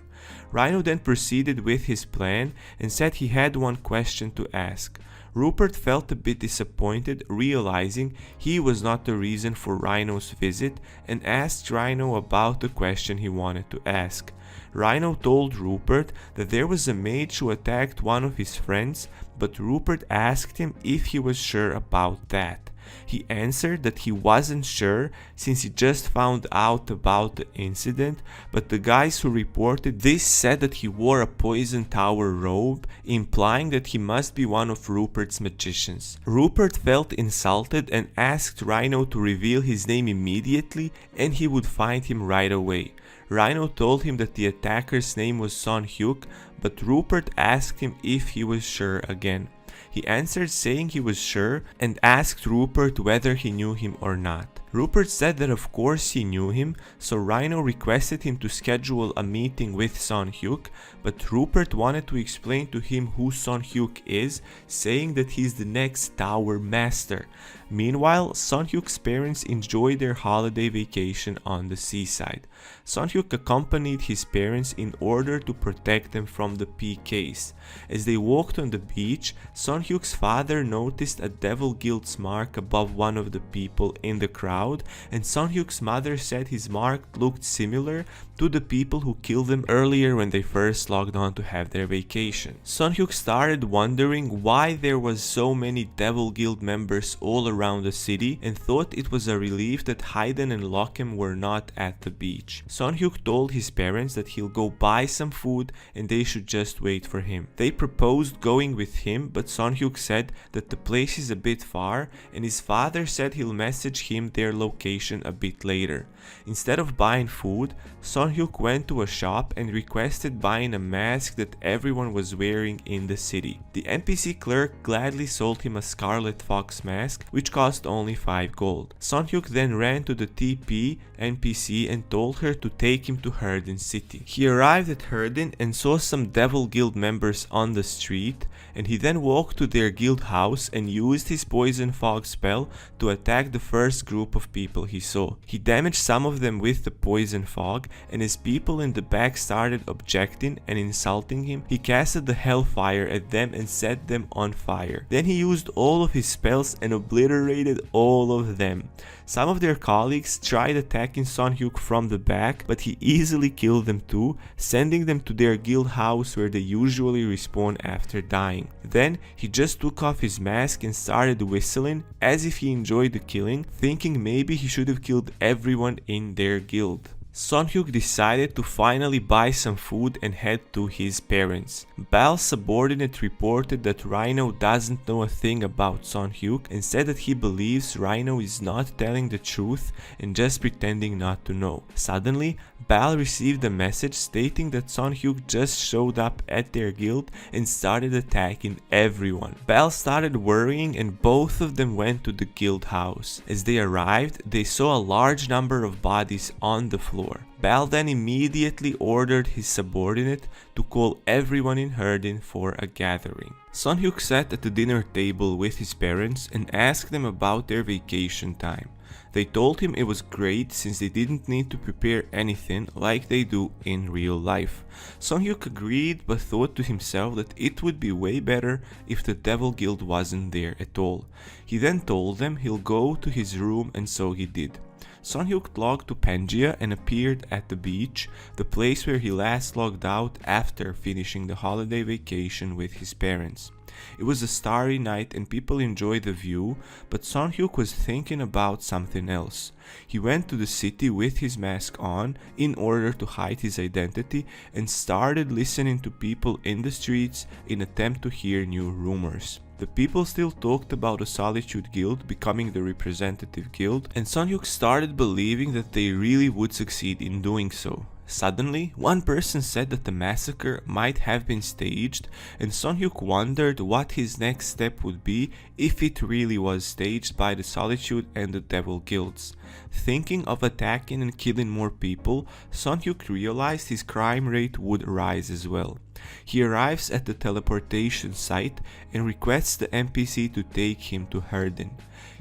Rhino then proceeded with his plan and said he had one question to ask. Rupert felt a bit disappointed, realizing he was not the reason for Rhino's visit, and asked Rhino about the question he wanted to ask. Rhino told Rupert that there was a mage who attacked one of his friends, but Rupert asked him if he was sure about that. He answered that he wasn't sure since he just found out about the incident, but the guys who reported this said that he wore a Poison Tower robe, implying that he must be one of Rupert's magicians. Rupert felt insulted and asked Rhino to reveal his name immediately and he would find him right away. Rhino told him that the attacker's name was Son Hyuk, but Rupert asked him if he was sure again. He answered saying he was sure and asked Rupert whether he knew him or not. Rupert said that of course he knew him, so Rhino requested him to schedule a meeting with Son Hyuk, but Rupert wanted to explain to him who Son Hyuk is, saying that he's the next Tower Master. Meanwhile, Son Hyuk's parents enjoyed their holiday vacation on the seaside. Son Hyuk accompanied his parents in order to protect them from the PKs. As they walked on the beach, Son Hyuk's father noticed a Devil Guild's mark above one of the people in the crowd, and Son Hyuk's mother said his mark looked similar to the people who killed them earlier when they first logged on to have their vacation. Son Hyuk started wondering why there was so many Devil Guild members all around the city and thought it was a relief that Hayden and Lockham were not at the beach. Son Hyuk told his parents that he'll go buy some food and they should just wait for him. They proposed going with him, but Son Hyuk said that the place is a bit far and his father said he'll message him their location a bit later. Instead of buying food, Son Hyuk went to a shop and requested buying a mask that everyone was wearing in the city. The NPC clerk gladly sold him a Scarlet Fox mask, which cost only 5 gold. Son Hyuk then ran to the TP NPC and told her to take him to Herden City. He arrived at Herden and saw some Devil Guild members on the street, and he then walked to their guild house and used his Poison Fog spell to attack the first group of people he saw. He damaged some of them with the Poison Fog, and as people in the back started objecting and insulting him, he casted the Hellfire at them and set them on fire. Then he used all of his spells and obliterated all of them. Some of their colleagues tried attacking Son Hyuk from the back, but he easily killed them too, sending them to their guild house where they usually respawn after dying. Then he just took off his mask and started whistling as if he enjoyed the killing, thinking maybe he should have killed everyone in their guild. Son Hyuk decided to finally buy some food and head to his parents. Bal's subordinate reported that Rhino doesn't know a thing about Son Hyuk and said that he believes Rhino is not telling the truth and just pretending not to know. Suddenly, Bal received a message stating that Son Hyuk just showed up at their guild and started attacking everyone. Bal started worrying and both of them went to the guild house. As they arrived, they saw a large number of bodies on the floor. Bal then immediately ordered his subordinate to call everyone in Herdin for a gathering. Son Hyuk sat at the dinner table with his parents and asked them about their vacation time. They told him it was great since they didn't need to prepare anything like they do in real life. Son Hyuk agreed but thought to himself that it would be way better if the Devil Guild wasn't there at all. He then told them he'll go to his room, and so he did. Son Hyuk logged to Pangaea and appeared at the beach, the place where he last logged out after finishing the holiday vacation with his parents. It was a starry night and people enjoyed the view, but Son Hyuk was thinking about something else. He went to the city with his mask on in order to hide his identity and started listening to people in the streets in attempt to hear new rumors. The people still talked about the Solitude Guild becoming the representative guild, and Son Hyuk started believing that they really would succeed in doing so. Suddenly, one person said that the massacre might have been staged, and Son Hyuk wondered what his next step would be if it really was staged by the Solitude and the Devil Guilds. Thinking of attacking and killing more people, Son Hyuk realized his crime rate would rise as well. He arrives at the teleportation site and requests the NPC to take him to Herdin.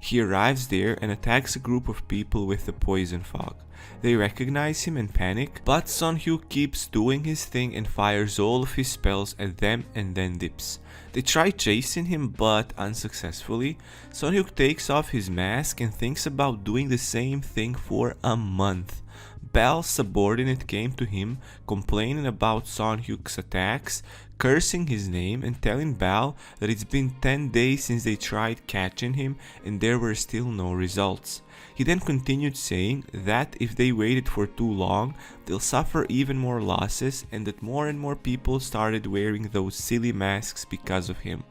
He arrives there and attacks a group of people with the poison fog. They recognize him and panic, but Son Hyuk keeps doing his thing and fires all of his spells at them and then dips. They try chasing him but unsuccessfully. Son Hyuk takes off his mask and thinks about doing the same thing for a month. Bal's subordinate came to him, complaining about Son Hyuk's attacks, cursing his name and telling Bal that it's been 10 days since they tried catching him and there were still no results. He then continued saying that if they waited for too long, they'll suffer even more losses and that more and more people started wearing those silly masks because of him.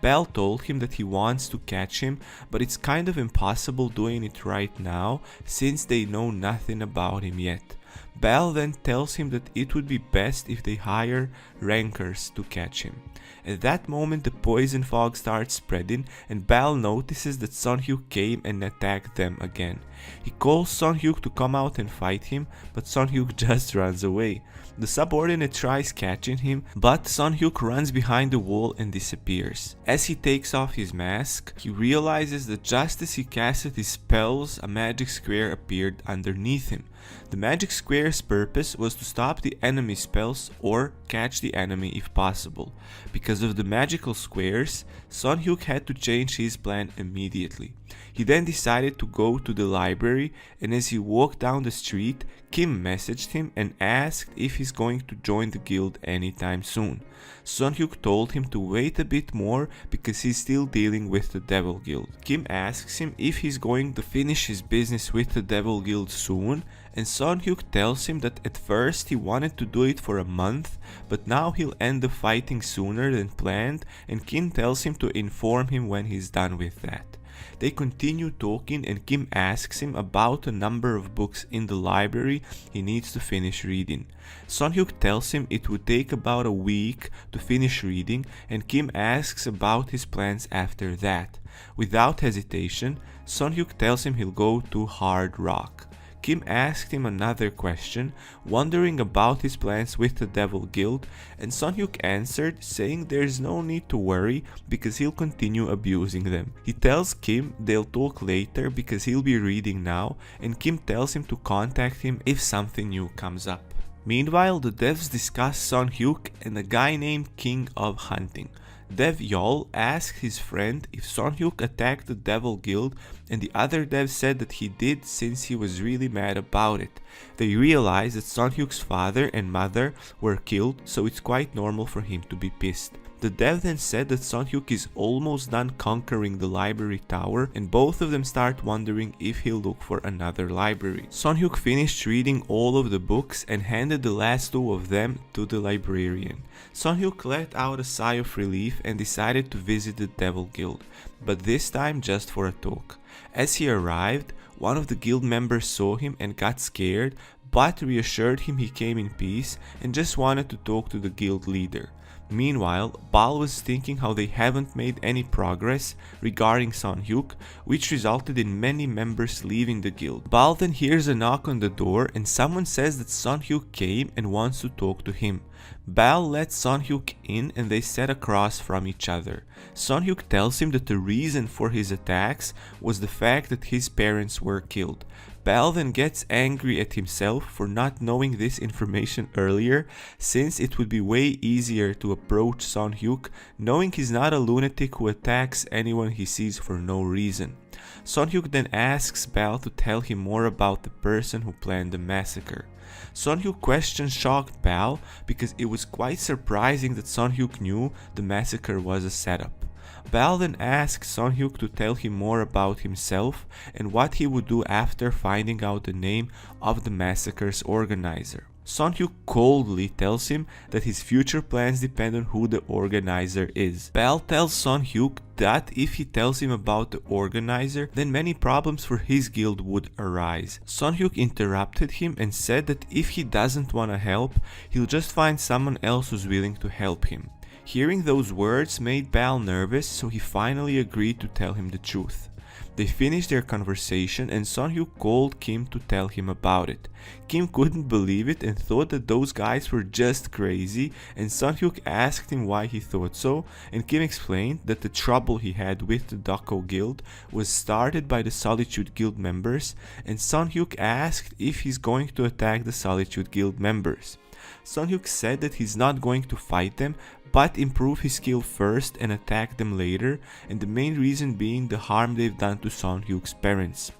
Bal told him that he wants to catch him, but it's kind of impossible doing it right now since they know nothing about him yet. Bal then tells him that it would be best if they hire rankers to catch him. At that moment the poison fog starts spreading and Bal notices that Son Hyuk came and attacked them again. He calls Son Hyuk to come out and fight him, but Son Hyuk just runs away. The subordinate tries catching him, but Son Hyuk runs behind the wall and disappears. As he takes off his mask, he realizes that just as he casted his spells, a magic square appeared underneath him. The magic square's purpose was to stop the enemy spells or catch the enemy if possible. Because of the magical squares, Son Hyuk had to change his plan immediately. He then decided to go to the library, and as he walked down the street, Kim messaged him and asked if he's going to join the guild anytime soon. Son Hyuk told him to wait a bit more because he's still dealing with the Devil Guild. Kim asks him if he's going to finish his business with the Devil Guild soon, and Son Hyuk tells him that at first he wanted to do it for a month, but now he'll end the fighting sooner than planned, and Kim tells him to inform him when he's done with that. They continue talking and Kim asks him about a number of books in the library he needs to finish reading. Son Hyuk tells him it would take about a week to finish reading, and Kim asks about his plans after that. Without hesitation, Son Hyuk tells him he'll go to Hard Rock. Kim asked him another question, wondering about his plans with the Devil Guild, and Son Hyuk answered, saying there's no need to worry because he'll continue abusing them. He tells Kim they'll talk later because he'll be reading now, and Kim tells him to contact him if something new comes up. Meanwhile, the devs discuss Son Hyuk and a guy named King of Hunting. Dev Yol asked his friend if Son Hyuk attacked the Devil Guild, and the other dev said that he did since he was really mad about it. They realized that Son Hyuk's father and mother were killed, so it's quite normal for him to be pissed. The dev then said that Son Hyuk is almost done conquering the library tower, and both of them start wondering if he'll look for another library. Son Hyuk finished reading all of the books and handed the last two of them to the librarian. Son Hyuk let out a sigh of relief and decided to visit the Devil Guild, but this time just for a talk. As he arrived, one of the guild members saw him and got scared, but reassured him he came in peace and just wanted to talk to the guild leader. Meanwhile, Bal was thinking how they haven't made any progress regarding Son Hyuk, which resulted in many members leaving the guild. Bal then hears a knock on the door and someone says that Son Hyuk came and wants to talk to him. Bal lets Son Hyuk in and they sit across from each other. Son Hyuk tells him that the reason for his attacks was the fact that his parents were killed. Bal then gets angry at himself for not knowing this information earlier, since it would be way easier to approach Son Hyuk knowing he's not a lunatic who attacks anyone he sees for no reason. Son Hyuk then asks Bal to tell him more about the person who planned the massacre. Son Hyuk questions shocked Bal because it was quite surprising that Son Hyuk knew the massacre was a setup. Bal then asks Son Hyuk to tell him more about himself and what he would do after finding out the name of the massacre's organizer. Son Hyuk coldly tells him that his future plans depend on who the organizer is. Bal tells Son Hyuk that if he tells him about the organizer, then many problems for his guild would arise. Son Hyuk interrupted him and said that if he doesn't wanna help, he'll just find someone else who's willing to help him. Hearing those words made Bal nervous, so he finally agreed to tell him the truth. They finished their conversation and Son Hyuk called Kim to tell him about it. Kim couldn't believe it and thought that those guys were just crazy, and Son Hyuk asked him why he thought so, and Kim explained that the trouble he had with the Dako Guild was started by the Solitude Guild members, and Son Hyuk asked if he's going to attack the Solitude Guild members. Son Hyuk said that he's not going to fight them, but improve his skill first and attack them later, and the main reason being the harm they've done to Son Hyuk's parents.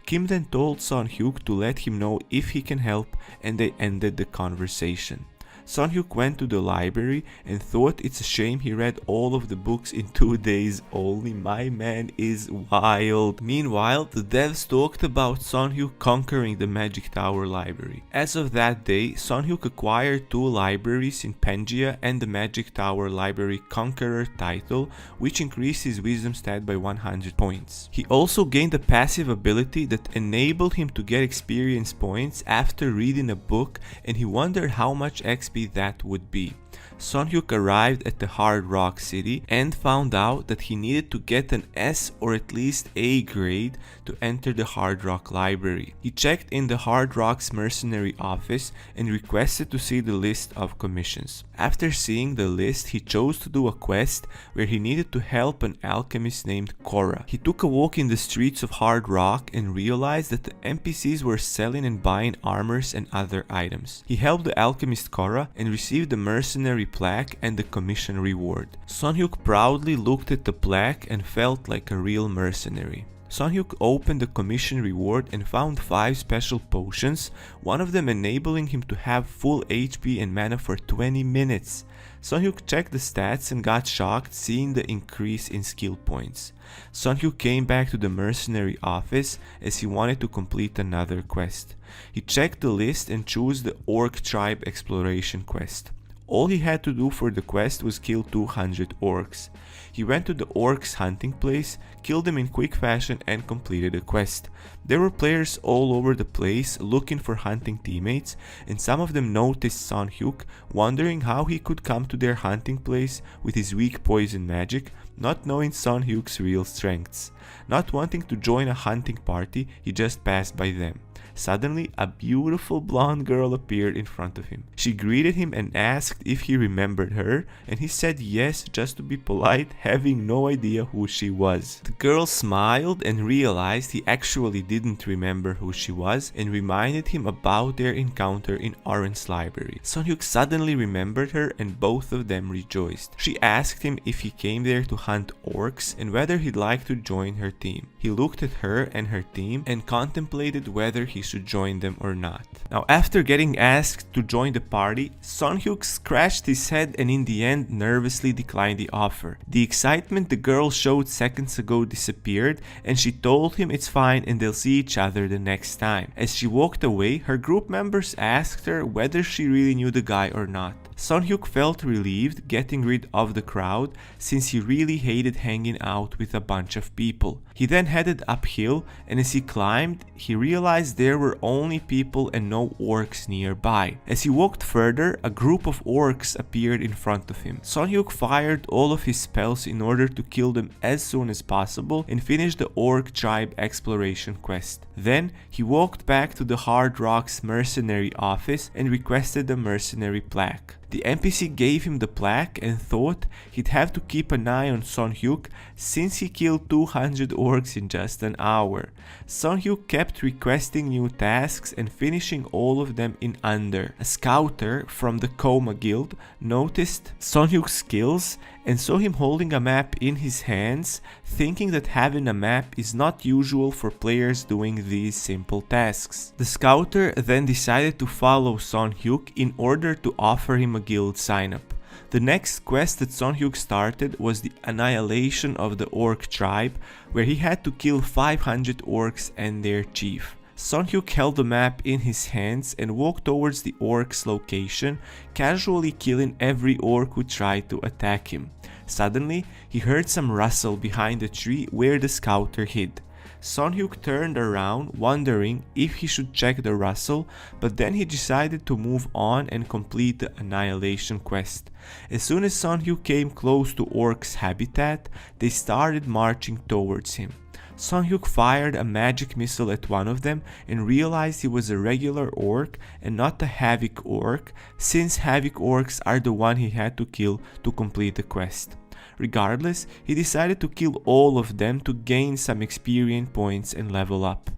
Kim then told Son Hyuk to let him know if he can help, and they ended the conversation. Son Hyuk went to the library and thought it's a shame he read all of the books in 2 days only. My man is wild. Meanwhile, the devs talked about Son Hyuk conquering the Magic Tower library. As of that day, Son Hyuk acquired 2 libraries in Pangaea and the Magic Tower library Conqueror title, which increased his wisdom stat by 100 points. He also gained a passive ability that enabled him to get experience points after reading a book, and he wondered how much XP that would be. Son Hyuk arrived at the Hard Rock City and found out that he needed to get an S or at least A grade to enter the Hard Rock Library. He checked in the Hard Rock's mercenary office and requested to see the list of commissions. After seeing the list, he chose to do a quest where he needed to help an alchemist named Korra. He took a walk in the streets of Hard Rock and realized that the NPCs were selling and buying armors and other items. He helped the alchemist Korra and received the mercenary plaque and the commission reward. Son Hyuk proudly looked at the plaque and felt like a real mercenary. Son Hyuk opened the commission reward and found 5 special potions, one of them enabling him to have full HP and mana for 20 minutes. Son Hyuk checked the stats and got shocked seeing the increase in skill points. Son Hyuk came back to the mercenary office as he wanted to complete another quest. He checked the list and chose the Orc Tribe Exploration quest. All he had to do for the quest was kill 200 orcs. He went to the orcs hunting place, killed them in quick fashion and completed the quest. There were players all over the place looking for hunting teammates, and some of them noticed Son Hyuk, wondering how he could come to their hunting place with his weak poison magic, not knowing Son Hyuk's real strengths. Not wanting to join a hunting party, he just passed by them. Suddenly, a beautiful blonde girl appeared in front of him. She greeted him and asked if he remembered her, and he said yes just to be polite, having no idea who she was. The girl smiled and realized he actually didn't remember who she was and reminded him about their encounter in Oren's library. Son Hyuk suddenly remembered her and both of them rejoiced. She asked him if he came there to hunt orcs and whether he'd like to join her team. He looked at her and her team and contemplated whether he should join them or not. Now, after getting asked to join the party, Son Hyuk scratched his head and in the end nervously declined the offer. The excitement the girl showed seconds ago disappeared, and she told him it's fine and they'll see each other the next time. As she walked away, her group members asked her whether she really knew the guy or not. Sun-hyuk felt relieved getting rid of the crowd since he really hated hanging out with a bunch of people. He then headed uphill, and as he climbed, he realized there were only people and no orcs nearby. As he walked further, a group of orcs appeared in front of him. Sun-hyuk fired all of his spells in order to kill them as soon as possible and finish the orc tribe exploration quest. Then he walked back to the Hard Rock's mercenary office and requested a mercenary plaque. The NPC gave him the plaque and thought he'd have to keep an eye on Sun-hyuk since he killed 200 orcs in just an hour. Sun-hyuk kept requesting new tasks and finishing all of them in under. A scouter from the Coma Guild noticed Sun-hyuk's skills and saw him holding a map in his hands, thinking that having a map is not usual for players doing these simple tasks. The scouter then decided to follow Sun-hyuk in order to offer him a guild sign-up. The next quest that Sun-hyuk started was the annihilation of the orc tribe, where he had to kill 500 orcs and their chief. Sun-hyuk held the map in his hands and walked towards the orcs' location, casually killing every orc who tried to attack him. Suddenly, he heard some rustle behind the tree where the scouter hid. Sun-hyuk turned around, wondering if he should check the rustle, but then he decided to move on and complete the annihilation quest. As soon as Sun-hyuk came close to orcs' habitat, they started marching towards him. Sun-hyuk fired a magic missile at one of them and realized he was a regular orc and not a Havoc orc, since Havoc orcs are the one he had to kill to complete the quest. Regardless, he decided to kill all of them to gain some experience points and level up.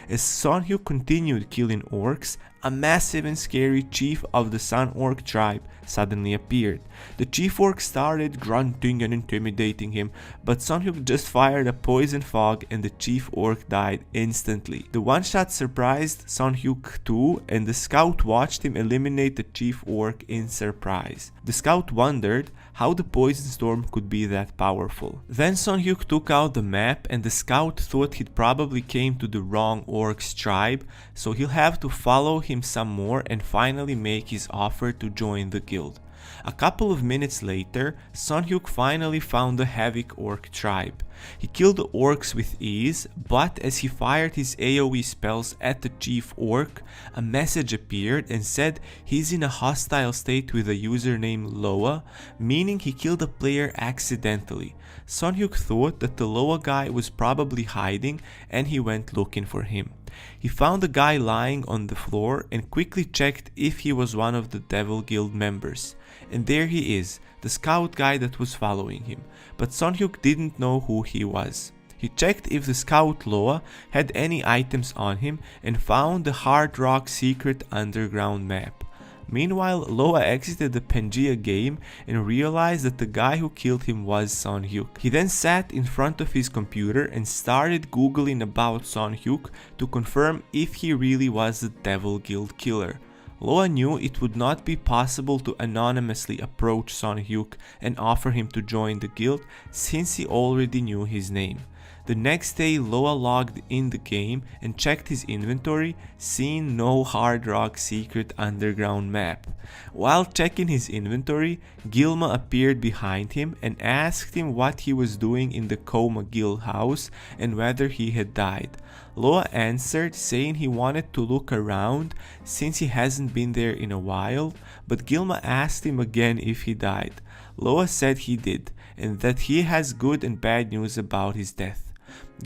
As Sun-hyuk continued killing orcs, a massive and scary chief of the Sun Orc tribe suddenly appeared. The chief orc started grunting and intimidating him, but Sun-hyuk just fired a poison fog and the chief orc died instantly. The one-shot surprised Sun-hyuk too, and the scout watched him eliminate the chief orc in surprise. The scout wondered how the poison storm could be that powerful. Then Sun-hyuk took out the map, and the scout thought he'd probably came to the wrong orc's tribe, so he'll have to follow him some more and finally make his offer to join the guild. A couple of minutes later, Sun-hyuk finally found the Havoc orc tribe. He killed the orcs with ease, but as he fired his AoE spells at the chief orc, a message appeared and said he's in a hostile state with a username Loa, meaning he killed a player accidentally. Sun-hyuk thought that the Loa guy was probably hiding, and he went looking for him. He found the guy lying on the floor and quickly checked if he was one of the Devil Guild members. And there he is, the scout guy that was following him, but Sun-hyuk didn't know who he was. He checked if the scout Loa had any items on him and found the Hard Rock secret underground map. Meanwhile, Loa exited the Pangea game and realized that the guy who killed him was Sun-hyuk. He then sat in front of his computer and started googling about Sun-hyuk to confirm if he really was the Devil Guild killer. Loa knew it would not be possible to anonymously approach Sun-hyuk and offer him to join the guild since he already knew his name. The next day, Loa logged in the game and checked his inventory, seeing no Hard Rock secret underground map. While checking his inventory, Gilma appeared behind him and asked him what he was doing in the Coma Guild house and whether he had died. Loa answered, saying he wanted to look around since he hasn't been there in a while, but Gilma asked him again if he died. Loa said he did, and that he has good and bad news about his death.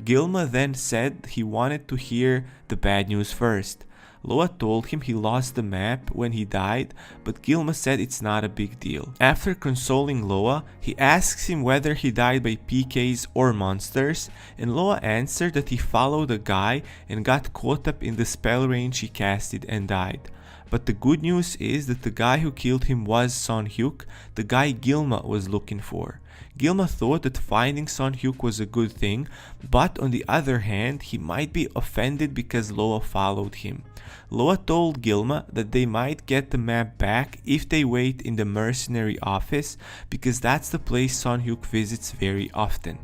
Gilma then said he wanted to hear the bad news first. Loa told him he lost the map when he died, but Gilma said it's not a big deal. After consoling Loa, he asks him whether he died by PKs or monsters, and Loa answered that he followed a guy and got caught up in the spell range he casted and died. But the good news is that the guy who killed him was Sun-hyuk, the guy Gilma was looking for. Gilma thought that finding Sun-hyuk was a good thing, but on the other hand, he might be offended because Loa followed him. Loa told Gilma that they might get the map back if they wait in the mercenary office, because that's the place Sun-hyuk visits very often.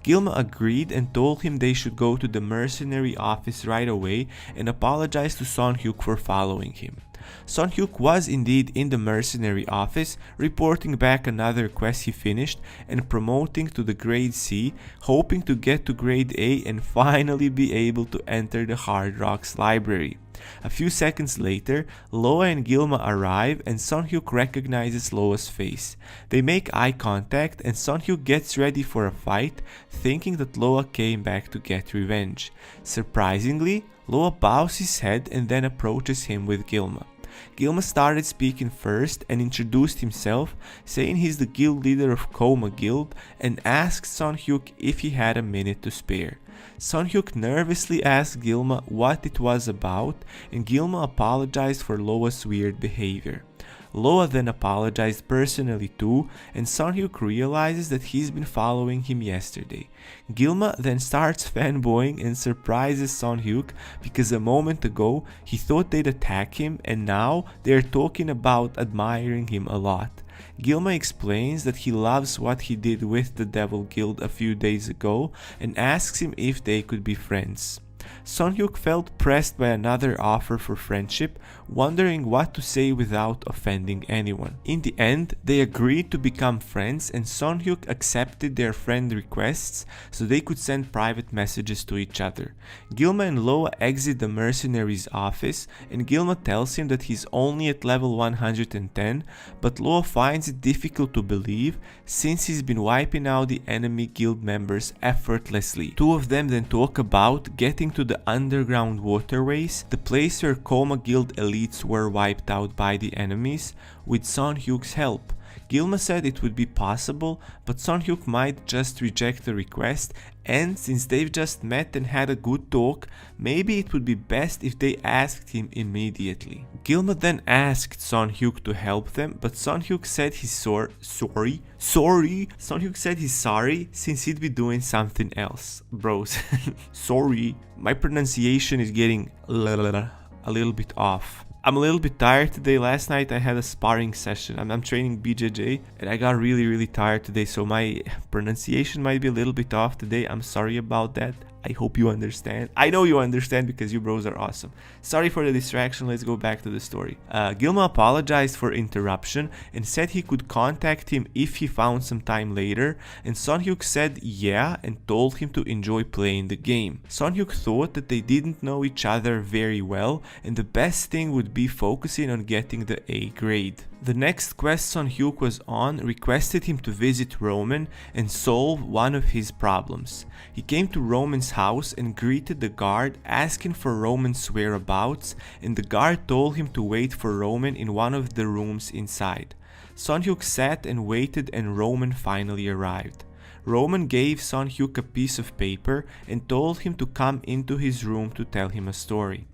Gilma agreed and told him they should go to the mercenary office right away and apologize to Sun-hyuk for following him. Son Hyuk was indeed in the mercenary office, reporting back another quest he finished and promoting to the grade C, hoping to get to grade A and finally be able to enter the Hard Rocks library. A few seconds later, Loa and Gilma arrive and Son Hyuk recognizes Loa's face. They make eye contact and Son Hyuk gets ready for a fight, thinking that Loa came back to get revenge. Surprisingly, Loa bows his head and then approaches him with Gilma. Gilma started speaking first and introduced himself, saying he's the guild leader of Koma Guild, and asked Son Hyuk if he had a minute to spare. Son Hyuk nervously asked Gilma what it was about, and Gilma apologized for Loa's weird behavior. Loa then apologized personally too, and Son Hyuk realizes that he's been following him yesterday. Gilma then starts fanboying and surprises Son Hyuk because a moment ago he thought they'd attack him and now they're talking about admiring him a lot. Gilma explains that he loves what he did with the Devil Guild a few days ago and asks him if they could be friends. Son Hyuk felt pressed by another offer for friendship, wondering what to say without offending anyone. In the end, they agreed to become friends and Son Hyuk accepted their friend requests so they could send private messages to each other. Gilma and Loa exit the mercenary's office and Gilma tells him that he's only at level 110, but Loa finds it difficult to believe since he's been wiping out the enemy guild members effortlessly. Two of them then talk about getting to the underground waterways, the place where Koma Guild elites were wiped out by the enemies, with Son Hyuk's help. Gilma said it would be possible, but Son Hyuk might just reject the request, and since they've just met and had a good talk, maybe it would be best if they asked him immediately. Gilma then asked Son Hyuk to help them, but Son Hyuk said he's sorry. Son Hyuk said he's sorry since he'd be doing something else. Bros, sorry. My pronunciation is getting a little bit off. I'm a little bit tired today. Last night I had a sparring session. I'm training BJJ and I got really tired today, so my pronunciation might be a little bit off today. I'm sorry about that. I hope you understand. I know you understand because you bros are awesome. Sorry for the distraction, let's go back to the story. Gilma apologized for interruption and said he could contact him if he found some time later, and Son Hyuk said yeah and told him to enjoy playing the game. Son Hyuk thought that they didn't know each other very well and the best thing would be focusing on getting the A grade. The next quest Son Hyuk was on requested him to visit Roman and solve one of his problems. He came to Roman's house and greeted the guard, asking for Roman's whereabouts, and the guard told him to wait for Roman in one of the rooms inside. Son Hyuk sat and waited and Roman finally arrived. Roman gave Son Hyuk a piece of paper and told him to come into his room to tell him a story.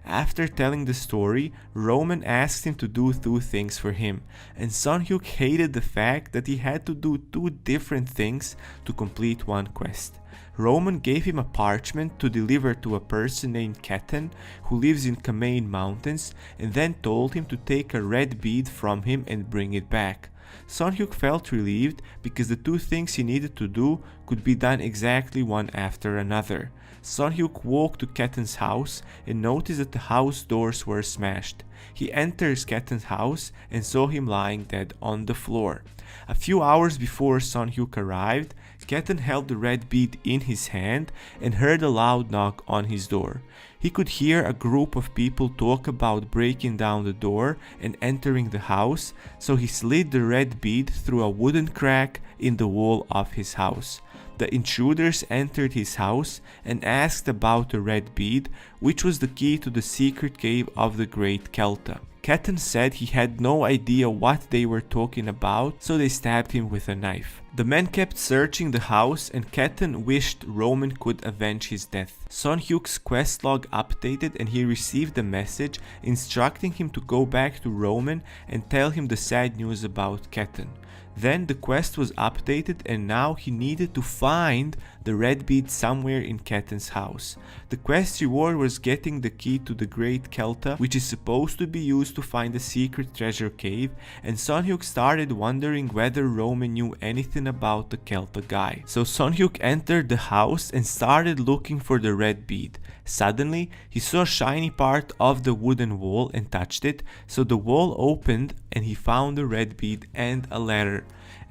After telling the story, Roman asked him to do two things for him, and Son Hyuk hated the fact that he had to do two different things to complete one quest. Roman gave him a parchment to deliver to a person named Ketan who lives in Kamain Mountains, and then told him to take a red bead from him and bring it back. Son Hyuk felt relieved because the two things he needed to do could be done exactly one after another. Son Hyuk walked to Ketan's house and noticed that the house doors were smashed. He enters Ketan's house and saw him lying dead on the floor. A few hours before Son Hyuk arrived, Ketan held the red bead in his hand and heard a loud knock on his door. He could hear a group of people talk about breaking down the door and entering the house, so he slid the red bead through a wooden crack in the wall of his house. The intruders entered his house and asked about the red bead, which was the key to the secret cave of the Great Kelta. Ketan said he had no idea what they were talking about, so they stabbed him with a knife. The men kept searching the house and Ketan wished Roman could avenge his death. Son Hyuk's quest log updated and he received a message instructing him to go back to Roman and tell him the sad news about Ketan. Then the quest was updated and now he needed to find the red bead somewhere in Ketan's house. The quest reward was getting the key to the Great Kelta, which is supposed to be used to find a secret treasure cave, and Sun-hyuk started wondering whether Roman knew anything about the Kelta guy. So Sun-hyuk entered the house and started looking for the red bead. Suddenly, he saw a shiny part of the wooden wall and touched it, so the wall opened and he found the red bead and a letter.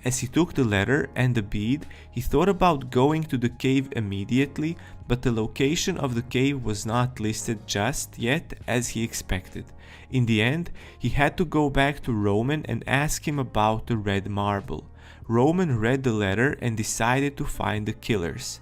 As he took the letter and the bead, he thought about going to the cave immediately, but the location of the cave was not listed just yet as he expected. In the end, he had to go back to Roman and ask him about the red marble. Roman read the letter and decided to find the killers.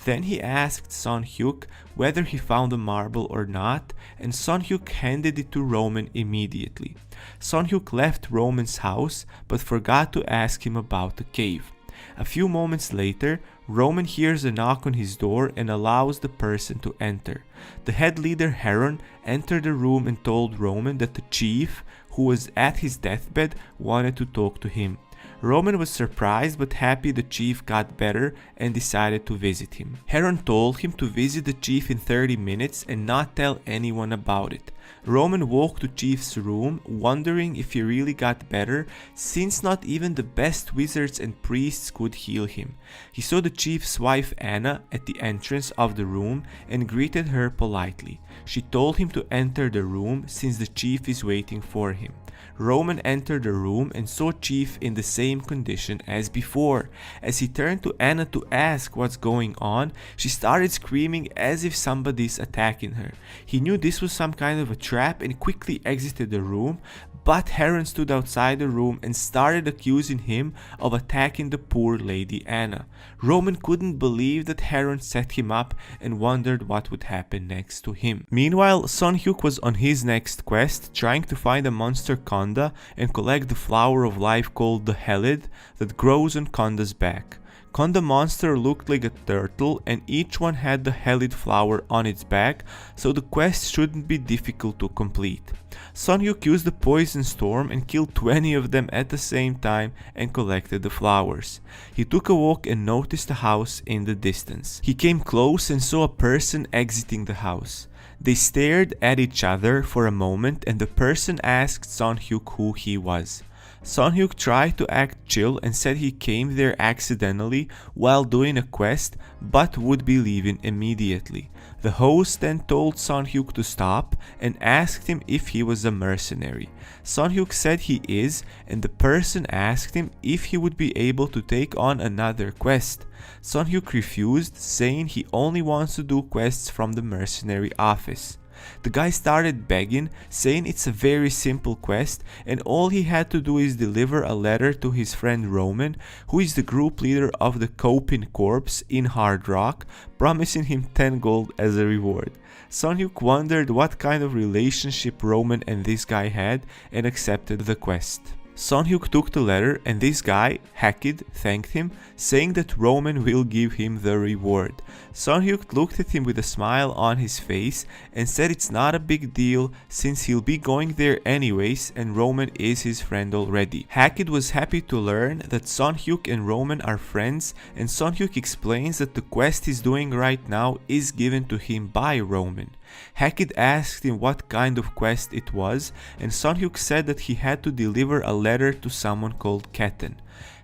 Then he asked Sun-hyuk whether he found the marble or not, and Sun-hyuk handed it to Roman immediately. Sun-hyuk left Roman's house but forgot to ask him about the cave. A few moments later, Roman hears a knock on his door and allows the person to enter. The head leader Heron entered the room and told Roman that the chief, who was at his deathbed, wanted to talk to him. Roman was surprised but happy the chief got better and decided to visit him. Heron told him to visit the chief in 30 minutes and not tell anyone about it. Roman walked to Chief's room, wondering if he really got better, since not even the best wizards and priests could heal him. He saw the Chief's wife Anna at the entrance of the room and greeted her politely. She told him to enter the room since the Chief is waiting for him. Roman entered the room and saw Chief in the same condition as before. As he turned to Anna to ask what's going on, she started screaming as if somebody's attacking her. He knew this was some kind of a trap and quickly exited the room, but Heron stood outside the room and started accusing him of attacking the poor lady Anna. Roman couldn't believe that Heron set him up and wondered what would happen next to him. Meanwhile, Sun-hyuk was on his next quest, trying to find a monster Konda and collect the flower of life called the Helid that grows on Konda's back. Konda monster looked like a turtle and each one had the Helid flower on its back, so the quest shouldn't be difficult to complete. Sun-hyuk used the poison storm and killed 20 of them at the same time and collected the flowers. He took a walk and noticed a house in the distance. He came close and saw a person exiting the house. They stared at each other for a moment and the person asked Sun-hyuk who he was. Sun-hyuk tried to act chill and said he came there accidentally while doing a quest but would be leaving immediately. The host then told Sun-hyuk to stop and asked him if he was a mercenary. Sun-hyuk said he is, and the person asked him if he would be able to take on another quest. Sun-hyuk refused, saying he only wants to do quests from the mercenary office. The guy started begging, saying it's a very simple quest and all he had to do is deliver a letter to his friend Roman, who is the group leader of the Copin Corps in Hard Rock, promising him 10 gold as a reward. Sun-hyuk wondered what kind of relationship Roman and this guy had and accepted the quest. Sun-hyuk took the letter and this guy, Hakid, thanked him, saying that Roman will give him the reward. Sun-hyuk looked at him with a smile on his face and said it's not a big deal since he'll be going there anyways and Roman is his friend already. Hakid was happy to learn that Sun-hyuk and Roman are friends, and Sun-hyuk explains that the quest he's doing right now is given to him by Roman. Hakid asked him what kind of quest it was, and Sun-hyuk said that he had to deliver a letter to someone called Ketan.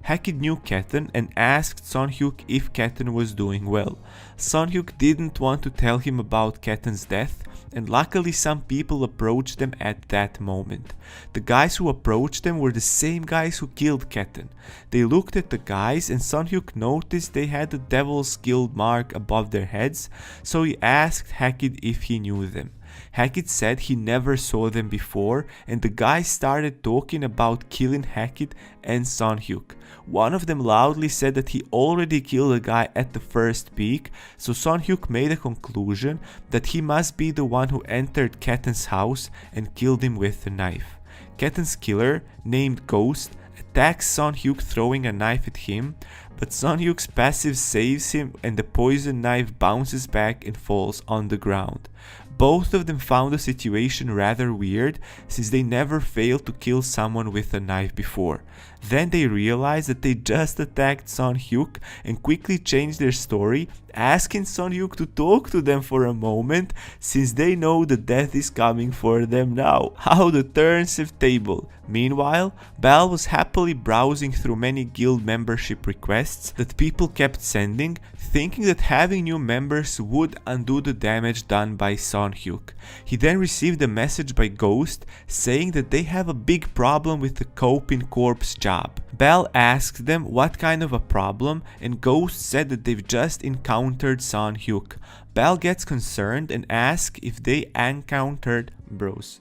Hakid knew Ketan and asked Sun-hyuk if Ketan was doing well. Sun-hyuk didn't want to tell him about Ketan's death, and luckily some people approached them at that moment. The guys who approached them were the same guys who killed Ketan. They looked at the guys and Sun-hyuk noticed they had the Devil's Guild mark above their heads, so he asked Hakid if he knew them. Hakid said he never saw them before, and the guys started talking about killing Hakid and Sun-hyuk. One of them loudly said that he already killed a guy at the first peak, so Sun-hyuk made a conclusion that he must be the one who entered Ketan's house and killed him with a knife. Ketan's killer, named Ghost, attacks Sun-hyuk throwing a knife at him, but Son Hyuk's passive saves him and the poison knife bounces back and falls on the ground. Both of them found the situation rather weird since they never failed to kill someone with a knife before. Then they realized that they just attacked Son Hyuk and quickly changed their story, asking Son Hyuk to talk to them for a moment since they know the death is coming for them now. How the turns have tabled. Meanwhile, Bal was happily browsing through many guild membership requests that people kept sending, thinking that having new members would undo the damage done by Son Hyuk. He then received a message by Ghost saying that they have a big problem with the Cope in Corpse job. Bal asked them what kind of a problem, and Ghost said that they've just encountered Son Hyuk. Bal gets concerned and asks if they encountered bros.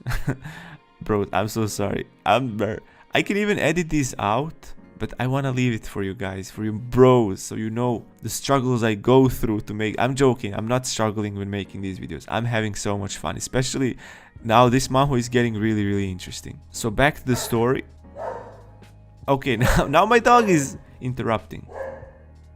Bros, I'm so sorry. I can even edit this out, but I want to leave it for you guys, for you bros, so you know the struggles I go through to make. I'm joking, I'm not struggling when making these videos. I'm having so much fun, especially now this manhwa is getting really interesting. So back to the story. Okay, now my dog is interrupting.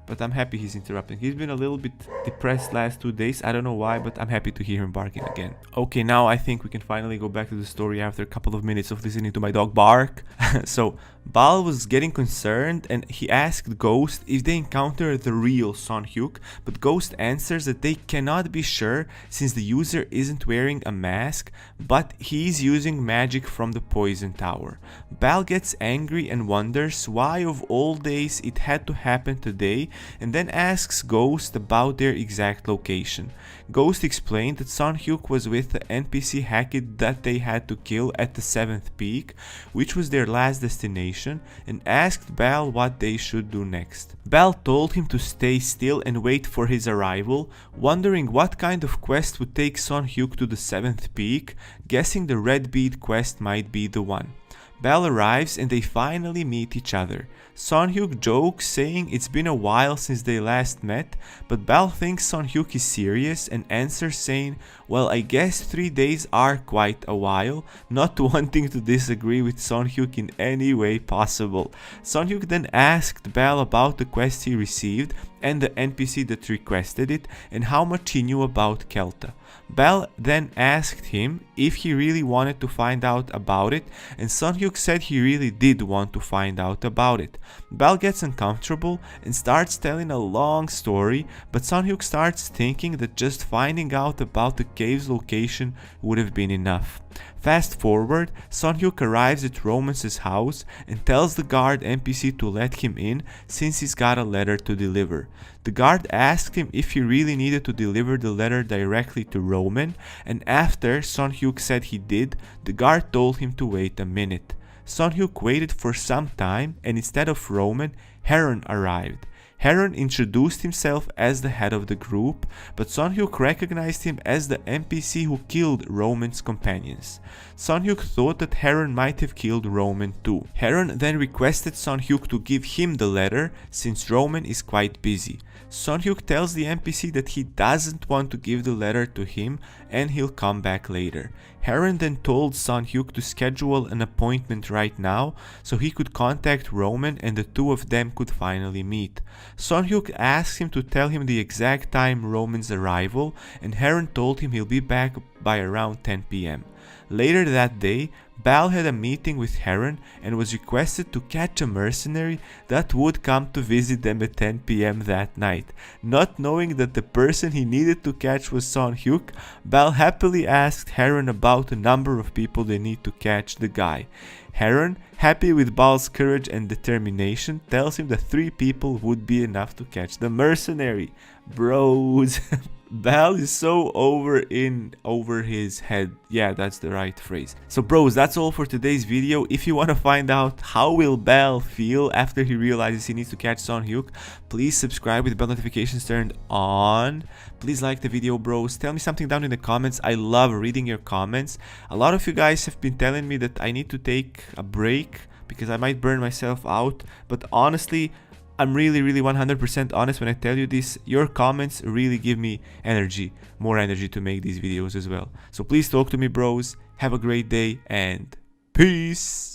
But I'm happy he's interrupting. He's been a little bit depressed last 2 days. I don't know why, but I'm happy to hear him barking again. Okay, now I think we can finally go back to the story after a couple of minutes of listening to my dog bark. So, Bal was getting concerned and he asked Ghost if they encountered the real Son Hyuk, but Ghost answers that they cannot be sure since the user isn't wearing a mask, but he's using magic from the Poison Tower. Bal gets angry and wonders why of all days it had to happen today, and then asks Ghost about their exact location. Ghost explained that Son Hyuk was with the NPC Hackett that they had to kill at the 7th peak, which was their last destination, and asked Bal what they should do next. Bal told him to stay still and wait for his arrival, wondering what kind of quest would take Son Hyuk to the 7th peak, guessing the Red Bead quest might be the one. Bal arrives and they finally meet each other. Son Hyuk jokes saying it's been a while since they last met, but Bal thinks Son Hyuk is serious and answers saying, well, I guess 3 days are quite a while, not wanting to disagree with Son Hyuk in any way possible. Son Hyuk then asked Bal about the quest he received and the NPC that requested it and how much he knew about Kelta. Bal then asked him if he really wanted to find out about it, and Son Hyuk said he really did want to find out about it. Bal gets uncomfortable and starts telling a long story, but Son Hyuk starts thinking that just finding out about the cave's location would have been enough. Fast forward, Son Hyuk arrives at Romance's house and tells the guard NPC to let him in since he's got a letter to deliver. The guard asked him if he really needed to deliver the letter directly to Roman, and after Son Hyuk said he did, the guard told him to wait a minute. Son Hyuk waited for some time, and instead of Roman, Heron arrived. Heron introduced himself as the head of the group, but Son Hyuk recognized him as the NPC who killed Roman's companions. Son Hyuk thought that Heron might have killed Roman too. Heron then requested Son Hyuk to give him the letter since Roman is quite busy. Son Hyuk tells the NPC that he doesn't want to give the letter to him and he'll come back later. Heron then told Son Hyuk to schedule an appointment right now so he could contact Roman and the two of them could finally meet. Son Hyuk asked him to tell him the exact time Roman's arrival, and Heron told him he'll be back by around 10 PM. Later that day, Bal had a meeting with Heron and was requested to catch a mercenary that would come to visit them at 10 PM that night. Not knowing that the person he needed to catch was Son Hyuk, Bal happily asked Heron about the number of people they need to catch the guy. Heron, happy with Bal's courage and determination, tells him that 3 people would be enough to catch the mercenary. Bros. Bal is so over his head. Yeah, that's the right phrase. So bros, that's all for today's video. If you want to find out how will Bal feel after he realizes he needs to catch Son Hyuk, please subscribe with bell notifications turned on. Please like the video, bros. Tell me something down in the comments. I love reading your comments. A lot of you guys have been telling me that I need to take a break because I might burn myself out, but honestly, I'm really 100% honest when I tell you this. Your comments really give me energy, more energy to make these videos as well. So please talk to me, bros. Have a great day and peace.